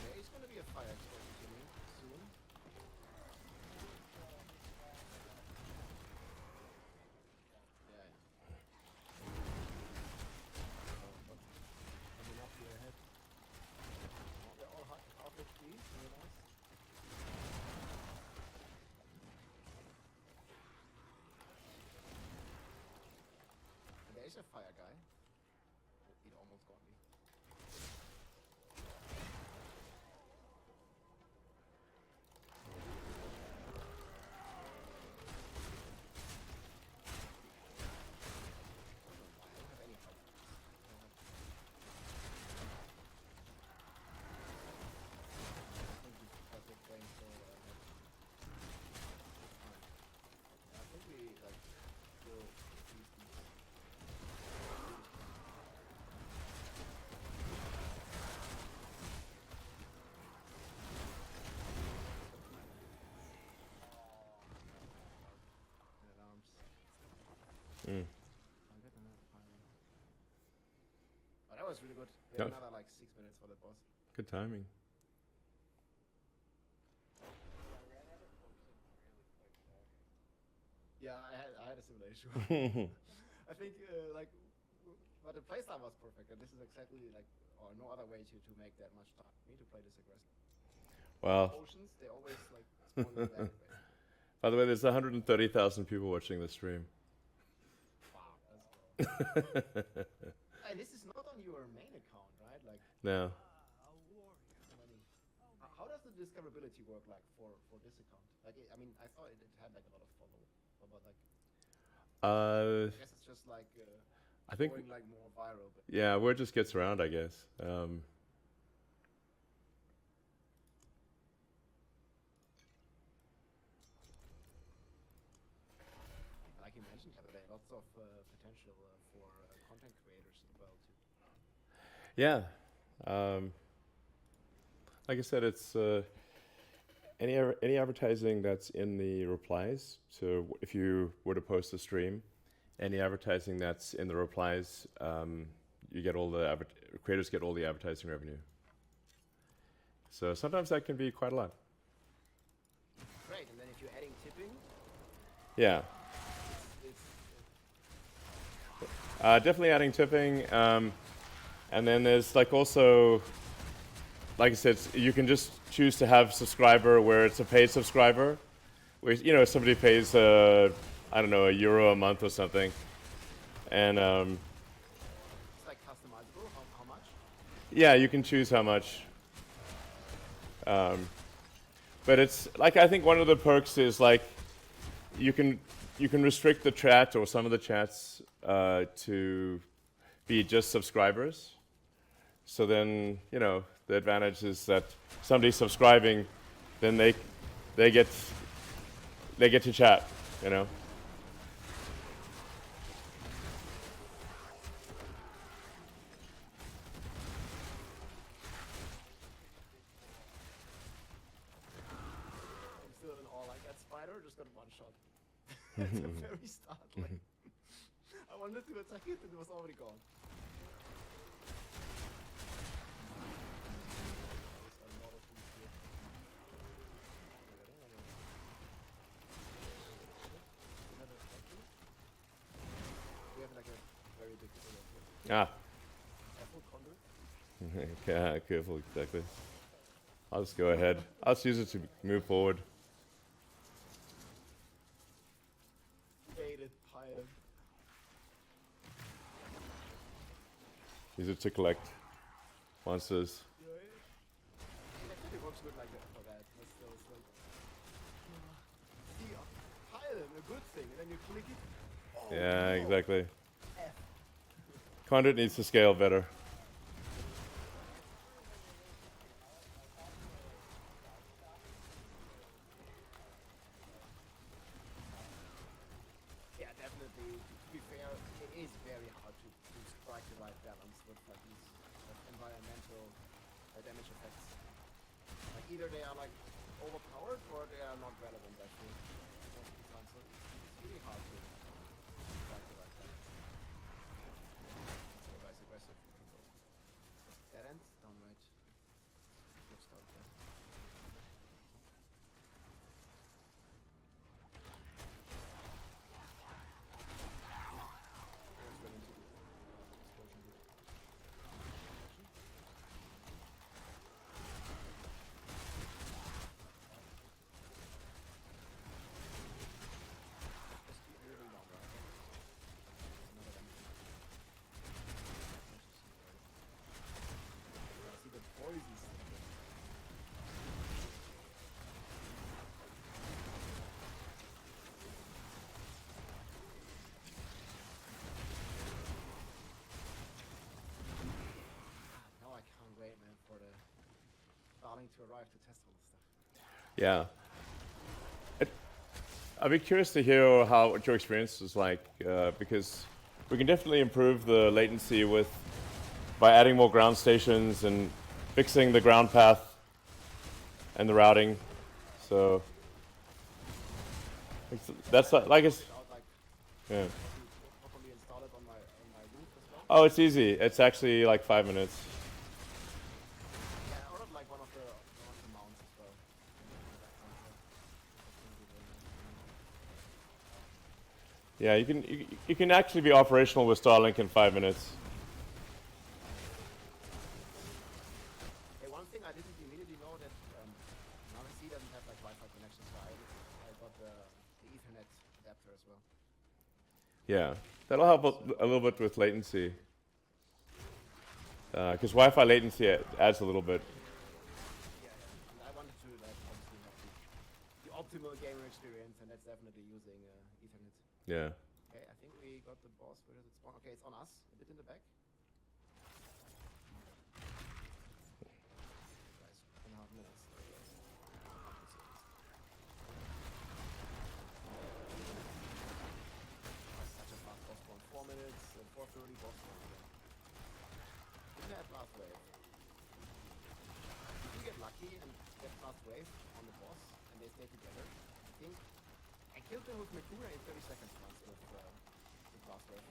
There is gonna be a fire explosion to me soon. Yeah. Coming up here ahead. Oh, they're all half HP, very nice. And there is a fire guy. It almost got me. I don't have any health. I think they're playing so I think we like will use these. Alarms. Mm. I'll get another fire. Oh, that was really good. We Yeah. have another like 6 minutes for the boss. Good timing. Yeah, I had a similar issue. I think but the playstyle was perfect, and this is exactly like, or no other way to make that much time. Me to play this aggressive. Well, Potions, they always like spawn in back. by the way, there's 130,000 people watching the stream. Wow, that's cool. Hey, this is not on your main account, right? Like, No. so many. How does the discoverability work like for this account? Like, I mean, I thought it had like a lot of follow, but like, I guess it's just like I think, going like more viral. But yeah, word just gets around, I guess. like you mentioned the other day, lots of potential for content creators as well too. Yeah. Like I said, it's any advertising that's in the replies. So if you were to post a stream, any advertising that's in the replies, you get all the creators get all the advertising revenue. So sometimes that can be quite a lot. Great, and then if you're adding tipping, Yeah. it's Definitely adding tipping. And then there's like also, like I said, you can just choose to have subscriber where it's a paid subscriber, where, you know, somebody pays, I don't know, €1 a month or something. And it's like customizable. How much? yeah, you can choose how much. But it's like, I think one of the perks is like you can restrict the chat or some of the chats to be just subscribers. So then, you know, the advantage is that somebody subscribing, then they get to chat, you know. one shot. At the very start, like, I wanted to attack it and it was already gone. There's a lot of things here. Another factory? We have like a very big pillar here. Ah. Apple condor. Okay, careful, exactly. I'll just go ahead. I'll just use it to move forward. Baited pile. Use it to collect monsters. Yeah, it actually works good like that for that. But still, it's like, see, pile, a good thing, and then you click it. Oh, Yeah, no. exactly. F. Conduit needs to scale better. Yeah, definitely. To be fair, it is very hard to strike the right balance with like these environmental damage effects. Like either they are like overpowered or they are not relevant. I feel most of the time, so it's really hard to strike the right balance. So vice aggressive. Dead end, downright. Good start there. Just keep moving down, right? Another damage. I see the poisons. Now I can't wait, man, for the darling to arrive to test all this stuff. Yeah. I'd be curious to hear what your experience is like, because we can definitely improve the latency by adding more ground stations and fixing the ground path and the routing. So that's like it's Without like yeah. to properly install it on my roof as well. Oh, it's easy. It's actually like 5 minutes. Yeah, I ordered like one of the mounts as well. That sounds like that's gonna be very nice. Yeah, you can actually be operational with Starlink in 5 minutes. Hey, one thing I didn't immediately know that RNC doesn't have like Wi-Fi connection, so I got the Ethernet adapter as well. Yeah, that'll help a little bit with latency. Because Wi-Fi latency adds a little bit. Yeah, yeah. And I wanted to like obviously have the optimal gamer experience, and that's definitely using Ethernet. Yeah. Okay, I think we got the boss. Where does it spawn? Okay, it's on us. A bit in the back. Guys, 2.5 minutes. Such a fast boss spawn. 4 minutes, 4:30 boss spawn. Didn't have last wave. If you get lucky and get last wave on the boss, and they stay together, I think I killed them with Makura in 30 seconds once with last wave.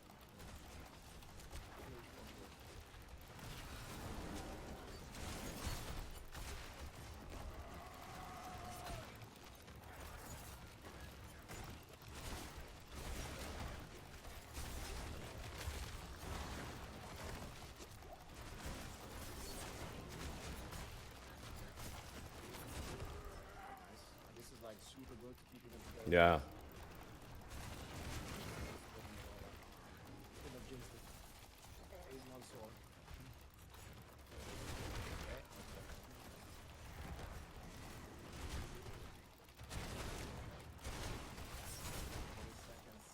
Nice. This is like super good to keep them together. Yeah. Couldn't have jinxed it. Amazing on sword. Okay. 20 seconds.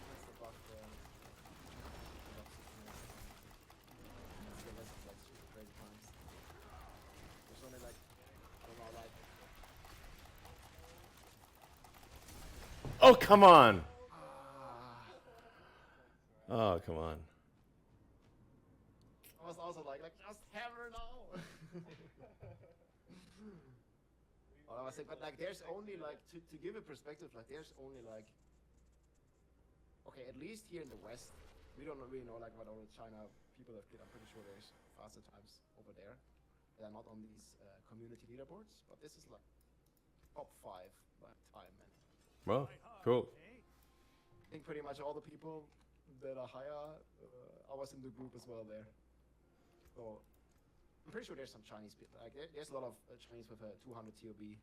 That's the buff there. About 6 minutes. Let's get this is like super crazy times. There's only like, I don't know, like Oh, come on. Oh, come on. I was also like just hammer now. Well, I was saying, but like, there's only like to give a perspective, like, there's only like, okay, at least here in the West, we don't really know like what all the China people have. I'm pretty sure there's faster times over there. They're not on these community leaderboards, but this is like top 5 by time, and Well, cool. I think pretty much all the people that are higher, I was in the group as well there. So I'm pretty sure there's some Chinese people. Like there's a lot of Chinese with a 200 TOB.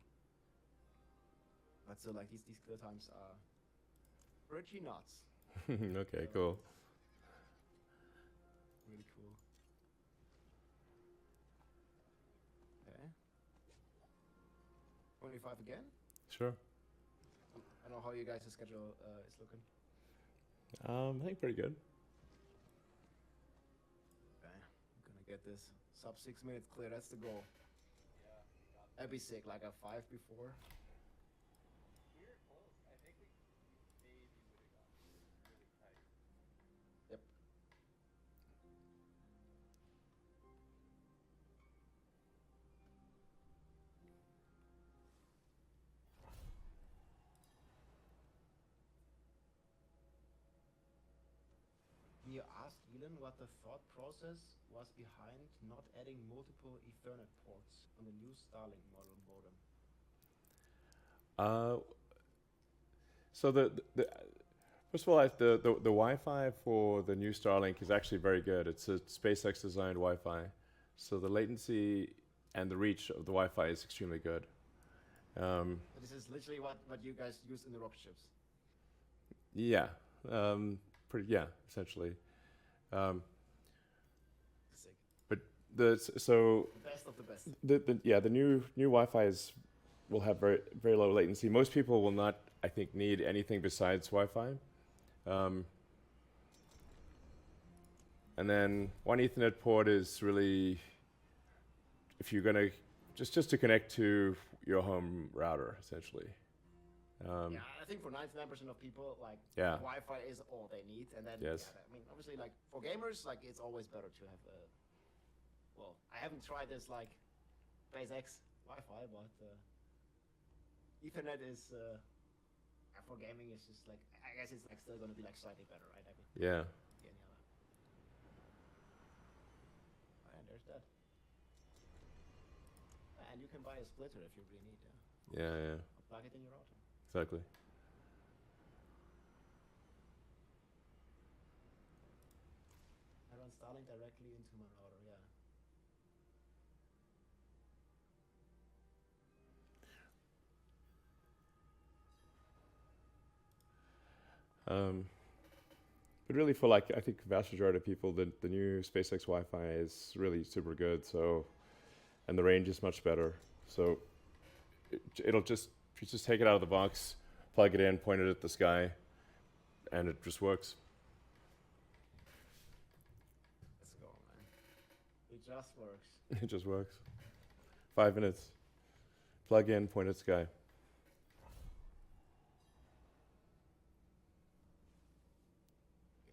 But so like these clear times are pretty nuts. Okay, cool. Really cool. Okay. 25 again. Sure. I don't know how you guys' schedule is looking. I think pretty good. Okay. I'm gonna get this sub 6 minutes clear. That's the goal. Yeah, we got That'd be sick. Like a 5 before. we were close. I think we maybe would have gotten really tight. Yep. You asked Elon what the thought process was behind not adding multiple Ethernet ports on the new Starlink model modem. So the first of all, the Wi-Fi for the new Starlink is actually very good. It's a SpaceX designed Wi-Fi, so the latency and the reach of the Wi-Fi is extremely good. This is literally what you guys use in the rocket ships. Yeah, essentially. Sick. But so The best of the best. the new Wi-Fi will have very low latency. Most people will not, I think, need anything besides Wi-Fi. And then one Ethernet port is really, if you're gonna just to connect to your home router, essentially. Yeah, I think for 99% of people, like, Yeah. Wi-Fi is all they need. And then, Yes. yeah, I mean, obviously, like, for gamers, like, it's always better to have a... Well, I haven't tried this, like, SpaceX Wi-Fi, but Ethernet is... for gaming, it's just, like, I guess it's, like, still going to be, like, slightly better, right? I mean, Yeah. any other. And there's that. And you can buy a splitter if you really need, Yeah. or plug it in your router. Exactly. I run Starlink directly into my router, yeah. But really, for like, I think vast majority of people, the new SpaceX Wi-Fi is really super good. So, and the range is much better. So, it'll just, if you just take it out of the box, plug it in, point it at the sky, and it just works. Let's go, man. It just works. It just works. 5 minutes. Plug in, point at sky. Give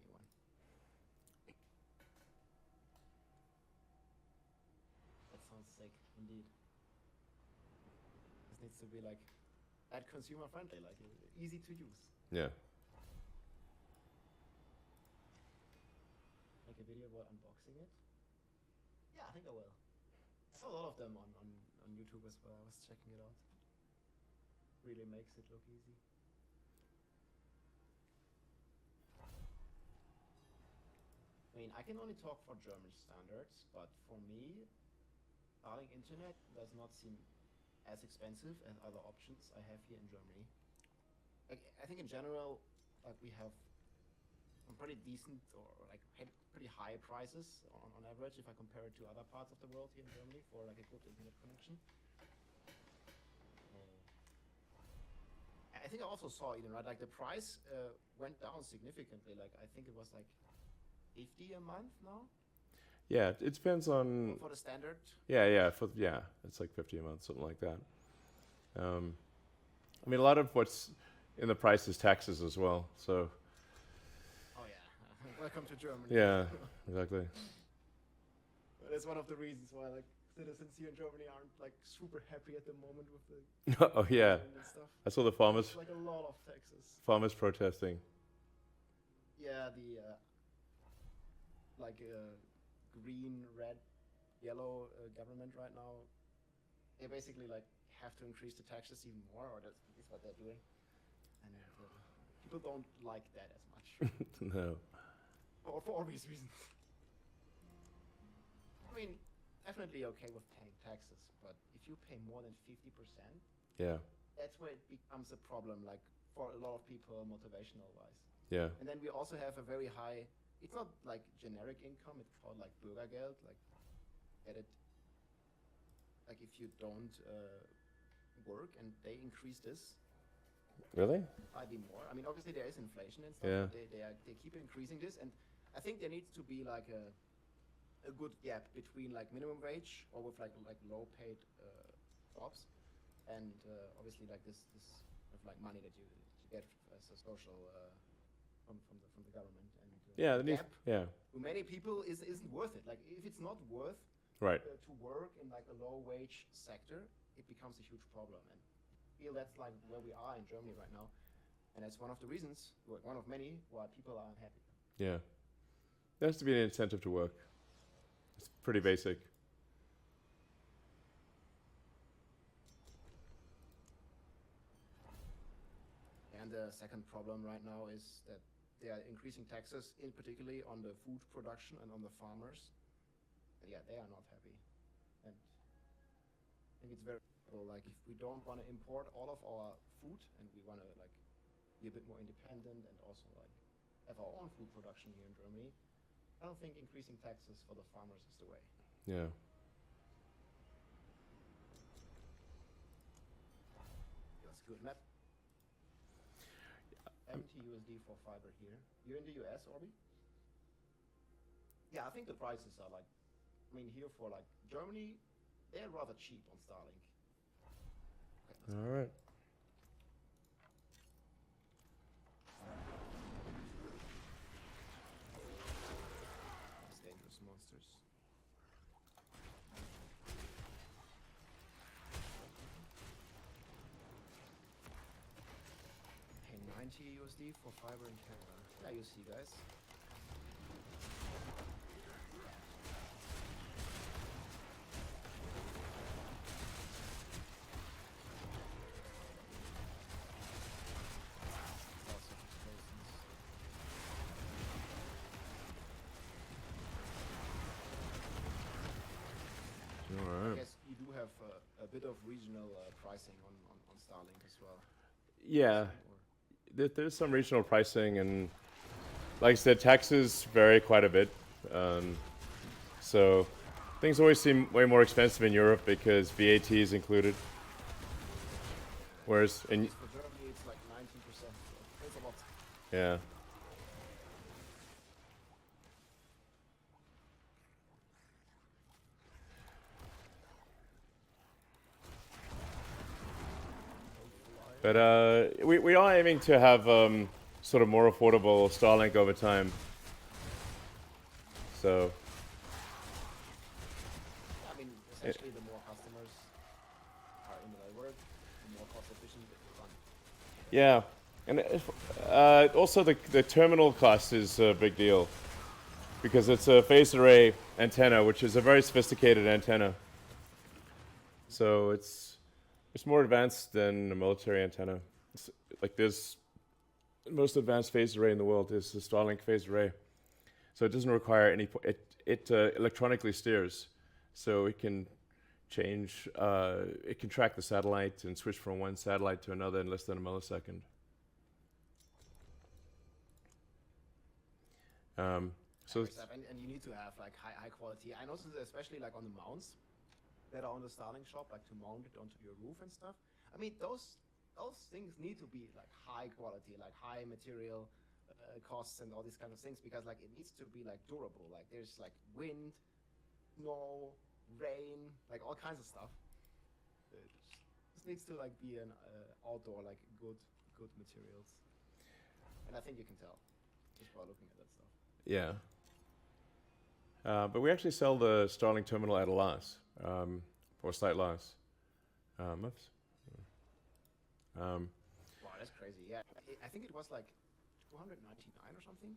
me one. That sounds sick, indeed. This needs to be like consumer friendly, like easy to use. Yeah. Make a video about unboxing it. Yeah, I think I will. I saw a lot of them on YouTube as well. I was checking it out. Really makes it look easy. I mean, I can only talk for German standards, but for me, Starlink internet does not seem as expensive as other options I have here in Germany. Like, I think in general, like, we have some pretty decent or like pretty high prices on average if I compare it to other parts of the world here in Germany for like a good internet connection. I think I also saw, right, like the price went down significantly. Like, I think it was like 50 a month now Yeah, it depends on. for the standard. Yeah, it's like 50 a month, something like that. I mean, a lot of what's in the price is taxes as well. So Oh yeah, welcome to Germany. yeah, exactly. That's one of the reasons why, like, citizens here in Germany aren't like super happy at the moment with the Oh yeah, government and stuff. I saw the farmers It's like a lot of taxes. protesting. Yeah, the green, red, yellow government right now. They basically like have to increase the taxes even more, or that's at least what they're doing. And people don't like that as much, No. for obvious reasons. I mean, definitely okay with paying taxes, but if you pay more than 50%, Yeah. that's where it becomes a problem, like for a lot of people, motivational wise. Yeah. And then we also have a very high, it's not like generic income, it's called like Bürgergeld, like get it, like if you don't work, and they increase this Really? slightly more. I mean, obviously there is inflation and stuff, Yeah. but they keep increasing this, and I think there needs to be like a good gap between like minimum wage or with like low paid jobs, and obviously like this of like money that you get as a social from the government, and Yeah. the gap Yeah. to many people isn't worth it. Like if it's not worth Right. to work in like a low wage sector, it becomes a huge problem, and I feel that's like where we are in Germany right now, and that's one of the reasons, one of many, why people are unhappy. Yeah. There has to be an incentive to work. It's pretty basic. And the second problem right now is that they are increasing taxes, in particularly on the food production and on the farmers. And yeah, they are not happy. And I think it's very like if we don't want to import all of our food, and we want to like be a bit more independent and also like have our own food production here in Germany, I don't think increasing taxes for the farmers is the way. Yeah. That's good map. 70 USD for fiber here. You're in the US, Orbi? Yeah, I think the prices are like, I mean, here for like Germany, they're rather cheap on Starlink. Okay, All right. these dangerous monsters. Pay 90 USD for fiber in Canada. Yeah, you see, guys. Lots of explosions. All I right. guess you do have a bit of regional pricing on Starlink as well. Yeah. Or- There's some regional pricing, and like I said, taxes vary quite a bit. So things always seem way more expensive in Europe because VAT is included. Whereas in For Germany, it's like 19%. So it's a lot. yeah. But we are aiming to have sort of more affordable Starlink over time. So I mean, essentially, the more customers are in the network, the more cost efficient it will run. yeah, and also the terminal cost is a big deal because it's a phased array antenna, which is a very sophisticated antenna. So it's more advanced than a military antenna. It's like this most advanced phased array in the world is the Starlink phased array. So it doesn't require any. It electronically steers, so it can change. It can track the satellite and switch from one satellite to another in less than a millisecond. So Great stuff. And you need to have like high quality. I noticed it especially like on the mounts that are on the Starlink shop, like to mount it onto your roof and stuff. I mean, those things need to be like high quality, like high material costs and all these kind of things, because like it needs to be like durable. Like there's like wind, snow, rain, like all kinds of stuff. This needs to like be an outdoor like good materials, and I think you can tell just by looking at that stuff. yeah. But we actually sell the Starlink terminal at a loss. or slight loss. Oops. Wow, that's crazy. Yeah, I think it was like 299 or something.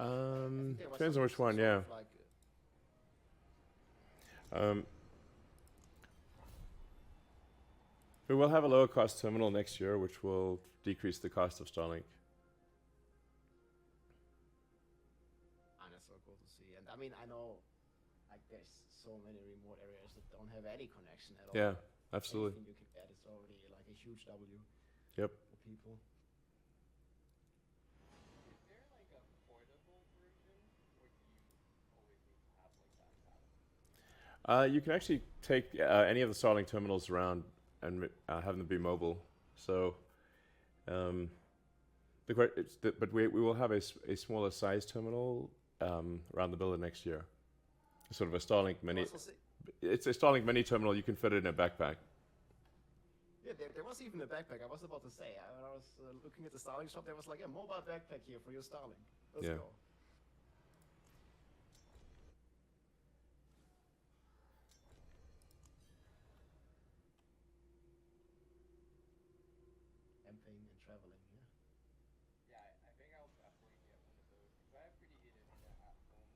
I think there was Depends on which some one, sort yeah. of like, We will have a lower cost terminal next year, which will decrease the cost of Starlink. that's so cool to see. And I mean, I know like there's so many remote areas that don't have any connection at all. Yeah, absolutely. Anything you can add is already like a huge W Yep. for people. Is there like a portable version, or do you always need to have like that satellite? You can actually take any of the Starlink terminals around and have them be mobile. So, but we will have a smaller size terminal around the building next year. Sort of a Starlink mini. It's a Starlink mini terminal. You can fit it in a backpack. Yeah, there was even a backpack. I was about to say, when I was looking at the Starlink shop, there was like a mobile backpack here for your Starlink. Let's Yeah. go. Camping and traveling, yeah. Yeah, I think I'll definitely get one of those because I have pretty good internet at home,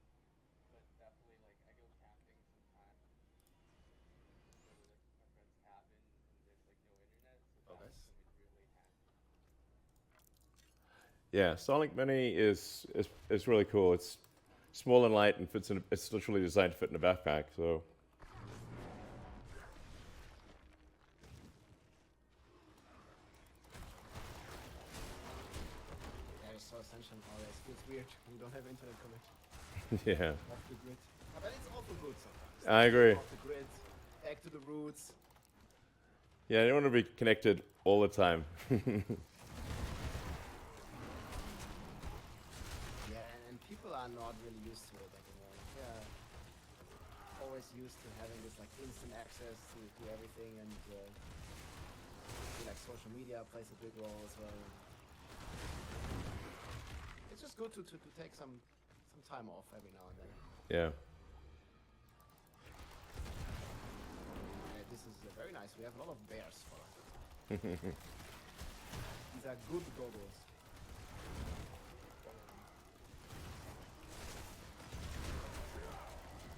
but definitely like I go camping sometimes. Go to like my friend's cabin and there's like no internet, so Oh, that would that's- come in really handy. Yeah, Starlink Mini is really cool. It's small and light and fits in. It's literally designed to fit in a backpack. So Yeah, it's so essential nowadays. Feels weird when you don't have internet connection yeah, off the grid. But it's also good sometimes. I agree. Off the grid, back to the roots. Yeah, you don't want to be connected all the time. Yeah, and people are not really used to it anymore. Yeah, always used to having this like instant access to everything, and like social media plays a big role as well. It's just good to take some time off every now and then. Yeah. This is very nice. We have a lot of bears for us. These are good goggles.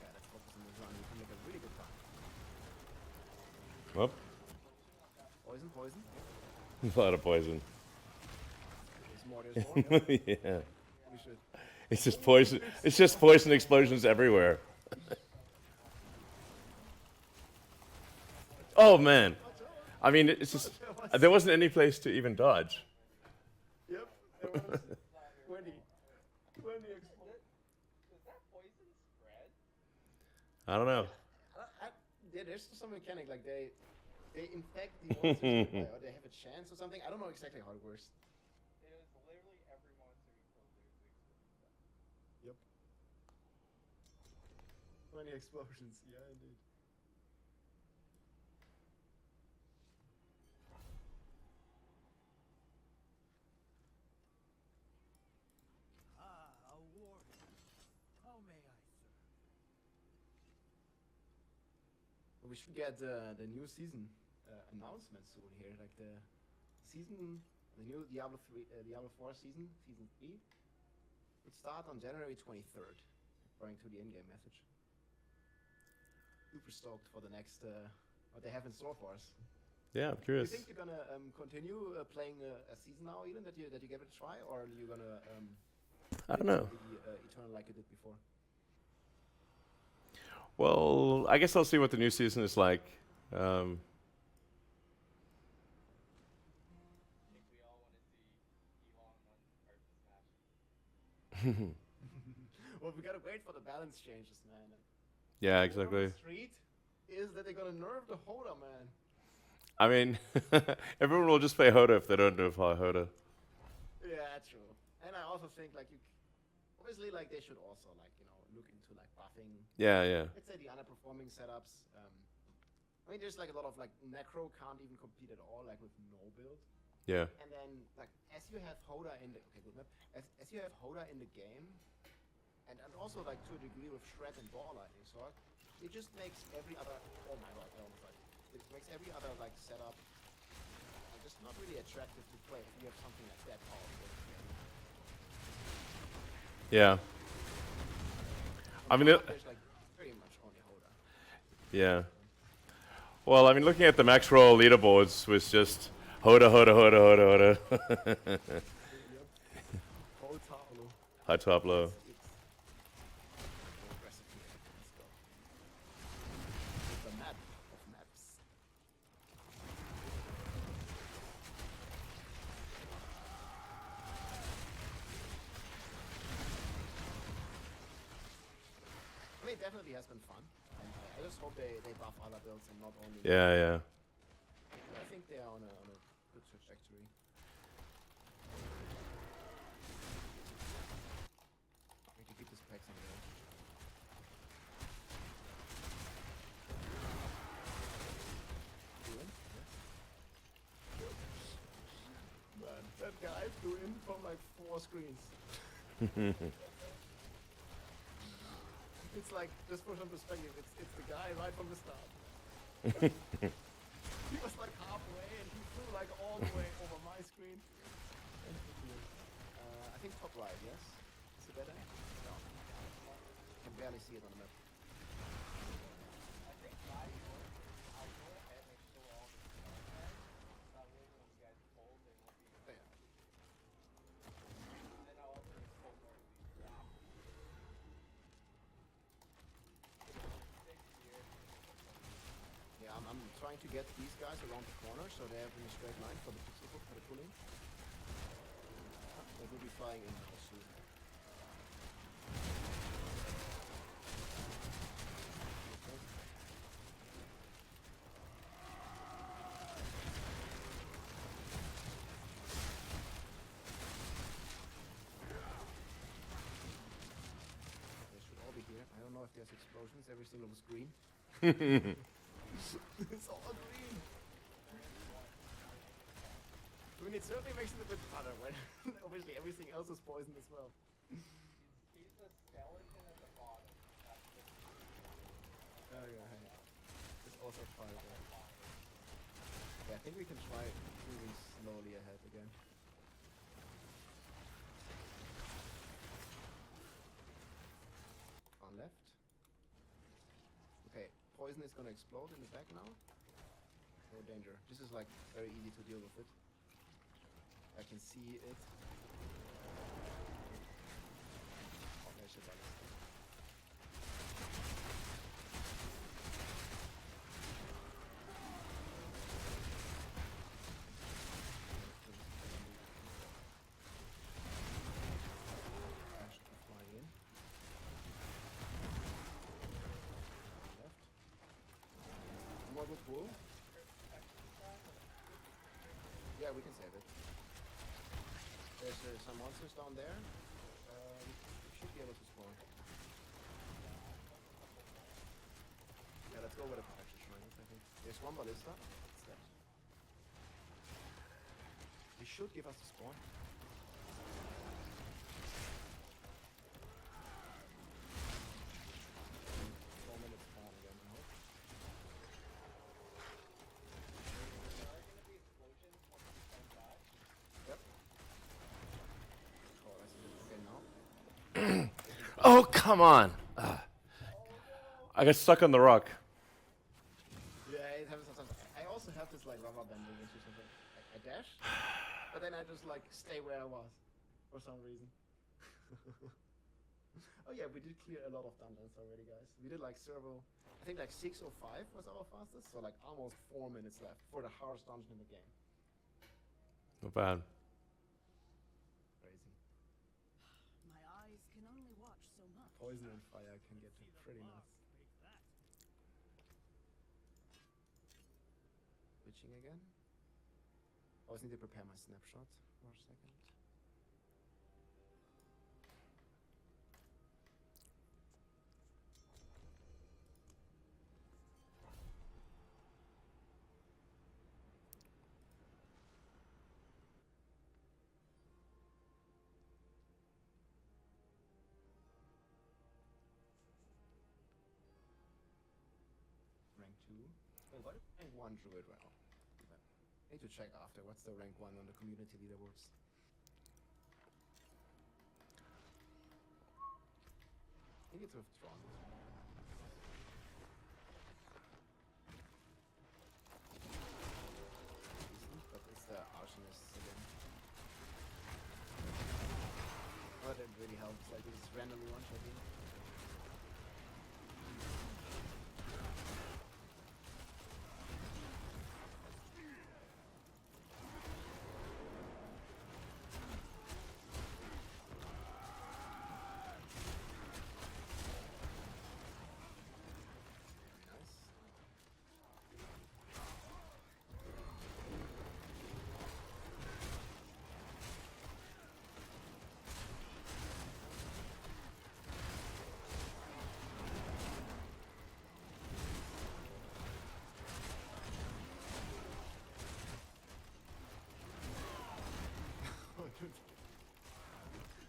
Yeah, let's focus on this run. We can make a really good time. Well, Poison, poison. a lot of poison. There's more, there's more. Yeah. Yeah. We should. It's just poison. It's just poison explosions everywhere. Oh man. I mean, it's just there wasn't any place to even dodge. Yep, there was 20 explosions. Does that poison spread? I don't know. There's some mechanic, like they infect the monsters, or they have a chance or something. I don't know exactly how it works. It is literally every monster we kill there's the explosion. Yep. 20 explosions, yeah, indeed. Ah, a warrior. How may I serve? We should get the new season announcement soon here, like the new Diablo 4 season 3 would start on January 23rd, according to the in-game message. Super stoked for the next what they have in store for us. Yeah, I'm Do you curious. think you're gonna continue playing a season now, Elon, that you gave it a try, or are you gonna I don't know. the Eternal like you did before? Well, I guess I'll see what the new season is like. I think we all want to see Elon on Earth Smash. Well, we gotta wait for the balance changes, man. Yeah, The rumor on exactly. the street is that they're gonna nerf the Hoda, man. I mean, everyone will just play Hoda if they don't know Hoda. Yeah, true. And I also think like obviously like they should also like look into like buffing. Yeah, yeah. Let's say the underperforming setups. I mean, there's like a lot of like Necro can't even compete at all, like with no build. Yeah. And then like as you have Hoda in the as you have Hoda in the game, and also like to a degree with Shred and Baller in sort, it just makes every other. Oh my god! I almost died. It makes every other like setup just not really attractive to play if you have something like that powerful. Yeah. I mean, There's like very much only Hoda. yeah. Well, I mean, looking at the max roll leaderboards was just Hoda, Hoda, Hoda, Hoda, Hoda. Yep. Whole Diablo. High top low. It's aggressive here. Let's go. It's a map of maps. I mean, it definitely has been fun. And I just hope they buff other builds and not only. Yeah, yeah. I think they are on a good trajectory. I need to keep this packs on there. Man, that guy flew in from like 4 screens. It's like, just for some perspective, it's the guy right from the start. He was like halfway and he flew like all the way over my screen. I think top right, yes? Is it better? No. Can barely see it on the map. I think I'll go ahead and show all the stuff there. That way when you guys fold, they won't be. There. And then I'll also just fold more leads after. 6 here. Yeah, I'm trying to get these guys around the corner so they have in a straight line for the pixel hook for the pulling. They will be flying in now soon. They should all be here. I don't know if there's explosions every single screen. It's all green. I mean, it certainly makes it a bit harder when obviously everything else is poisoned as well. He's the skeleton at the bottom. That's the Oh yeah, it's also part of it. Yeah, I think we can try moving slowly ahead again. On left. Okay, poison is gonna explode in the back now. No danger. This is like very easy to deal with it. I can see it. Oh, there's a balance. Flying in. Left. More good pull. Yeah, we can save it. There's some monsters down there. We should be able to spawn. Yeah, let's go with a protection shrine, I think. There's one ballista. It's dead. They should give us the spawn. 4 minutes spawn again, I hope. There are gonna be explosions once we come back. Yep. Oh, that's a bit okay now. Oh, come on. I got stuck on the rock. Yeah, it happens sometimes. I also have this like rubber banding issue something. I dash, but then I just like stay where I was for some reason. Oh yeah, we did clear a lot of dungeons already, guys. We did like several. I think like 605 was our fastest, so like almost 4 minutes left for the hardest dungeon in the game. Not bad. Crazy. My eyes can only watch so much. Poison and fire can get pretty nuts. Make that. Switching again. Always need to prepare my snapshot for a second. 2. Wait, what is rank 1 druid round? I need to check after. What's the rank 1 on the community leaderboards? I think it's withdrawn. But it's the arsonist again. Well, that really helps. Like it's randomly one-shotting.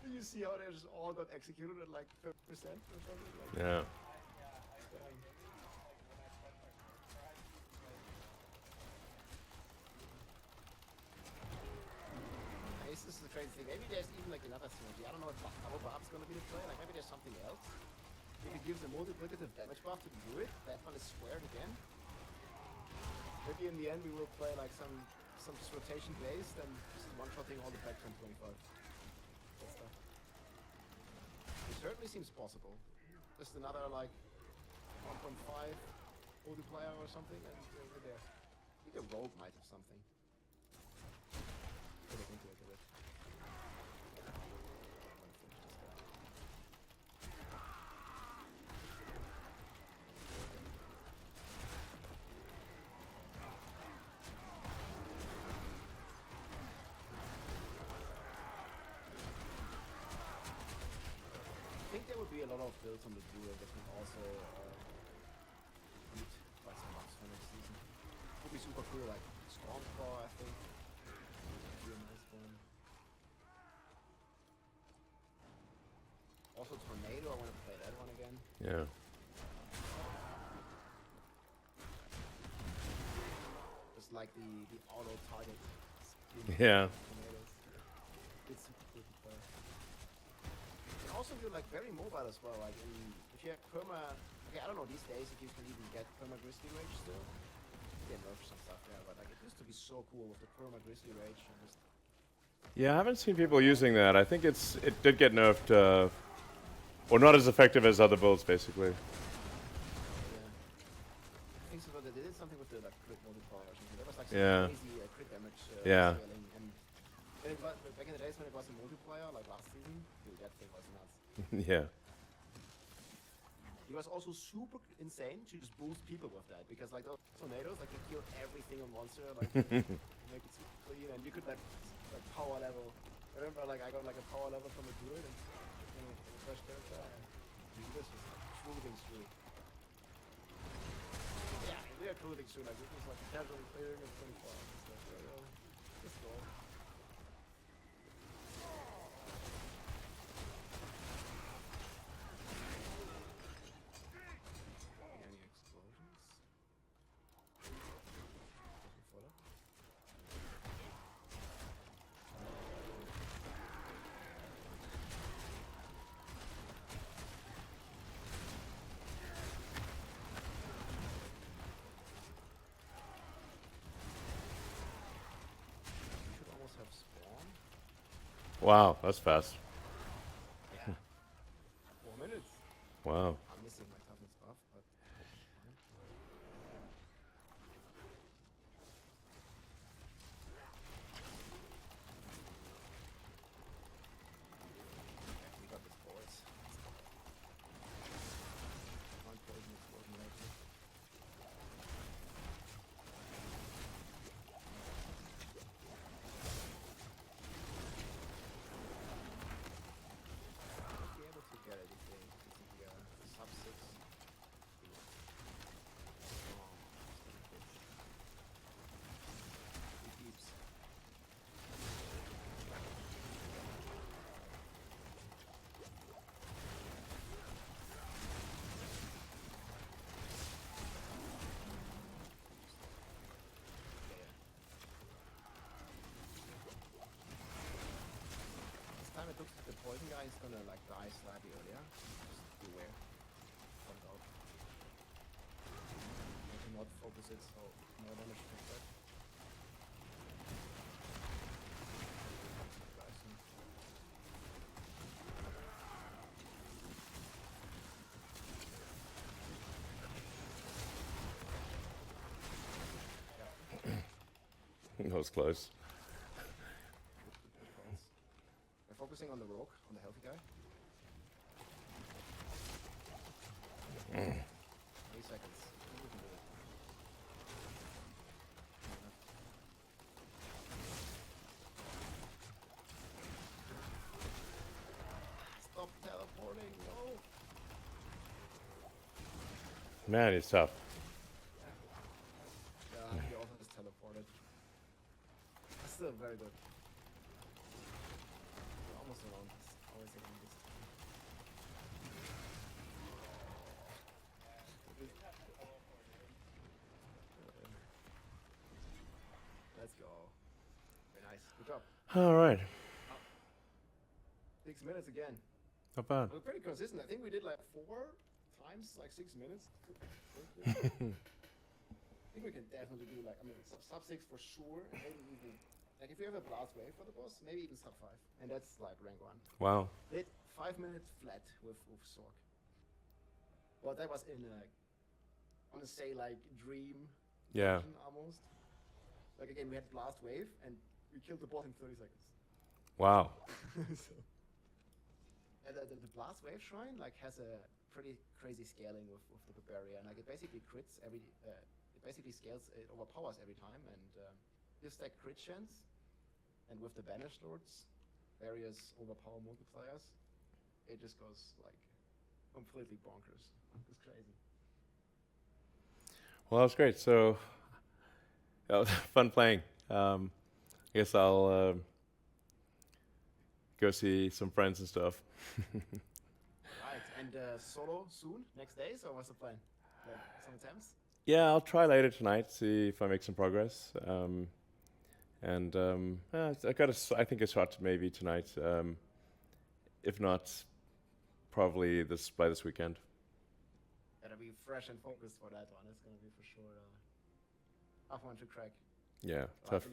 Did you see how they just all got executed at like 30% or something? Like, Yeah. This is the crazy thing. Maybe there's even like another strategy. I don't know if double buff's gonna be the play. Like maybe there's something else. If it gives a multiplicative damage buff to do it, that one is squared again. Maybe in the end we will play like some rotation based and just one-shotting all the back 1025. That stuff. It certainly seems possible. Just another like 1.5 multiplier or something and we're there. I think a rogue might have something. Put it into it a bit. I think there would be a lot of builds on the duel that can also beat by some buffs for next season. Would be super cool, like Stormclaw, I think. Would be a nice one. Also Tornado, I want to play that one again. Yeah. Just like the auto target. Yeah. Tornadoes. It's super cool to play. And also you're like very mobile as well, like if you have perma, okay, I don't know these days if you can even get perma Grizzly Rage still. They nerf some stuff there, but like it used to be so cool with the perma Grizzly Rage and just Yeah, I haven't seen people using that. I think it did get nerfed, or not as effective as other builds, basically. yeah. I think so, but they did something with the like crit multiplier or something. That was like some Yeah. crazy crit damage Yeah. scaling, and it was, back in the days when it was a multiplier, like last season, dude, that thing was nuts. Yeah. It was also super insane to just boost people with that, because like those tornadoes, like you kill everything on monster, like make it super clean, and you could like power level. I remember like I got like a power level from a druid and the first character, and this was like cruising through. Yeah, we are cruising through, like this was like casually clearing at 24 hours. Let's go. Any explosions? Before that? We should almost have spawn. Wow, that's fast. Yeah. 4 minutes. Wow. I'm missing my toughness buff, but fine. Okay, we got this, boys. Can't poison explosion right here. Be able to get it if the sub poison guy is gonna like die slightly earlier. Just beware. Don't go. You cannot focus it, so more damage to that. That was close. Good calls. We're focusing on the rogue, on the healthy guy. 3 seconds. We can do it. Stop teleporting, no! Man, he's tough. Yeah, he also just teleported. Still very good. We're almost around this. Always around this. Let's go. Very nice. Good job. All right. 6 minutes again. Not bad. We're pretty consistent. I think we did like 4 times, like 6 minutes. I think we can definitely do like, I mean, sub 6 for sure. And maybe even, like if we have a blast wave for the boss, maybe even sub 5. And that's like rank 1. Wow. Did 5 minutes flat with Sork. Well, that was in a, I want to say like dream Yeah. version almost. Like again, we had blast wave and we killed the boss in 30 seconds. Wow. So. And the blast wave shrine like has a pretty crazy scaling with the barbarian. Like it basically crits every, it basically scales, it overpowers every time, and you stack crit chance. And with the banished lords, various overpower multipliers, it just goes like completely bonkers. It's crazy. Well, that was great. So, that was fun playing. I guess I'll go see some friends and stuff. Right, and solo soon, next day. So what's the plan? Like, some attempts? Yeah, I'll try later tonight, see if I make some progress. I think a shot maybe tonight. If not, probably by this weekend. Gotta be fresh and focused for that one. It's gonna be for sure a tough one to crack. Yeah, I tough.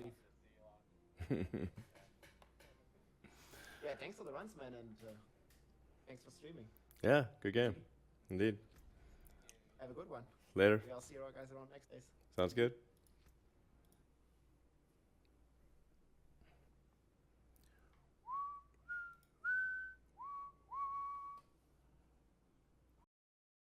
believe. Yeah, thanks for the runs, man, and thanks for streaming. Yeah, good game. Indeed. Have a good one. Later. I'll see you guys around next days. Sounds good.